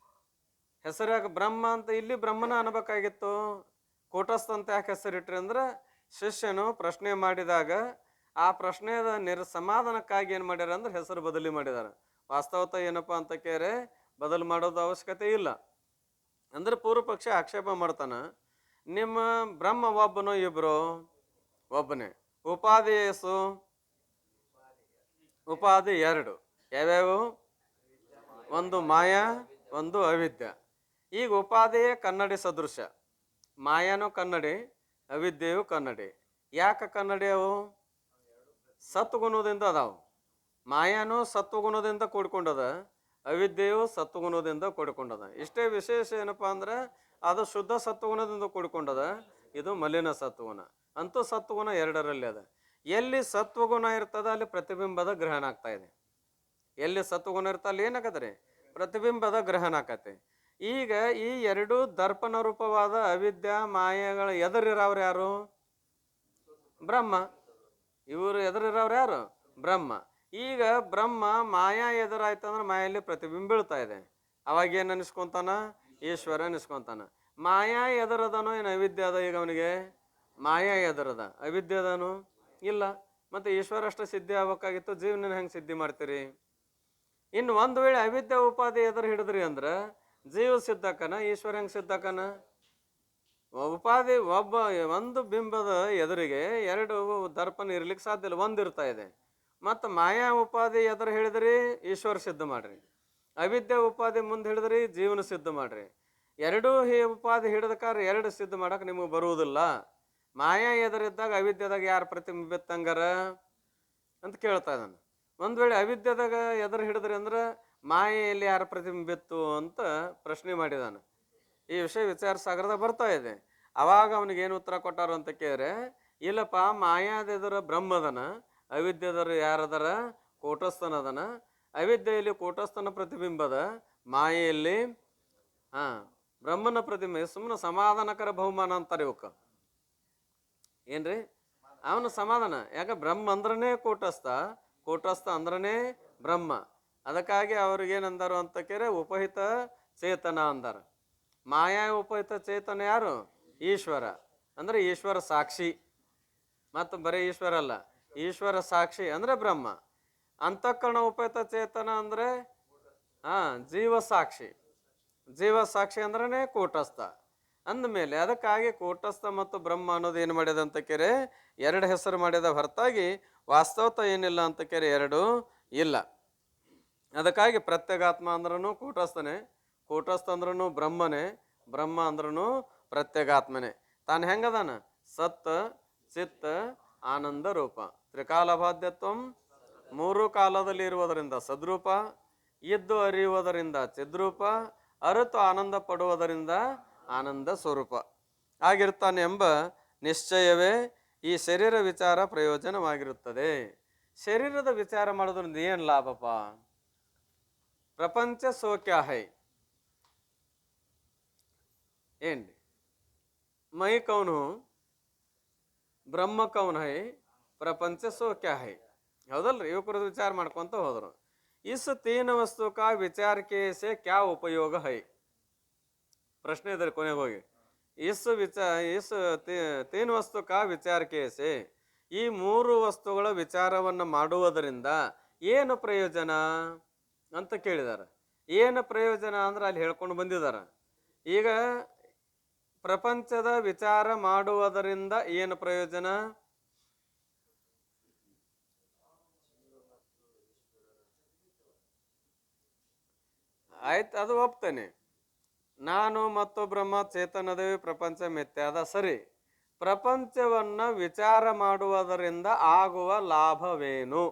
ಹೆಸರು ಯಾಕೆ ಬ್ರಹ್ಮ ಅಂತ ಇಲ್ಲಿ ಬ್ರಹ್ಮನ ಅನ್ಬೇಕಾಗಿತ್ತು, ಕೂಟಸ್ಥ ಅಂತ ಯಾಕೆ ಹೆಸರಿಟ್ರಿ ಅಂದ್ರೆ ಶಿಷ್ಯನು ಪ್ರಶ್ನೆ ಮಾಡಿದಾಗ ಆ ಪ್ರಶ್ನೆಯ ಸಮಾಧಾನಕ್ಕಾಗಿ ಏನು ಮಾಡ್ಯಾರ ಅಂದ್ರೆ ಹೆಸರು ಬದಲಿ ಮಾಡಿದಾರೆ. ವಾಸ್ತವತ ಏನಪ್ಪ ಅಂತ ಕೇರೆ ಬದಲು ಮಾಡೋದು ಅವಶ್ಯಕತೆ ಇಲ್ಲ. ಅಂದ್ರೆ ಪೂರ್ವ ಪಕ್ಷ ಆಕ್ಷೇಪ ಮಾಡ್ತಾನ, ನಿಮ್ಮ ಬ್ರಹ್ಮ ಒಬ್ಬನೋ ಇಬ್ರು, ಒಬ್ಬನೇ. ಉಪಾಧಿ ಏಸು, ಉಪಾಧಿ 2. ಯಾವ್ಯಾವು, ಒಂದು ಮಾಯಾ, ಒಂದು ಅವಿದ್ಯ. ಈಗ ಉಪಾಧಿಯೇ ಕನ್ನಡಿ ಸದೃಶ, ಮಾಯಾನು ಕನ್ನಡಿ, ಅವಿದ್ಯೆಯು ಕನ್ನಡಿ. ಯಾಕೆ ಕನ್ನಡಿ ಅವು, ಸತ್ಗುಣದಿಂದ ಅದಾವು. ಮಾಯಾನು ಸತ್ವಗುಣದಿಂದ ಕೂಡ್ಕೊಂಡದ, ಅವಿದ್ಯೆಯು ಸತ್ವಗುಣದಿಂದ ಕೂಡ್ಕೊಂಡದ. ಇಷ್ಟೇ ವಿಶೇಷ ಏನಪ್ಪಾ ಅಂದ್ರೆ ಅದು ಶುದ್ಧ ಸತ್ವಗುಣದಿಂದ ಕೂಡಿಕೊಂಡದ, ಇದು ಮಲಿನ ಸತ್ವಗುಣ. ಅಂತೂ ಸತ್ವಗುಣ ಎರಡರಲ್ಲಿ ಅದ. ಎಲ್ಲಿ ಸತ್ವಗುಣ ಇರ್ತದ ಅಲ್ಲಿ ಪ್ರತಿಬಿಂಬದ ಗ್ರಹಣ ಆಗ್ತಾ ಇದೆ. ಎಲ್ಲಿ ಸತ್ವಗುಣ ಇರ್ತ ಅಲ್ಲಿ ಏನಾಗತ್ರಿ? ಪ್ರತಿಬಿಂಬದ ಗ್ರಹಣ ಆಕತೆ. ಈಗ ಈ ಎರಡು ದರ್ಪಣ ರೂಪವಾದ ಅವಿದ್ಯಾ ಮಾಯಗಳ ಎದುರಿರೋರು ಯಾರು? ಬ್ರಹ್ಮ. ಇವರು ಎದುರಿರೋರು ಯಾರು? ಬ್ರಹ್ಮ. ಈಗ ಬ್ರಹ್ಮ ಮಾಯಾ ಎದುರಾಯ್ತಂದ್ರೆ ಮಾಯಲ್ಲಿ ಪ್ರತಿಬಿಂಬ ಬೀಳ್ತಾ ಇದೆ. ಅವಾಗ ಏನು ಅನಿಸ್ಕೊಂತಾನ? ಈಶ್ವರ ಅನಿಸ್ಕೊಂತಾನ. ಮಾಯಾ ಎದುರದನೋ ಏನು ಅವಿದ್ಯ ಅದ? ಈಗ ಅವನಿಗೆ ಮಾಯಾ ಎದುರದ, ಅವಿದ್ಯದನು ಇಲ್ಲ. ಮತ್ತೆ ಈಶ್ವರ ಅಷ್ಟು ಸಿದ್ಧಿ ಆಗ್ಬೇಕಾಗಿತ್ತು, ಜೀವನ ಹೆಂಗೆ ಸಿದ್ಧಿ ಮಾಡ್ತೀರಿ? ಇನ್ನು ಒಂದು ವೇಳೆ ಅವಿದ್ಯಾ ಉಪಾಧಿ ಎದುರು ಹಿಡಿದ್ರಿ ಅಂದ್ರೆ ಜೀವ ಸಿದ್ಧಕನ, ಈಶ್ವರ ಹೆಂಗೆ ಸಿದ್ಧಕನ? ಉಪಾಧಿ ಒಂದು ಬಿಂಬದ ಎದುರಿಗೆ ಎರಡು ದರ್ಪಣ ಇರ್ಲಿಕ್ಕೆ ಸಾಧ್ಯ ಇಲ್ಲ, ಒಂದಿರ್ತಾ ಇದೆ. ಮತ್ತು ಮಾಯಾ ಉಪಾಧಿ ಎದುರು ಹೇಳಿದ್ರಿ ಈಶ್ವರ ಸಿದ್ಧ ಮಾಡ್ರಿ, ಅವಿದ್ಯಾ ಉಪಾಧಿ ಮುಂದೆ ಹಿಡಿದ್ರಿ ಜೀವನ ಸಿದ್ಧ ಮಾಡ್ರಿ. ಎರಡೂ ಉಪಾಧಿ ಹಿಡಿದಕಾರ ಎರಡು ಸಿದ್ಧ ಮಾಡಕ್ಕೆ ನಿಮಗೆ ಬರುವುದಿಲ್ಲ. ಮಾಯಾ ಎದುರಿದ್ದಾಗ ಅವಿದ್ಯದಾಗ ಯಾರು ಪ್ರತಿಬಿಂಬಿತ್ತಂಗಾರ ಅಂತ ಕೇಳ್ತಾ ಇದ್ದಾನೆ. ಒಂದು ವೇಳೆ ಅವಿದ್ಯದಾಗ ಎದುರು ಹಿಡಿದ್ರಿ ಅಂದ್ರೆ ಮಾಯೆಯಲ್ಲಿ ಯಾರು ಪ್ರತಿಬಿಂಬಿತ್ತು ಅಂತ ಪ್ರಶ್ನೆ ಮಾಡಿದಾನೆ. ಈ ವಿಷಯ ವಿಚಾರ ಸಾಗರದಾಗ ಬರ್ತಾ ಇದೆ. ಅವಾಗ ಅವನಿಗೇನು ಉತ್ತರ ಕೊಟ್ಟಾರು ಅಂತ ಕೇಳಿದ್ರೆ, ಇಲ್ಲಪ್ಪ ಮಾಯಾದೆದರ ಬ್ರಹ್ಮದನ, ಅವಿದ್ಯೆದರು ಯಾರದರ? ಕೂಟಸ್ಥನದನ. ಅವಿದ್ಯೆಯಲ್ಲಿ ಕೂಟಸ್ಥನ ಪ್ರತಿಬಿಂಬದ, ಮಾಯೆಯಲ್ಲಿ ಬ್ರಹ್ಮನ ಪ್ರತಿಬಿಂಬ. ಸುಮ್ಮನೆ ಸಮಾಧಾನಕರ ಬಹುಮಾನ ಅಂತಾರೆ ಇವಕ್ಕೆ. ಏನ್ರಿ? ಅವನು ಸಮಾಧಾನ. ಯಾಕೆ? ಬ್ರಹ್ಮ ಅಂದ್ರನೇ ಕೂಟಸ್ಥ, ಕೂಟಸ್ಥ ಅಂದ್ರನೇ ಬ್ರಹ್ಮ. ಅದಕ್ಕಾಗಿ ಅವ್ರಿಗೇನಂದರು ಅಂತ ಕೇಳಿದ್ರೆ ಉಪಹಿತ ಚೇತನ ಅಂದಾರ. ಮಾಯಾ ಉಪಹಿತ ಚೇತನ ಯಾರು? ಈಶ್ವರ. ಅಂದ್ರೆ ಈಶ್ವರ ಸಾಕ್ಷಿ. ಮತ್ತು ಬರೀ ಈಶ್ವರ ಅಲ್ಲ, ಈಶ್ವರ ಸಾಕ್ಷಿ ಅಂದ್ರೆ ಬ್ರಹ್ಮ. ಅಂತಃಕರಣ ಉಪಹಿತ ಚೇತನ ಅಂದ್ರೆ ಜೀವ ಸಾಕ್ಷಿ. ಜೀವ ಸಾಕ್ಷಿ ಅಂದ್ರೇ ಕೂಟಸ್ಥ. ಅಂದಮೇಲೆ ಅದಕ್ಕಾಗಿ ಕೂಟಸ್ಥ ಮತ್ತು ಬ್ರಹ್ಮ ಅನ್ನೋದು ಏನು ಮಾಡ್ಯದ ಅಂತ ಕೇರೆ ಎರಡು ಹೆಸರು ಮಾಡ್ಯದ ಹೊರತಾಗಿ ವಾಸ್ತವತ ಏನಿಲ್ಲ ಅಂತ ಕೇರೆ ಎರಡು ಇಲ್ಲ. ಅದಕ್ಕಾಗಿ ಪ್ರತ್ಯೇಗಾತ್ಮ ಅಂದ್ರೂ ಕೂಟಸ್ಥನೇ, ಕೂಟಸ್ಥ ಅಂದ್ರೂ ಬ್ರಹ್ಮನೇ, ಬ್ರಹ್ಮ ಅಂದ್ರೂ ಪ್ರತ್ಯೇಗಾತ್ಮನೇ. ತಾನು ಹೆಂಗದಾನ? ಸತ್ ಚಿತ್ತ ಆನಂದ ರೂಪ. ತ್ರಿಕಾಲಬಾಧ್ಯತ್ವ, ಮೂರು ಕಾಲದಲ್ಲಿ ಇರುವುದರಿಂದ ಸದ್ರೂಪ, ಇದ್ದು ಅರಿಯುವುದರಿಂದ ಚಿದ್ರೂಪ, ಅರಿತು ಆನಂದ ಪಡುವುದರಿಂದ ಆನಂದ ಸ್ವರೂಪ ಆಗಿರ್ತಾನೆ ಎಂಬ ನಿಶ್ಚಯವೇ ಈ ಶರೀರ ವಿಚಾರ ಪ್ರಯೋಜನವಾಗಿರುತ್ತದೆ. ಶರೀರದ ವಿಚಾರ ಮಾಡೋದ್ರಿಂದ ಏನು ಲಾಭಪ್ಪ? ಪ್ರಪಂಚ ಸೋ ಕ್ಯಾ ಹೈ, ಏನ್ರಿ? ಮೈ ಕೌನ್ ಹೂ, ಬ್ರಹ್ಮ ಕೌನ್ ಹೈ, ಪ್ರಪಂಚ ಸೋ ಕ್ಯಾ ಹೈ. ಹೌದಲ್ರಿ? ಯುವಕರು ವಿಚಾರ ಮಾಡ್ಕೊಂತ ಹೋದ್ರು. ಇಸ್ ತೀನ್ ವಸ್ತು ಕಾ ವಿಚಾರ ಕೆ ಸೆ ಕ್ಯಾ ಉಪಯೋಗ ಹೈ? ಪ್ರಶ್ನೆ ಇದ್ರೆ ಕೊನೆಗೆ ಹೋಗಿ ಇಸ್ ತೀನ್ ವಸ್ತು ಕಾ ವಿಚಾರ ಕೆ ಸೆ, ಈ ಮೂರು ವಸ್ತುಗಳ ವಿಚಾರವನ್ನು ಮಾಡುವುದರಿಂದ ಏನು ಪ್ರಯೋಜನ ಅಂತ ಕೇಳಿದಾರೆ. ಏನು ಪ್ರಯೋಜನ ಅಂದ್ರೆ ಅಲ್ಲಿ ಹೇಳ್ಕೊಂಡು ಬಂದಿದ್ದಾರೆ. ಈಗ ಪ್ರಪಂಚದ ವಿಚಾರ ಮಾಡುವುದರಿಂದ ಏನು ಪ್ರಯೋಜನ? ಆಯ್ತು, ಅದು ಒಪ್ತೇನೆ. ನಾನು ಮತ್ತು ಬ್ರಹ್ಮ ಚೇತನದೇವಿ, ಪ್ರಪಂಚ ಮಿಥ್ಯಾದ, ಸರಿ. ಪ್ರಪಂಚವನ್ನ ವಿಚಾರ ಮಾಡುವುದರಿಂದ ಆಗುವ ಲಾಭವೇನು?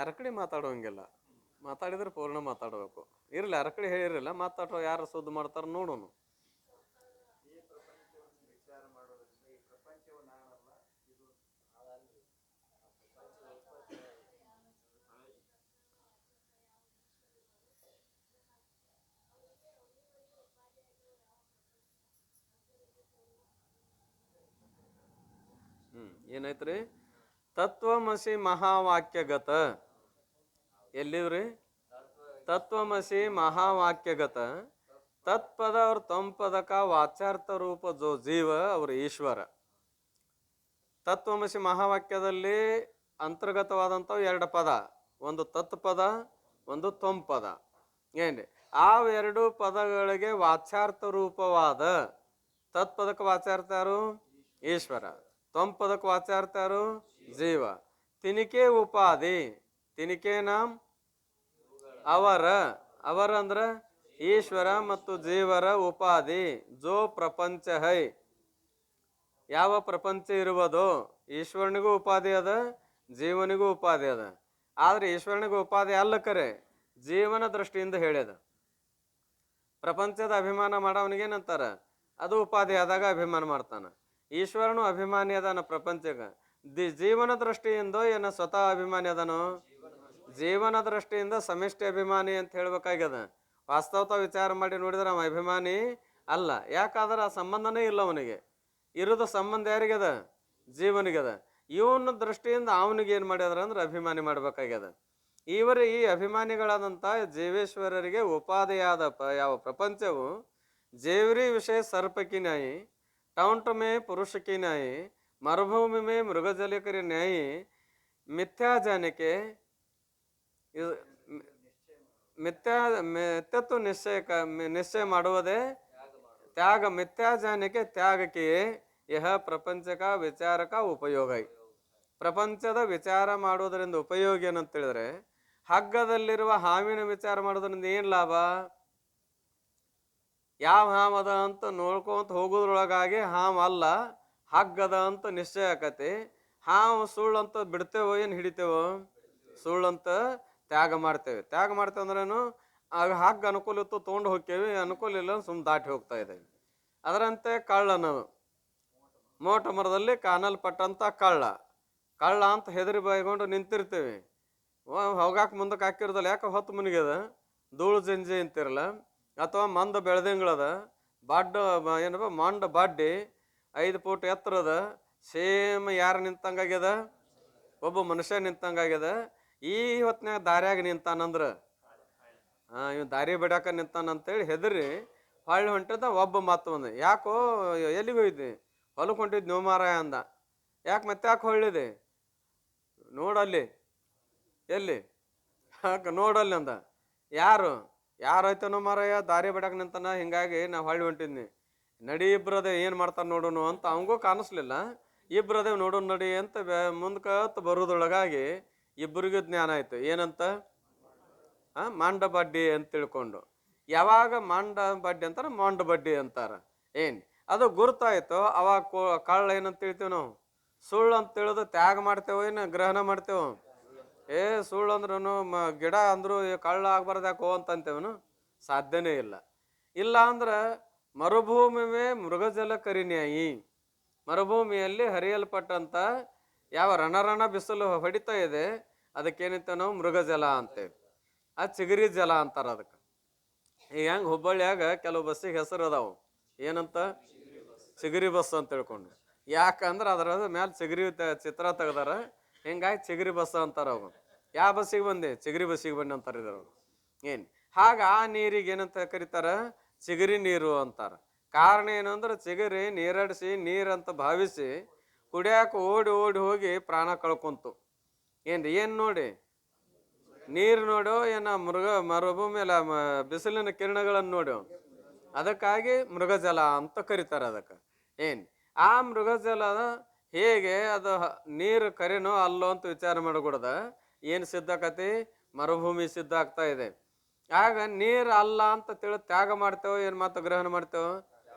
ಅರಕಡಿ ಮಾತಾಡುವಂಗಿಲ್ಲ. ಮಾತಾಡಿದ್ರೆ ಪೂರ್ಣ ಮಾತಾಡಬೇಕು. ಇರಲಿ, ಅರಕಡಿ ಹೇಳಿರಲಿಲ್ಲ, ಮಾತಾಡೋ ಯಾರು ಸುದ್ದಿ ಮಾಡ್ತಾರ ನೋಡೋಣ. ಏನೈತ್ರಿ? ತತ್ವಮಸಿ ಮಹಾವಾಕ್ಯಗತ. ಎಲ್ಲಿವ್ರಿ? ತತ್ವಮಸಿ ಮಹಾವಾಕ್ಯಗತ तत्पद और तम पद का वाच्यार्थ रूप जो जीव और ಈಶ್ವರ. ತತ್ವಮಸಿ ಮಹಾವಾಕ್ಯದಲ್ಲಿ ಅಂತರ್ಗತವಾದಂಥವು ಎರಡು ಪದ, ಒಂದು ತತ್ಪದ, ಒಂದು ತ್ವಂ ಪದ. ಏನ್ರಿ? ಆ ಎರಡು ಪದಗಳಿಗೆ ವಾಚ್ಯಾರ್ಥ ರೂಪವಾದ ತತ್ಪದಕ್ಕೆ ವಾಚ್ಯಾರ್ಥ ಯಾರು? ಈಶ್ವರ. ತ್ವಂ ಪದಕ್ಕೆ ವಾಚ್ಯಾರ್ಥ ಯಾರು? ಜೀವ. ತಿನಿಕೆ ಉಪಾಧಿ, ತಿನಿಕೆ ನಾಮ್ ಅವರ, ಅವರ ಅಂದ್ರ ಈಶ್ವರ ಮತ್ತು ಜೀವರ ಉಪಾಧಿ. ಜೋ ಪ್ರಪಂಚ ಹೈ, ಯಾವ ಪ್ರಪಂಚ ಇರುವುದೋ ಈಶ್ವರನಿಗೂ ಉಪಾಧಿ ಅದ, ಜೀವನಿಗೂ ಉಪಾಧಿ ಅದ. ಆದ್ರೆ ಈಶ್ವರನಿಗೆ ಉಪಾಧಿ ಅಲ್ಲ ಕರೆ, ಜೀವನ ದೃಷ್ಟಿಯಿಂದ ಹೇಳ್ಯದ. ಪ್ರಪಂಚದ ಅಭಿಮಾನ ಮಾಡೋವನಿಗೇನಂತಾರ, ಅದು ಉಪಾಧಿ ಆದಾಗ ಅಭಿಮಾನ ಮಾಡ್ತಾನ. ಈಶ್ವರನು ಅಭಿಮಾನಿ ಅದಾನ ಪ್ರಪಂಚಕ್ಕೆ. ಜೀವನ ದೃಷ್ಟಿಯಿಂದ ಏನ ಸ್ವತಃ ಅಭಿಮಾನಿ ಅದನೋ? ಜೀವನ ದೃಷ್ಟಿಯಿಂದ ಸಮಿಷ್ಟಿ ಅಭಿಮಾನಿ ಅಂತ ಹೇಳ್ಬೇಕಾಗ್ಯದ. ವಾಸ್ತವತ ವಿಚಾರ ಮಾಡಿ ನೋಡಿದ್ರೆ ಅವ ಅಭಿಮಾನಿ ಅಲ್ಲ. ಯಾಕಾದ್ರೆ ಆ ಸಂಬಂಧನೇ ಇಲ್ಲ ಅವನಿಗೆ. ಇರೋದು ಸಂಬಂಧ ಯಾರಿಗದ? ಜೀವನಿಗದ. ಇವನ ದೃಷ್ಟಿಯಿಂದ ಅವನಿಗೆ ಏನು ಮಾಡ್ಯದ್ರ ಅಂದ್ರೆ ಅಭಿಮಾನಿ ಮಾಡ್ಬೇಕಾಗ್ಯದ. ಈ ಅಭಿಮಾನಿಗಳಾದಂಥ ಜೀವೇಶ್ವರರಿಗೆ ಉಪಾಧಿಯಾದ ಯಾವ ಪ್ರಪಂಚವು जेवरी विषय सर्प की न्यायी, टाउंट में पुरुष की न्यायी, मरुभूमि में मृगजल कर न्यायी, मिथ्या जाने के मिथ्यत्व निश्चय ಮಾಡುವುದೇ त्याग, मिथ्या जाने के त्याग किए यह ಪ್ರಪಂಚ का विचार का ಉಪಯೋಗ. ಪ್ರಪಂಚದ ವಿಚಾರ ಮಾಡೋದರಿಂದ ಉಪಯೋಗ ಏನಂತ ಹೇಳಿದ್ರೆ, ಹಗ್ಗದಲ್ಲಿರುವ ಹಾವಿನ ವಿಚಾರ ಮಾಡೋದ್ರಿಂದ ಏನು ಲಾಭ? ಯಾವ ಹಾವು ಅದ ಅಂತ ನೋಡ್ಕೊಂತ ಹೋಗೋದ್ರೊಳಗಾಗಿ ಹಾವು ಅಲ್ಲ, ಹಗ್ಗದ ಅಂತ ನಿಶ್ಚಯ ಆಕತಿ. ಹಾವು ಸುಳ್ಳಂತ ಬಿಡ್ತೇವೋ ಏನು ಹಿಡಿತೇವೋ? ಸುಳ್ಳಂತ ತ್ಯಾಗ ಮಾಡ್ತೇವೆ. ತ್ಯಾಗ ಮಾಡ್ತೇವೆ ಅಂದ್ರೇನು? ಆಗ ಹಗ್ಗ ಅನುಕೂಲ ಇತ್ತು ತೊಗೊಂಡು ಹೋಗ್ತೇವೆ, ಅನುಕೂಲ ಇಲ್ಲ ಸುಮ್ಮ ದಾಟಿ ಹೋಗ್ತಾ ಇದ್ದೇವೆ. ಅದರಂತೆ ಕಳ್ಳನು, ಮೋಟ ಮರದಲ್ಲಿ ಕಾಣಲ್ಪಟ್ಟಂಥ ಕಳ್ಳ ಅಂತ ಹೆದರಿ ಬೈಕೊಂಡು ನಿಂತಿರ್ತೇವೆ. ಹೋಗಾಕ ಮುಂದಕ್ಕೆ ಹಾಕಿರೋದಲ್ಲ, ಯಾಕೆ ಹೊತ್ತು ಮುನಿಗ್ಯದ, ಧೂಳು ಜಂಜಿ ಅಂತಿರಲ್ಲ, ಅಥವಾ ಮಂದ ಬೆಳೆದಂಗಳದ, ಏನಪ್ಪ ಮಂಡ ಬಾಡ್ಡಿ 5 ಫೂಟ್ ಎತ್ತರದ, ಸೇಮ್ ಯಾರು ನಿಂತಂಗಾಗ್ಯದ? ಒಬ್ಬ ಮನುಷ್ಯ ನಿಂತಂಗಾಗ್ಯದ. ಈ ಹೊತ್ನ್ಯಾಗ ದಾರ್ಯಾಗ ನಿಂತಾನಂದ್ರ ಇವ್ ದಾರಿ ಬಿಡಾಕ ನಿಂತಾನಂತೇಳಿ ಹೆದರಿ ಹೊಳ್ಳಿ ಹೊಂಟಿದ್ದ. ಒಬ್ಬ ಮಾತು ಬಂದ, ಯಾಕೋ ಎಲ್ಲಿಗೆ ಹೋಯ್ತಿ? ಹೊಲಕ್ಕೆ ಹೊಂಟಿದ್ ನೀವು ಮಾರಾಯ ಅಂದ. ಯಾಕೆ ಮತ್ತೆ ಯಾಕೆ ಹೊಳ್ಳಿದೆ? ನೋಡಲ್ಲಿ. ಎಲ್ಲಿ? ನೋಡಲ್ಲಿ ಅಂದ. ಯಾರಾಯ್ತನೋ ಮಾರಾಯ, ದಾರಿ ಬಿಡಾಕ ನಿಂತಾನ, ಹಿಂಗಾಗಿ ನಾ ಹೊಳ್ಳಿ ಹೊಂಟಿದ್ನಿ. ನಡಿ ಇಬ್ರದೇ ಏನು ಮಾಡ್ತಾನೆ ನೋಡೋಣ ಅಂತ ಅವಂಗೂ ಕಾಣಿಸ್ಲಿಲ್ಲ. ಇಬ್ರದೇ ನೋಡೋಣ ನಡಿ ಅಂತ ಮುಂದ್ಕತ್ ಬರೋದ್ರೊಳಗಾಗಿ ಇಬ್ಬರಿಗೂ ಜ್ಞಾನ ಆಯ್ತು. ಏನಂತ? ಮಾಂಡ ಬಡ್ಡಿ ಅಂತ ತಿಳ್ಕೊಂಡು. ಯಾವಾಗ ಮಾಂಡ ಬಡ್ಡಿ ಅಂತಾರ, ಮಾಂಡ ಬಡ್ಡಿ ಅಂತಾರ. ಅದು ಗುರುತಾಯ್ತು. ಅವಾಗ ಕಳ್ಳ ಏನಂತ ಹೇಳ್ತೇವೆ ನಾವು? ಸುಳ್ಳು ಅಂತ ತಿಳಿದು ತ್ಯಾಗ ಮಾಡ್ತೇವೋ ಏನು ಗ್ರಹಣ ಮಾಡ್ತೇವೋ? ಸುಳ್ಳು ಅಂದ್ರೂ ಗಿಡ ಅಂದ್ರು ಕಳ್ಳ ಆಗ್ಬಾರ್ದು ಯಾಕೋ ಅಂತಂತೇವನು? ಸಾಧ್ಯನೇ ಇಲ್ಲ. ಇಲ್ಲ ಅಂದ್ರೆ ಮರುಭೂಮಿ ಮೃಗಜಲ ಕರಿನ್ಯಾಯಿ, ಮರುಭೂಮಿಯಲ್ಲಿ ಹರಿಯಲ್ಪಟ್ಟಂತ ಯಾವ ರಣ ಬಿಸಿಲು ಹೊಡಿತಾ ಇದೆ ಅದಕ್ಕೇನಿತ್ತ ನಾವು ಮೃಗಜಲ ಅಂತೇವೆ. ಅದು ಚಿಗರಿ ಜಲ ಅಂತಾರ ಅದಕ್ಕೆ. ಈಗ ಹೆಂಗೆ ಹುಬ್ಬಳ್ಳಿಯಾಗ ಕೆಲವು ಬಸ್ಸಿಗೆ ಹೆಸರು ಅದಾವು, ಏನಂತ? ಚಿಗರಿ ಬಸ್ ಅಂತ ತಿಳ್ಕೊಂಡು. ಯಾಕಂದ್ರೆ ಅದರ ಮ್ಯಾಲೆ ಚಿಗರಿ ಚಿತ್ರ ತೆಗ್ದಾರ, ಹಿಂಗಾಗಿ ಚಿಗರಿ ಬಸ್ ಅಂತಾರ ಅವು. ಯಾವ ಬಸ್ಸಿಗೆ ಬಂದೆ? ಚಿಗರಿ ಬಸ್ಸಿಗೆ ಬಂದೆ ಅಂತಾರೆ ಇದ್ರು. ಹಾಗ ಆ ನೀರಿಗೆ ಏನಂತ ಕರೀತಾರ? ಚಿಗರಿ ನೀರು ಅಂತಾರ. ಕಾರಣ ಏನು ಅಂದ್ರೆ ಚಿಗರಿ ನೀರಡಿಸಿ ನೀರಂತ ಭಾವಿಸಿ ಕುಡಿಯಾಕ ಓಡಿ ಓಡಿ ಹೋಗಿ ಪ್ರಾಣ ಕಳ್ಕೊಂತು. ಏನ್ ನೋಡಿ? ನೀರು ನೋಡೋ ಏನ ಮರುಭೂಮಿ ಅಲ್ಲ, ಬಿಸಿಲಿನ ಕಿರಣಗಳನ್ನು ನೋಡೋ. ಅದಕ್ಕಾಗಿ ಮೃಗಜಲ ಅಂತ ಕರೀತಾರೆ ಅದಕ್ಕೆ. ಆ ಮೃಗಜಲ ಹೇಗೆ ಅದು ನೀರು ಕರಿನೋ ಅಲ್ಲೋ ಅಂತ ವಿಚಾರ ಮಾಡಕೂಡದ. ಏನು ಸಿದ್ಧಾಕತಿ? ಮರುಭೂಮಿ ಸಿದ್ಧ ಆಗ್ತಾ ಇದೆ. ಆಗ ನೀರು ಅಲ್ಲ ಅಂತ ತಿಳಿ ತ್ಯಾಗ ಮಾಡ್ತೇವೋ ಏನು ಮಾತು ಗ್ರಹಣ ಮಾಡ್ತೇವೋ?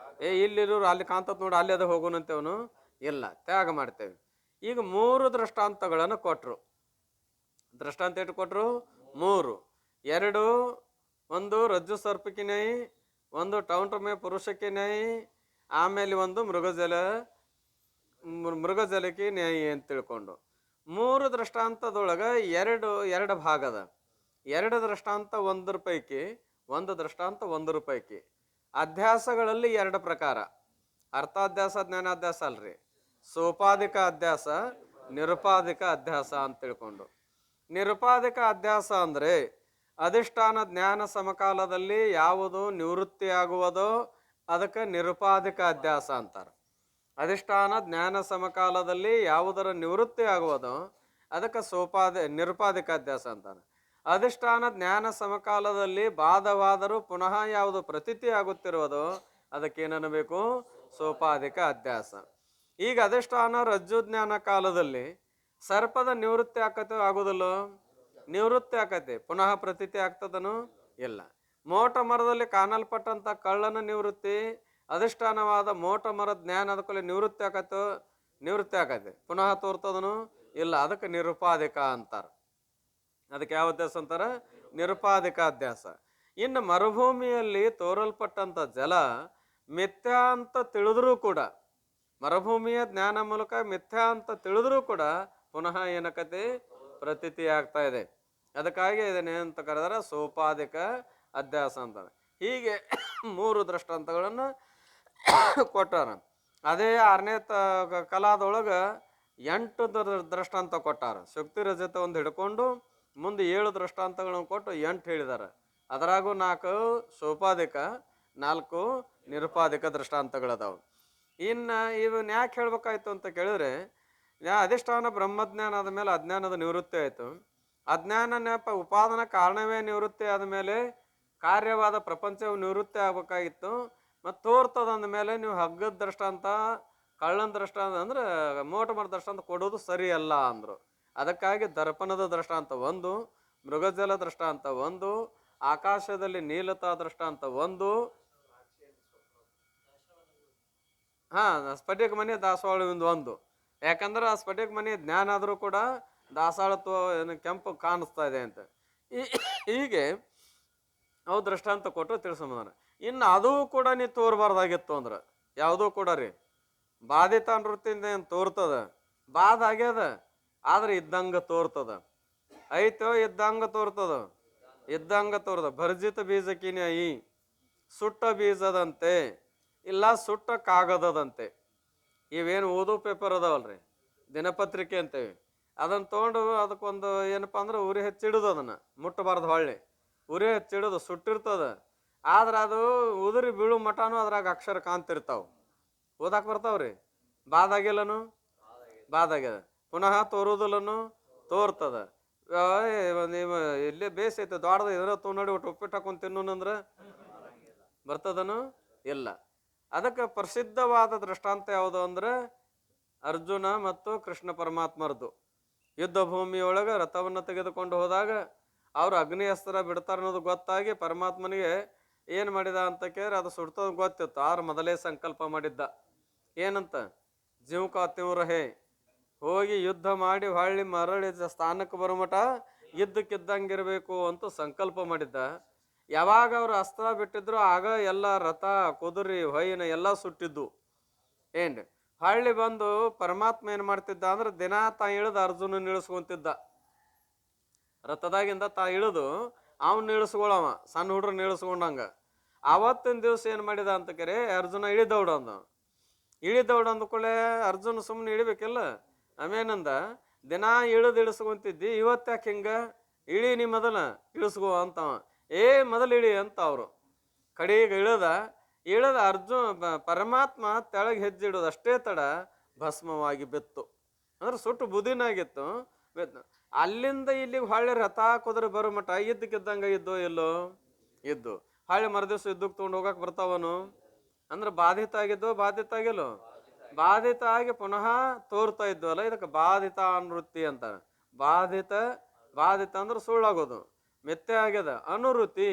ಇಲ್ಲಿರೋರು ಅಲ್ಲಿ ಕಾಂತತ್ ನೋಡಿ ಅಲ್ಲಿ ಅದ ಹೋಗೋಣಂತೇವನು? ಇಲ್ಲ, ತ್ಯಾಗ ಮಾಡ್ತೇವೆ. ಈಗ 3 ದೃಷ್ಟಾಂತಗಳನ್ನು ಕೊಟ್ರು. ದೃಷ್ಟಾಂತ ಎಷ್ಟು ಕೊಟ್ರು? 3. 2, ಒಂದು ರಜ್ಜು ಸರ್ಪಕ್ಕೆ ನ್ಯಾಯಿ, ಒಂದು ಟೌಂಟಮೆ ಪುರುಷಕ್ಕೆ ನ್ಯಾಯಿ, ಆಮೇಲೆ ಒಂದು ಮೃಗಜಲಕ್ಕೆ ನ್ಯಾಯಿ ಅಂತ ತಿಳ್ಕೊಂಡು 3 ದೃಷ್ಟಾಂತದೊಳಗೆ ಎರಡು ಭಾಗದ. 2 ದೃಷ್ಟಾಂತ 1 ರೂಪಾಯಿಗೆ, 1 ದೃಷ್ಟಾಂತ 1 ರೂಪಾಯಿಗೆ. ಅಧ್ಯಾಸಗಳಲ್ಲಿ 2 ಪ್ರಕಾರ. ಅರ್ಥಾಧ್ಯಾಸ, ಜ್ಞಾನಾಧ್ಯಾಸ ಅಲ್ರಿ. ಸೋಪಾಧಿಕ ಅಧ್ಯಾಸ, ನಿರುಪಾಧಿಕ ಅಧ್ಯಾಸ ಅಂತ ತಿಳ್ಕೊಂಡು. ನಿರುಪಾಧಿಕ ಅಧ್ಯಾಸ ಅಂದ್ರೆ ಅಧಿಷ್ಠಾನ ಜ್ಞಾನ ಸಮಕಾಲದಲ್ಲಿ ಯಾವುದು ನಿವೃತ್ತಿಯಾಗುವುದೋ ಅದಕ್ಕೆ ನಿರುಪಾಧಿಕ ಅಧ್ಯಾಸ ಅಂತಾರೆ. ಅಧಿಷ್ಠಾನ ಜ್ಞಾನ ಸಮಕಾಲದಲ್ಲಿ ಯಾವುದರ ನಿವೃತ್ತಿ ಆಗುವುದೋ ಅದಕ್ಕೆ ನಿರುಪಾಧಿಕ ಅಧ್ಯಾಸ ಅಂತಾರೆ. ಅಧಿಷ್ಠಾನ ಜ್ಞಾನ ಸಮಕಾಲದಲ್ಲಿ ಬಾಧವಾದರೂ ಪುನಃ ಯಾವುದು ಪ್ರತೀತಿ ಆಗುತ್ತಿರುವುದೋ ಅದಕ್ಕೇನನ್ನಬೇಕು? ಸೋಪಾಧಿಕ ಅಧ್ಯಾಸ. ಈಗ ಅಧಿಷ್ಠಾನ ರಜ್ಜು ಜ್ಞಾನ ಕಾಲದಲ್ಲಿ ಸರ್ಪದ ನಿವೃತ್ತಿ ಆಗುದಿಲ್ಲೋ? ನಿವೃತ್ತಿ ಆಕತಿ, ಪುನಃ ಪ್ರತೀತಿ ಆಗ್ತದನು? ಇಲ್ಲ. ಮೋಟ ಮರದಲ್ಲಿ ಕಾಣಲ್ಪಟ್ಟಂತ ಕಳ್ಳನ ನಿವೃತ್ತಿ, ಅಧಿಷ್ಠಾನವಾದ ಮೋಟ ಮರ ಜ್ಞಾನ ಅದಕ್ಕೆ ನಿವೃತ್ತಿ ಆಕತಿ, ಪುನಃ ತೋರ್ತದನು? ಇಲ್ಲ. ಅದಕ್ಕೆ ನಿರುಪಾಧಿಕ ಅಂತಾರ. ಅದಕ್ಕೆ ಯಾವ ಅಧ್ಯಾಸ ಅಂತಾರ? ನಿರುಪಾಧಿಕ ಅಧ್ಯಾಸ. ಇನ್ನು ಮರುಭೂಮಿಯಲ್ಲಿ ತೋರಲ್ಪಟ್ಟಂತ ಜಲ ಮಿಥ್ಯಾ ಅಂತ ತಿಳಿದ್ರೂ ಕೂಡ, ಮರುಭೂಮಿಯ ಜ್ಞಾನ ಮೂಲಕ ಮಿಥ್ಯಾ ಅಂತ ತಿಳಿದ್ರೂ ಕೂಡ ಪುನಃ ಏನಕತಿ ಪ್ರತೀತಿ ಆಗ್ತಾ ಇದೆ. ಅದಕ್ಕಾಗಿ ಇದನ್ನೇನಂತ ಕರೆದಾರ? ಸೋಪಾಧಿಕ ಅಧ್ಯಾಸ ಅಂತಾರೆ. ಹೀಗೆ 3 ದೃಷ್ಟಾಂತಗಳನ್ನು ಕೊಟ್ಟಾರ. ಅದೇ 6ನೇ ಕಲಾದೊಳಗೆ 8 ದೃಷ್ಟಾಂತ ಕೊಟ್ಟಾರ. ಶಕ್ತಿ ರಜತ ಒಂದು ಹಿಡ್ಕೊಂಡು ಮುಂದೆ 7 ದೃಷ್ಟಾಂತಗಳನ್ನು ಕೊಟ್ಟು 8 ಹೇಳಿದ್ದಾರೆ. ಅದರಾಗೂ 4 ಸೋಪಾಧಿಕ, 4 ನಿರುಪಾಧಿಕ ದೃಷ್ಟಾಂತಗಳದಾವು. ಇನ್ನು ಇವನ್ನ ಯಾಕೆ ಹೇಳ್ಬೇಕಾಯ್ತು ಅಂತ ಕೇಳಿದ್ರೆ, ಅಧಿಷ್ಠಾನ ಬ್ರಹ್ಮಜ್ಞಾನ ಆದ ಮೇಲೆ ಅಜ್ಞಾನದ ನಿವೃತ್ತಿ ಆಯಿತು. ಅಜ್ಞಾನ ಉಪಾದಾನ ಕಾರಣವೇ ನಿವೃತ್ತಿ ಆದಮೇಲೆ ಕಾರ್ಯವಾದ ಪ್ರಪಂಚವು ನಿವೃತ್ತಿ ಆಗ್ಬೇಕಾಗಿತ್ತು. ಮತ್ತು ತೋರ್ತದ ಅಂದಮೇಲೆ ನೀವು ಹಗ್ಗದ ದೃಷ್ಟಾಂತ, ಕಳ್ಳನ ದೃಷ್ಟಾಂತ ಅಂದ್ರೆ ಮೋಟ ಮರ ದೃಷ್ಟಾಂತ ಕೊಡೋದು ಸರಿಯಲ್ಲ ಅಂದರು. ಅದಕ್ಕಾಗಿ ದರ್ಪಣದ ದೃಷ್ಟಾಂತ 1, ಮೃಗಜಲ ದೃಷ್ಟಾಂತ 1, ಆಕಾಶದಲ್ಲಿ ನೀಲತಾ ದೃಷ್ಟಾಂತ 1, ಸ್ಫಟಿಕ ಮನೆ ದಾಸವಾಳವಿಂದ 1. ಯಾಕಂದ್ರೆ ಆ ಸ್ಫಟಿಕ ಮನೆ ಜ್ಞಾನ ಆದರೂ ಕೂಡ ದಾಸಾಳತ್ವ ಕೆಂಪು ಕಾಣಿಸ್ತಾ ಇದೆ ಅಂತ. ಹೀಗೆ ಅವು ದೃಷ್ಟಾಂತ ಕೊಟ್ಟು ತಿಳಿಸ್ಕೊಂಬಂದಾರ. ಇನ್ನು ಅದೂ ಕೂಡ ನೀ ತೋರ್ಬಾರ್ದಾಗಿತ್ತು ಅಂದ್ರೆ ಯಾವುದೂ ಕೂಡ ರೀ ಬಾಧಿತ ನೃತ್ಯದಿಂದ ಏನು ತೋರ್ತದ? ಬಾಧ ಆಗ್ಯದ, ಆದ್ರೆ ಇದ್ದಂಗ ತೋರ್ತದ. ಐತೋ ಇದ್ದಂಗ ತೋರ್ತದ, ಇದ್ದಂಗ ತೋರ್ತದ. ಭರ್ಜಿತ ಬೀಜಕ್ಕಿನ ಈ ಸುಟ್ಟ ಬೀಜದಂತೆ, ಇಲ್ಲ ಸುಟ್ಟ ಕಾಗದದಂತೆ. ಇವೇನು ಓದೋ ಪೇಪರ್ ಅದಾವಲ್ರಿ, ದಿನಪತ್ರಿಕೆ ಅಂತೇವಿ, ಅದನ್ನು ತೊಗೊಂಡು ಅದಕ್ಕೊಂದು ಏನಪ್ಪ ಅಂದ್ರೆ ಉರಿ ಹೆಚ್ಚಿಡುದು, ಅದನ್ನು ಮುಟ್ಟಬಾರ್ದು. ಹೊಳ್ಳಿ ಉರಿ ಹೆಚ್ಚಿಡುದು, ಸುಟ್ಟಿರ್ತದ. ಆದ್ರೆ ಅದು ಉದುರಿ ಬೀಳು ಮಠನೂ ಅದ್ರಾಗ ಅಕ್ಷರ ಕಾಣ್ತಿರ್ತಾವ, ಓದಾಕ್ ಬರ್ತಾವ್ರಿ. ಬಾದಾಗಿಲ್ಲನು ಬಾದಾಗ್ಯದ, ಪುನಃ ತೋರುದಿಲ್ಲನು ತೋರ್ತದ. ನೀವು ಇಲ್ಲೇ ಬೇಸೈತೆ ದೊಡ್ಡದ ಇದ್ರ ನೋಡಿ ಒಟ್ಟು ಉಪ್ಪಿಟ್ಟು ಹಾಕೊಂಡು ತಿನ್ನೋನಂದ್ರೆ ಬರ್ತದನು? ಇಲ್ಲ. ಅದಕ್ಕೆ ಪ್ರಸಿದ್ಧವಾದ ದೃಷ್ಟಾಂತ ಯಾವುದು ಅಂದ್ರೆ ಅರ್ಜುನ ಮತ್ತು ಕೃಷ್ಣ ಪರಮಾತ್ಮರದು. ಯುದ್ಧ ಭೂಮಿಯೊಳಗೆ ರಥವನ್ನು ತೆಗೆದುಕೊಂಡು ಹೋದಾಗ ಅವರು ಅಗ್ನಿ ಅಸ್ತ್ರ ಬಿಡ್ತಾರೆ ಅನ್ನೋದು ಗೊತ್ತಾಗಿ ಪರಮಾತ್ಮನಿಗೆ ಏನು ಮಾಡಿದ ಅಂತ ಕೇಳಿದ್ರೆ ಅದು ಸುಡ್ತೋದು ಗೊತ್ತಿತ್ತು. ಆರು ಮೊದಲೇ ಸಂಕಲ್ಪ ಮಾಡಿದ್ದ ಏನಂತ? ಜೀವಕ ತೀವ್ರಹೇ, ಹೋಗಿ ಯುದ್ಧ ಮಾಡಿ ಹೊಳ್ಳಿ ಮರಳಿ ಸ್ಥಾನಕ್ಕೆ ಬರೋಮಟ ಇದ್ದಕ್ಕಿದ್ದಂಗಿರ್ಬೇಕು ಅಂತ ಸಂಕಲ್ಪ ಮಾಡಿದ್ದ. ಯಾವಾಗ ಅವರು ಅಸ್ತ್ರ ಬಿಟ್ಟಿದ್ರು ಆಗ ಎಲ್ಲ ರಥ ಕುದುರೆ ಹೊಯ್ನ ಎಲ್ಲ ಸುಟ್ಟಿದ್ದು. ಏನು ಹಳ್ಳಿ ಬಂದು ಪರಮಾತ್ಮ ಏನು ಮಾಡ್ತಿದ್ದ ಅಂದ್ರೆ ದಿನ ತಾ ಇಳಿದು ಅರ್ಜುನ ಇಳಿಸ್ಕೊಂತಿದ್ದ. ರಥದಾಗಿಂದ ತಾ ಇಳಿದು ಅವ್ನು ಇಳಿಸ್ಕೊಳವ, ಸಣ್ಣ ಹುಡ್ರನ್ನ ಇಳಿಸ್ಕೊಂಡಂಗ. ಆವತ್ತಿನ ದಿವಸ ಏನು ಮಾಡಿದ ಅಂತ ಕರೆ ಅರ್ಜುನ ಇಳಿದೌಡಂದ. ಅಂದ್ಕೊಳ್ಳೆ ಅರ್ಜುನ ಸುಮ್ಮನೆ ಇಳಿಬೇಕಿಲ್ಲ. ಆಮೇನಂದ, ದಿನ ಇಳಿಸ್ಕೊಂತಿದ್ದಿ, ಇವತ್ತ್ಯಾಕೆ ಹಿಂಗ? ಇಳಿ ನೀ ಮೊದಲ ಇಳಿಸ್ಕೋ ಅಂತವ. ಮೊದಲು ಇಳಿ ಅಂತ ಅವರು ಕಡೆಗೆ ಇಳದ ಪರಮಾತ್ಮ ತೆಳಗೆ ಹೆಜ್ಜಿಡೋದು ಅಷ್ಟೇ ತಡ ಭಸ್ಮವಾಗಿ ಬಿತ್ತು. ಅಂದ್ರೆ ಸುಟ್ಟು ಬುದಿನಾಗಿತ್ತು. ಅಲ್ಲಿಂದ ಇಲ್ಲಿಗೆ ಹೊಳ್ಳಿ ರಥ ಕುದುರೆ ಬರೋ ಮಟ ಇದ್ದಕ್ಕಿದ್ದಂಗ ಇದ್ದೋ ಎಲ್ಲೋ ಇದ್ದು. ಹೊಳ್ಳಿ ಮರದಿವ್ಸ ಇದ್ದಕ್ಕೆ ತೊಗೊಂಡು ಹೋಗಕ್ಕೆ ಬರ್ತಾವನು ಅಂದ್ರೆ ಬಾಧಿತ ಆಗಿಲ್ಲೋ? ಬಾಧಿತ ಆಗಿ ಪುನಃ ತೋರ್ತಾ ಇದ್ವಲ್ಲ, ಇದಕ್ಕೆ ಬಾಧಿತ ಅನುವೃತ್ತಿ ಅಂತಾರೆ. ಬಾಧಿತ ಅಂದ್ರೆ ಸುಳ್ಳಾಗೋದು, ಮಿಥ್ಯೆ ಆಗ್ಯದ. ಅನುವೃತ್ತಿ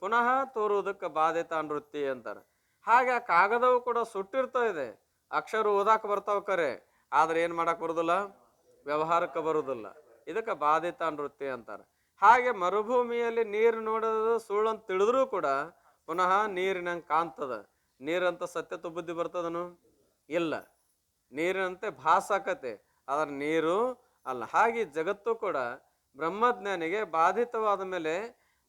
ಪುನಃ ತೋರುವುದಕ್ಕೆ ಬಾಧಿತ ಅನುವೃತ್ತಿ ಅಂತಾರೆ. ಹಾಗೆ ಆ ಕಾಗದವು ಕೂಡ ಸುಟ್ಟಿರ್ತಾ ಇದೆ, ಅಕ್ಷರ ಓದಾಕ ಬರ್ತಾವ ಕರೆ, ಆದ್ರೆ ಏನ್ ಮಾಡಕ್ ಬರುದಿಲ್ಲ, ವ್ಯವಹಾರಕ್ಕೆ ಬರುದಿಲ್ಲ. ಇದಕ್ಕೆ ಬಾಧಿತ ಅನುವೃತ್ತಿ ಅಂತಾರೆ. ಹಾಗೆ ಮರುಭೂಮಿಯಲ್ಲಿ ನೀರು ನೋಡೋದು ಸುಳ್ಳಂತ ತಿಳಿದ್ರೂ ಕೂಡ ಪುನಃ ನೀರಿನಂಗೆ ಕಾಣ್ತದ. ನೀರಂತ ಸತ್ಯತ್ವ ಬುದ್ಧಿ ಬರ್ತದನು? ಇಲ್ಲ. ನೀರಿನಂತೆ ಭಾಸಾಕತೆ, ಆದ್ರೆ ನೀರು ಅಲ್ಲ. ಹಾಗೆ ಜಗತ್ತು ಕೂಡ ಬ್ರಹ್ಮಜ್ಞಾನಿಗೆ ಬಾಧಿತವಾದ ಮೇಲೆ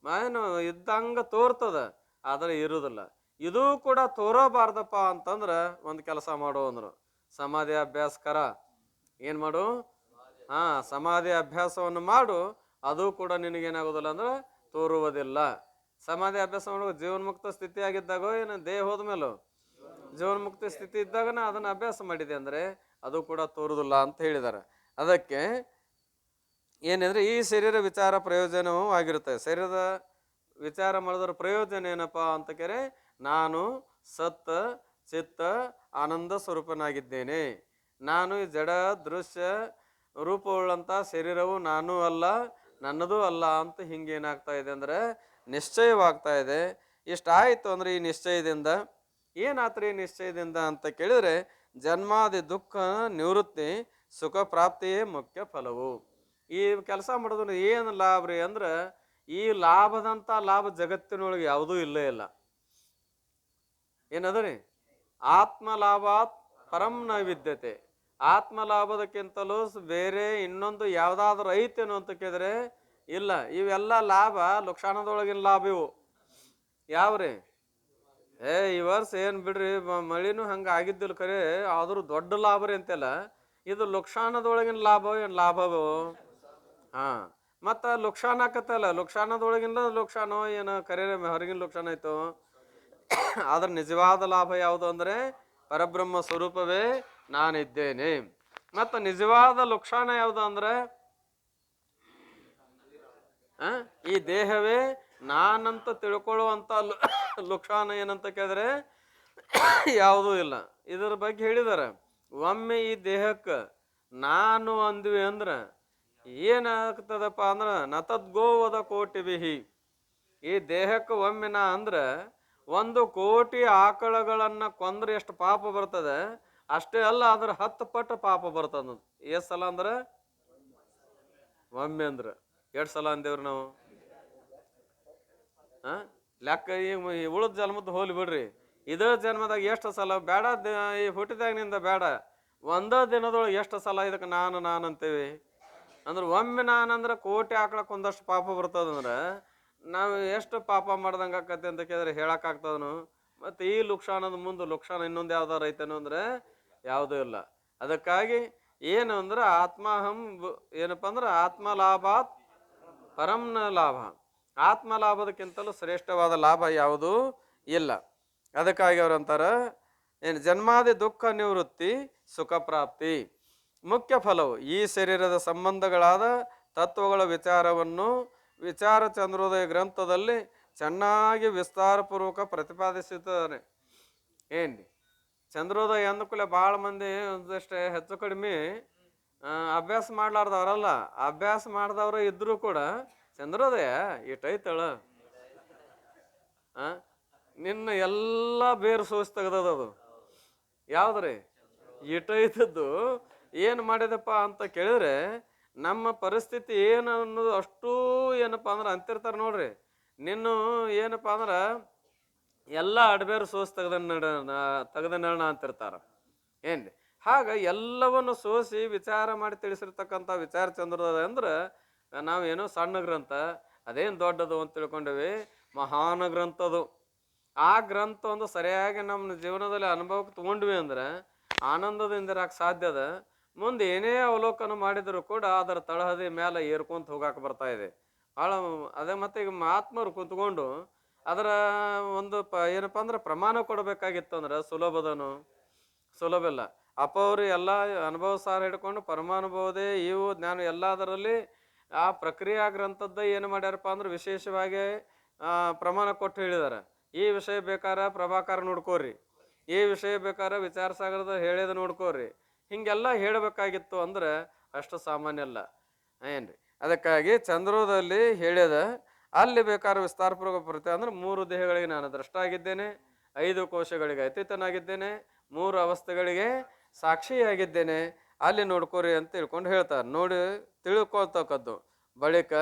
ಏನು ಇದ್ದಂಗ ತೋರ್ತದ, ಆದರೆ ಇರುವುದಿಲ್ಲ. ಇದೂ ಕೂಡ ತೋರಬಾರ್ದಪ್ಪ ಅಂತಂದ್ರೆ ಒಂದು ಕೆಲಸ ಮಾಡು ಅಂದ್ರು. ಸಮಾಧಿ ಅಭ್ಯಾಸಕರ ಏನು ಮಾಡು? ಸಮಾಧಿ ಅಭ್ಯಾಸವನ್ನು ಮಾಡು, ಅದು ಕೂಡ ನಿನಗೇನಾಗೋದಿಲ್ಲ ಅಂದ್ರೆ ತೋರುವುದಿಲ್ಲ. ಸಮಾಧಿ ಅಭ್ಯಾಸ ಮಾಡುವ ಜೀವನ್ಮುಕ್ತ ಸ್ಥಿತಿ ಆಗಿದ್ದಾಗೋ ಏನು ದೇಹ ಹೋದ್ಮೇಲೋ? ಜೀವನ್ಮುಕ್ತ ಸ್ಥಿತಿ ಇದ್ದಾಗನ ಅದನ್ನು ಅಭ್ಯಾಸ ಮಾಡಿದೆ ಅಂದರೆ ಅದು ಕೂಡ ತೋರುದಿಲ್ಲ ಅಂತ ಹೇಳಿದ್ದಾರೆ. ಅದಕ್ಕೆ ಏನಂದ್ರೆ ಈ ಶರೀರ ವಿಚಾರ ಪ್ರಯೋಜನವೂ ಆಗಿರುತ್ತೆ. ಶರೀರದ ವಿಚಾರ ಮಾಡಿದ್ರ ಪ್ರಯೋಜನ ಏನಪ್ಪಾ ಅಂತ ಕೇರೆ, ನಾನು ಸತ್ತ ಚಿತ್ತ ಆನಂದ ಸ್ವರೂಪನಾಗಿದ್ದೇನೆ. ನಾನು ಈ ಜಡ ದೃಶ್ಯ ರೂಪವುಳ್ಳಂಥ ಶರೀರವು ನಾನು ಅಲ್ಲ, ನನ್ನದೂ ಅಲ್ಲ ಅಂತ ಹಿಂಗೇನಾಗ್ತಾ ಇದೆ ಅಂದರೆ ನಿಶ್ಚಯವಾಗ್ತಾ ಇದೆ. ಇಷ್ಟಾಯಿತು ಅಂದ್ರೆ ಈ ನಿಶ್ಚಯದಿಂದ ಏನಾತ್ರಿ? ಈ ನಿಶ್ಚಯದಿಂದ ಅಂತ ಕೇಳಿದ್ರೆ ಜನ್ಮಾದಿ ದುಃಖ ನಿವೃತ್ತಿ ಸುಖ ಪ್ರಾಪ್ತಿಯೇ ಮುಖ್ಯ ಫಲವು. ಈ ಕೆಲಸ ಮಾಡೋದ್ರ ಏನು ಲಾಭ ರೀ ಅಂದ್ರೆ ಈ ಲಾಭದಂಥ ಲಾಭ ಜಗತ್ತಿನೊಳಗೆ ಯಾವುದೂ ಇಲ್ಲೇ ಇಲ್ಲ. ಏನದ ರೀ? ಆತ್ಮ ಲಾಭಾತ್ ಪರಂ ನ ವಿದ್ಯತೆ. ಆತ್ಮ ಲಾಭದಕ್ಕಿಂತಲೂ ಬೇರೆ ಇನ್ನೊಂದು ಯಾವ್ದಾದ್ರು ಐತೇನು ಅಂತ ಕೇಳಿದ್ರೆ ಇಲ್ಲ. ಇವೆಲ್ಲ ಲಾಭ ಲಕ್ಷಾನದೊಳಗಿನ ಲಾಭ ಇವು. ಯಾವ್ರಿ? ಈ ವರ್ಷ ಏನ್ ಬಿಡ್ರಿ, ಮಳಿನೂ ಹಂಗ ಆಗಿದ್ದಿಲ್ಲ ಖರೆ, ಆದ್ರೂ ದೊಡ್ಡ ಲಾಭ ರೀ ಅಂತೆಲ್ಲ. ಇದು ಲಕ್ಷಾನದೊಳಗಿನ ಲಾಭ ಏನ್ ಲಾಭವು? ಹಾ, ಮತ್ತ ಲಕ್ಷಾನ ಆಕತ್ತಲ್ಲ, ಲಕ್ಷಾನದೊಳಗಿನ ಲಕ್ಷಾನೋ ಏನ ಕರೆ ಹೊರಗಿನ ಲಕ್ಷಾನ ಆಯ್ತು. ಆದ್ರೆ ನಿಜವಾದ ಲಾಭ ಯಾವುದು ಅಂದ್ರೆ ಪರಬ್ರಹ್ಮ ಸ್ವರೂಪವೇ ನಾನಿದ್ದೇನೆ. ಮತ್ತ ನಿಜವಾದ ಲಕ್ಷಾನ ಯಾವುದು ಅಂದ್ರೆ ಈ ದೇಹವೇ ನಾನಂತ ತಿಳ್ಕೊಳ್ಳುವಂತ ಲಕ್ಷಾನ ಏನಂತ ಕೇಳಿದ್ರೆ ಯಾವುದೂ ಇಲ್ಲ. ಇದರ ಬಗ್ಗೆ ಹೇಳಿದಾರೆ. ಒಮ್ಮೆ ಈ ದೇಹಕ್ಕೆ ನಾನು ಅಂದ್ವಿ ಅಂದ್ರ ಏನಾಗ್ತದಪ್ಪ ಅಂದ್ರ ನತದ್ಗೋವದ ಕೋಟಿ ಬಿಹಿ. ಈ ದೇಹಕ್ಕೆ ಒಮ್ಮೆ ನಾ ಅಂದ್ರ 1 ಕೋಟಿ ಆಕಳಗಳನ್ನ ಕೊಂದ್ರೆ ಎಷ್ಟು ಪಾಪ ಬರ್ತದೆ ಅಷ್ಟೇ ಅಲ್ಲ, ಅದ್ರ 10 ಪಟ್ಟು ಪಾಪ ಬರ್ತದ. ಎಷ್ಟು ಸಲ ಅಂದ್ರೆ ಒಮ್ಮೆ ಅಂದ್ರ ಎಷ್ಟು ಸಲ ಅಂದೇವ್ರಿ ನಾವು? ಲೆಕ್ಕ ಈ ಉಳಿದ ಜನ್ಮದ ಹೋಲಿ ಬಿಡ್ರಿ. ಇದೇ ಜನ್ಮದಾಗ ಎಷ್ಟು ಸಲ ಬೇಡ, ಈ ಹುಟ್ಟಿದಾಗಿನಿಂದ ಬೇಡ, ಒಂದೇ ದಿನದೊಳಗೆ ಎಷ್ಟು ಸಲ ಇದಕ್ಕೆ ನಾನು ಅಂತೇವಿ ಅಂದ್ರೆ ಒಮ್ಮೆ ನಾನಂದ್ರೆ ಕೋಟಿ ಆಕಳಕ್ಕೆ ಒಂದಷ್ಟು ಪಾಪ ಬರ್ತದಂದ್ರೆ ನಾವು ಎಷ್ಟು ಪಾಪ ಮಾಡ್ದಂಗೆ ಆಕತಿ ಅಂತ ಕೇಳಿದ್ರೆ ಹೇಳಕ್ಕಾಗ್ತದನು? ಮತ್ತು ಈ ಲಕ್ಷಾನದ ಮುಂದೆ ಲಕ್ಷಾನ ಇನ್ನೊಂದು ಯಾವ್ದಾರು ಐತೇನು ಅಂದ್ರೆ ಯಾವುದೂ ಇಲ್ಲ. ಅದಕ್ಕಾಗಿ ಏನು ಅಂದ್ರೆ ಆತ್ಮಾಹಂ ಏನಪ್ಪ ಅಂದ್ರೆ ಆತ್ಮ ಲಾಭಾತ್ ಪರಂನ ಲಾಭ. ಆತ್ಮ ಲಾಭದಕ್ಕಿಂತಲೂ ಶ್ರೇಷ್ಠವಾದ ಲಾಭ ಯಾವುದೂ ಇಲ್ಲ. ಅದಕ್ಕಾಗಿ ಅವ್ರಂತಾರ ಏನು ಜನ್ಮಾದಿ ದುಃಖ ನಿವೃತ್ತಿ ಸುಖ ಪ್ರಾಪ್ತಿ. ಮುಖ್ಯ ಫಲವು ಈ ಶರೀರದ ಸಂಬಂಧಗಳಾದ ತತ್ವಗಳ ವಿಚಾರವನ್ನು ವಿಚಾರ ಚಂದ್ರೋದಯ ಗ್ರಂಥದಲ್ಲಿ ಚೆನ್ನಾಗಿ ವಿಸ್ತಾರಪೂರ್ವಕ ಪ್ರತಿಪಾದಿಸುತ್ತಾನೆ. ಏನ್ರಿ ಚಂದ್ರೋದಯ ಅಂದಕೂಲೆ ಭಾಳ ಮಂದಿ ಒಂದಷ್ಟೇ ಹೆಚ್ಚು ಕಡಿಮೆ ಅಭ್ಯಾಸ ಮಾಡ್ಲಾರ್ದವ್ರಲ್ಲ, ಅಭ್ಯಾಸ ಮಾಡಿದವರು ಇದ್ರೂ ಕೂಡ ಚಂದ್ರೋದಯ ಇಟ್ಟೈತಳ ನಿನ್ನ ಎಲ್ಲ ಬೇರು ಸೋಸಿ ತೆಗ್ದದು. ಯಾವ್ದ್ರಿ? ಇಟ್ಟೈತದ್ದು ಏನು ಮಾಡಿದಪ್ಪ ಅಂತ ಕೇಳಿದ್ರೆ ನಮ್ಮ ಪರಿಸ್ಥಿತಿ ಏನು ಅನ್ನೋದು ಅಷ್ಟೂ ಏನಪ್ಪ ಅಂದ್ರೆ ಅಂತಿರ್ತಾರೆ ನೋಡ್ರಿ. ನಿನ್ನು ಏನಪ್ಪ ಅಂದ್ರೆ ಎಲ್ಲ ಅಡ್ಬೇರು ಸೋಸಿ ತೆಗ್ದನಣ ಅಂತಿರ್ತಾರ. ಏನ್ರಿ? ಹಾಗ ಎಲ್ಲವನ್ನು ಸೋಸಿ ವಿಚಾರ ಮಾಡಿ ತಿಳಿಸಿರ್ತಕ್ಕಂಥ ವಿಚಾರ ಚಂದ್ರೋದಯ ಅಂದ್ರೆ ನಾವೇನೋ ಸಣ್ಣ ಗ್ರಂಥ, ಅದೇನು ದೊಡ್ಡದು ಅಂತ ತಿಳ್ಕೊಂಡೇವಿ. ಮಹಾನ ಗ್ರಂಥದು. ಆ ಗ್ರಂಥ ಒಂದು ಸರಿಯಾಗಿ ನಮ್ಮ ಜೀವನದಲ್ಲಿ ಅನುಭವಕ್ಕೆ ತಗೊಂಡ್ವಿ ಅಂದ್ರೆ ಆನಂದದಿಂದ ಇರಕ್ಕೆ ಸಾಧ್ಯದ. ಮುಂದೆ ಏನೇ ಅವಲೋಕನ ಮಾಡಿದರೂ ಕೂಡ ಅದರ ತಳಹದಿ ಮೇಲೆ ಏರ್ಕೊಂತ ಹೋಗಾಕ ಬರ್ತಾ ಇದೆ ಭಾಳ. ಅದೇ ಮತ್ತೆ ಈಗ ಮಹಾತ್ಮರು ಕುಂತ್ಕೊಂಡು ಅದರ ಒಂದು ಏನಪ್ಪ ಅಂದ್ರೆ ಪ್ರಮಾಣ ಕೊಡಬೇಕಾಗಿತ್ತು ಅಂದ್ರೆ ಸುಲಭ ಇಲ್ಲ. ಅಪ್ಪವ್ರು ಎಲ್ಲ ಅನುಭವ ಸಾರ ಹಿಡ್ಕೊಂಡು ಪರಮಾನುಭವದೇ ಇವು ಜ್ಞಾನ ಎಲ್ಲದರಲ್ಲಿ ಆ ಪ್ರಕ್ರಿಯೆ ಗ್ರಂಥದ್ದ ಏನು ಮಾಡ್ಯಾರಪ್ಪ ಅಂದ್ರೆ ವಿಶೇಷವಾಗಿ ಪ್ರಮಾಣ ಕೊಟ್ಟು ಹೇಳಿದಾರೆ. ಈ ವಿಷಯ ಬೇಕಾರೆ ಪ್ರಭಾಕರ ನೋಡ್ಕೋರಿ, ಈ ವಿಷಯ ಬೇಕಾದ್ರೆ ವಿಚಾರ ಸಾಗರದ ಹೇಳಿದ ನೋಡ್ಕೋರಿ. ಹಿಂಗೆಲ್ಲ ಹೇಳಬೇಕಾಗಿತ್ತು ಅಂದ್ರೆ ಅಷ್ಟು ಸಾಮಾನ್ಯ ಅಲ್ಲ. ಏನ್ರಿ? ಅದಕ್ಕಾಗಿ ಚಂದ್ರೋದಲ್ಲಿ ಹೇಳ್ಯದ ಅಲ್ಲಿ ಬೇಕಾದ್ರೆ ವಿಸ್ತಾರಪೂರ್ವಕ ಬರುತ್ತೆ ಅಂದ್ರೆ 3 ದೇಹಗಳಿಗೆ ನಾನು ದ್ರಷ್ಟ ಆಗಿದ್ದೇನೆ, 5 ಕೋಶಗಳಿಗೆ ಅತೀತನಾಗಿದ್ದೇನೆ, 3 ಅವಸ್ಥೆಗಳಿಗೆ ಸಾಕ್ಷಿಯಾಗಿದ್ದೇನೆ, ಅಲ್ಲಿ ನೋಡ್ಕೋರಿ ಅಂತ ತಿಳ್ಕೊಂಡು ಹೇಳ್ತಾರೆ. ನೋಡಿ ತಿಳ್ಕೊಳ್ತಕ್ಕದ್ದು. ಬಳಿಕ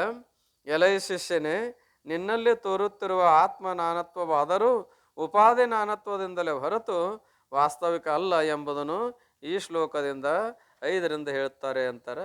ಎಲೈ ಶಿಷ್ಯನೇ, ನಿನ್ನಲ್ಲಿ ತೋರುತ್ತಿರುವ ಆತ್ಮ ನಾನತ್ವವಾದರೂ ಉಪಾಧಿ ನಾನತ್ವದಿಂದಲೇ ಹೊರತು ವಾಸ್ತವಿಕ ಅಲ್ಲ ಎಂಬುದನ್ನು ಈ ಶ್ಲೋಕದಿಂದ 5ರಿಂದ ಹೇಳ್ತಾರೆ ಅಂತಾರೆ.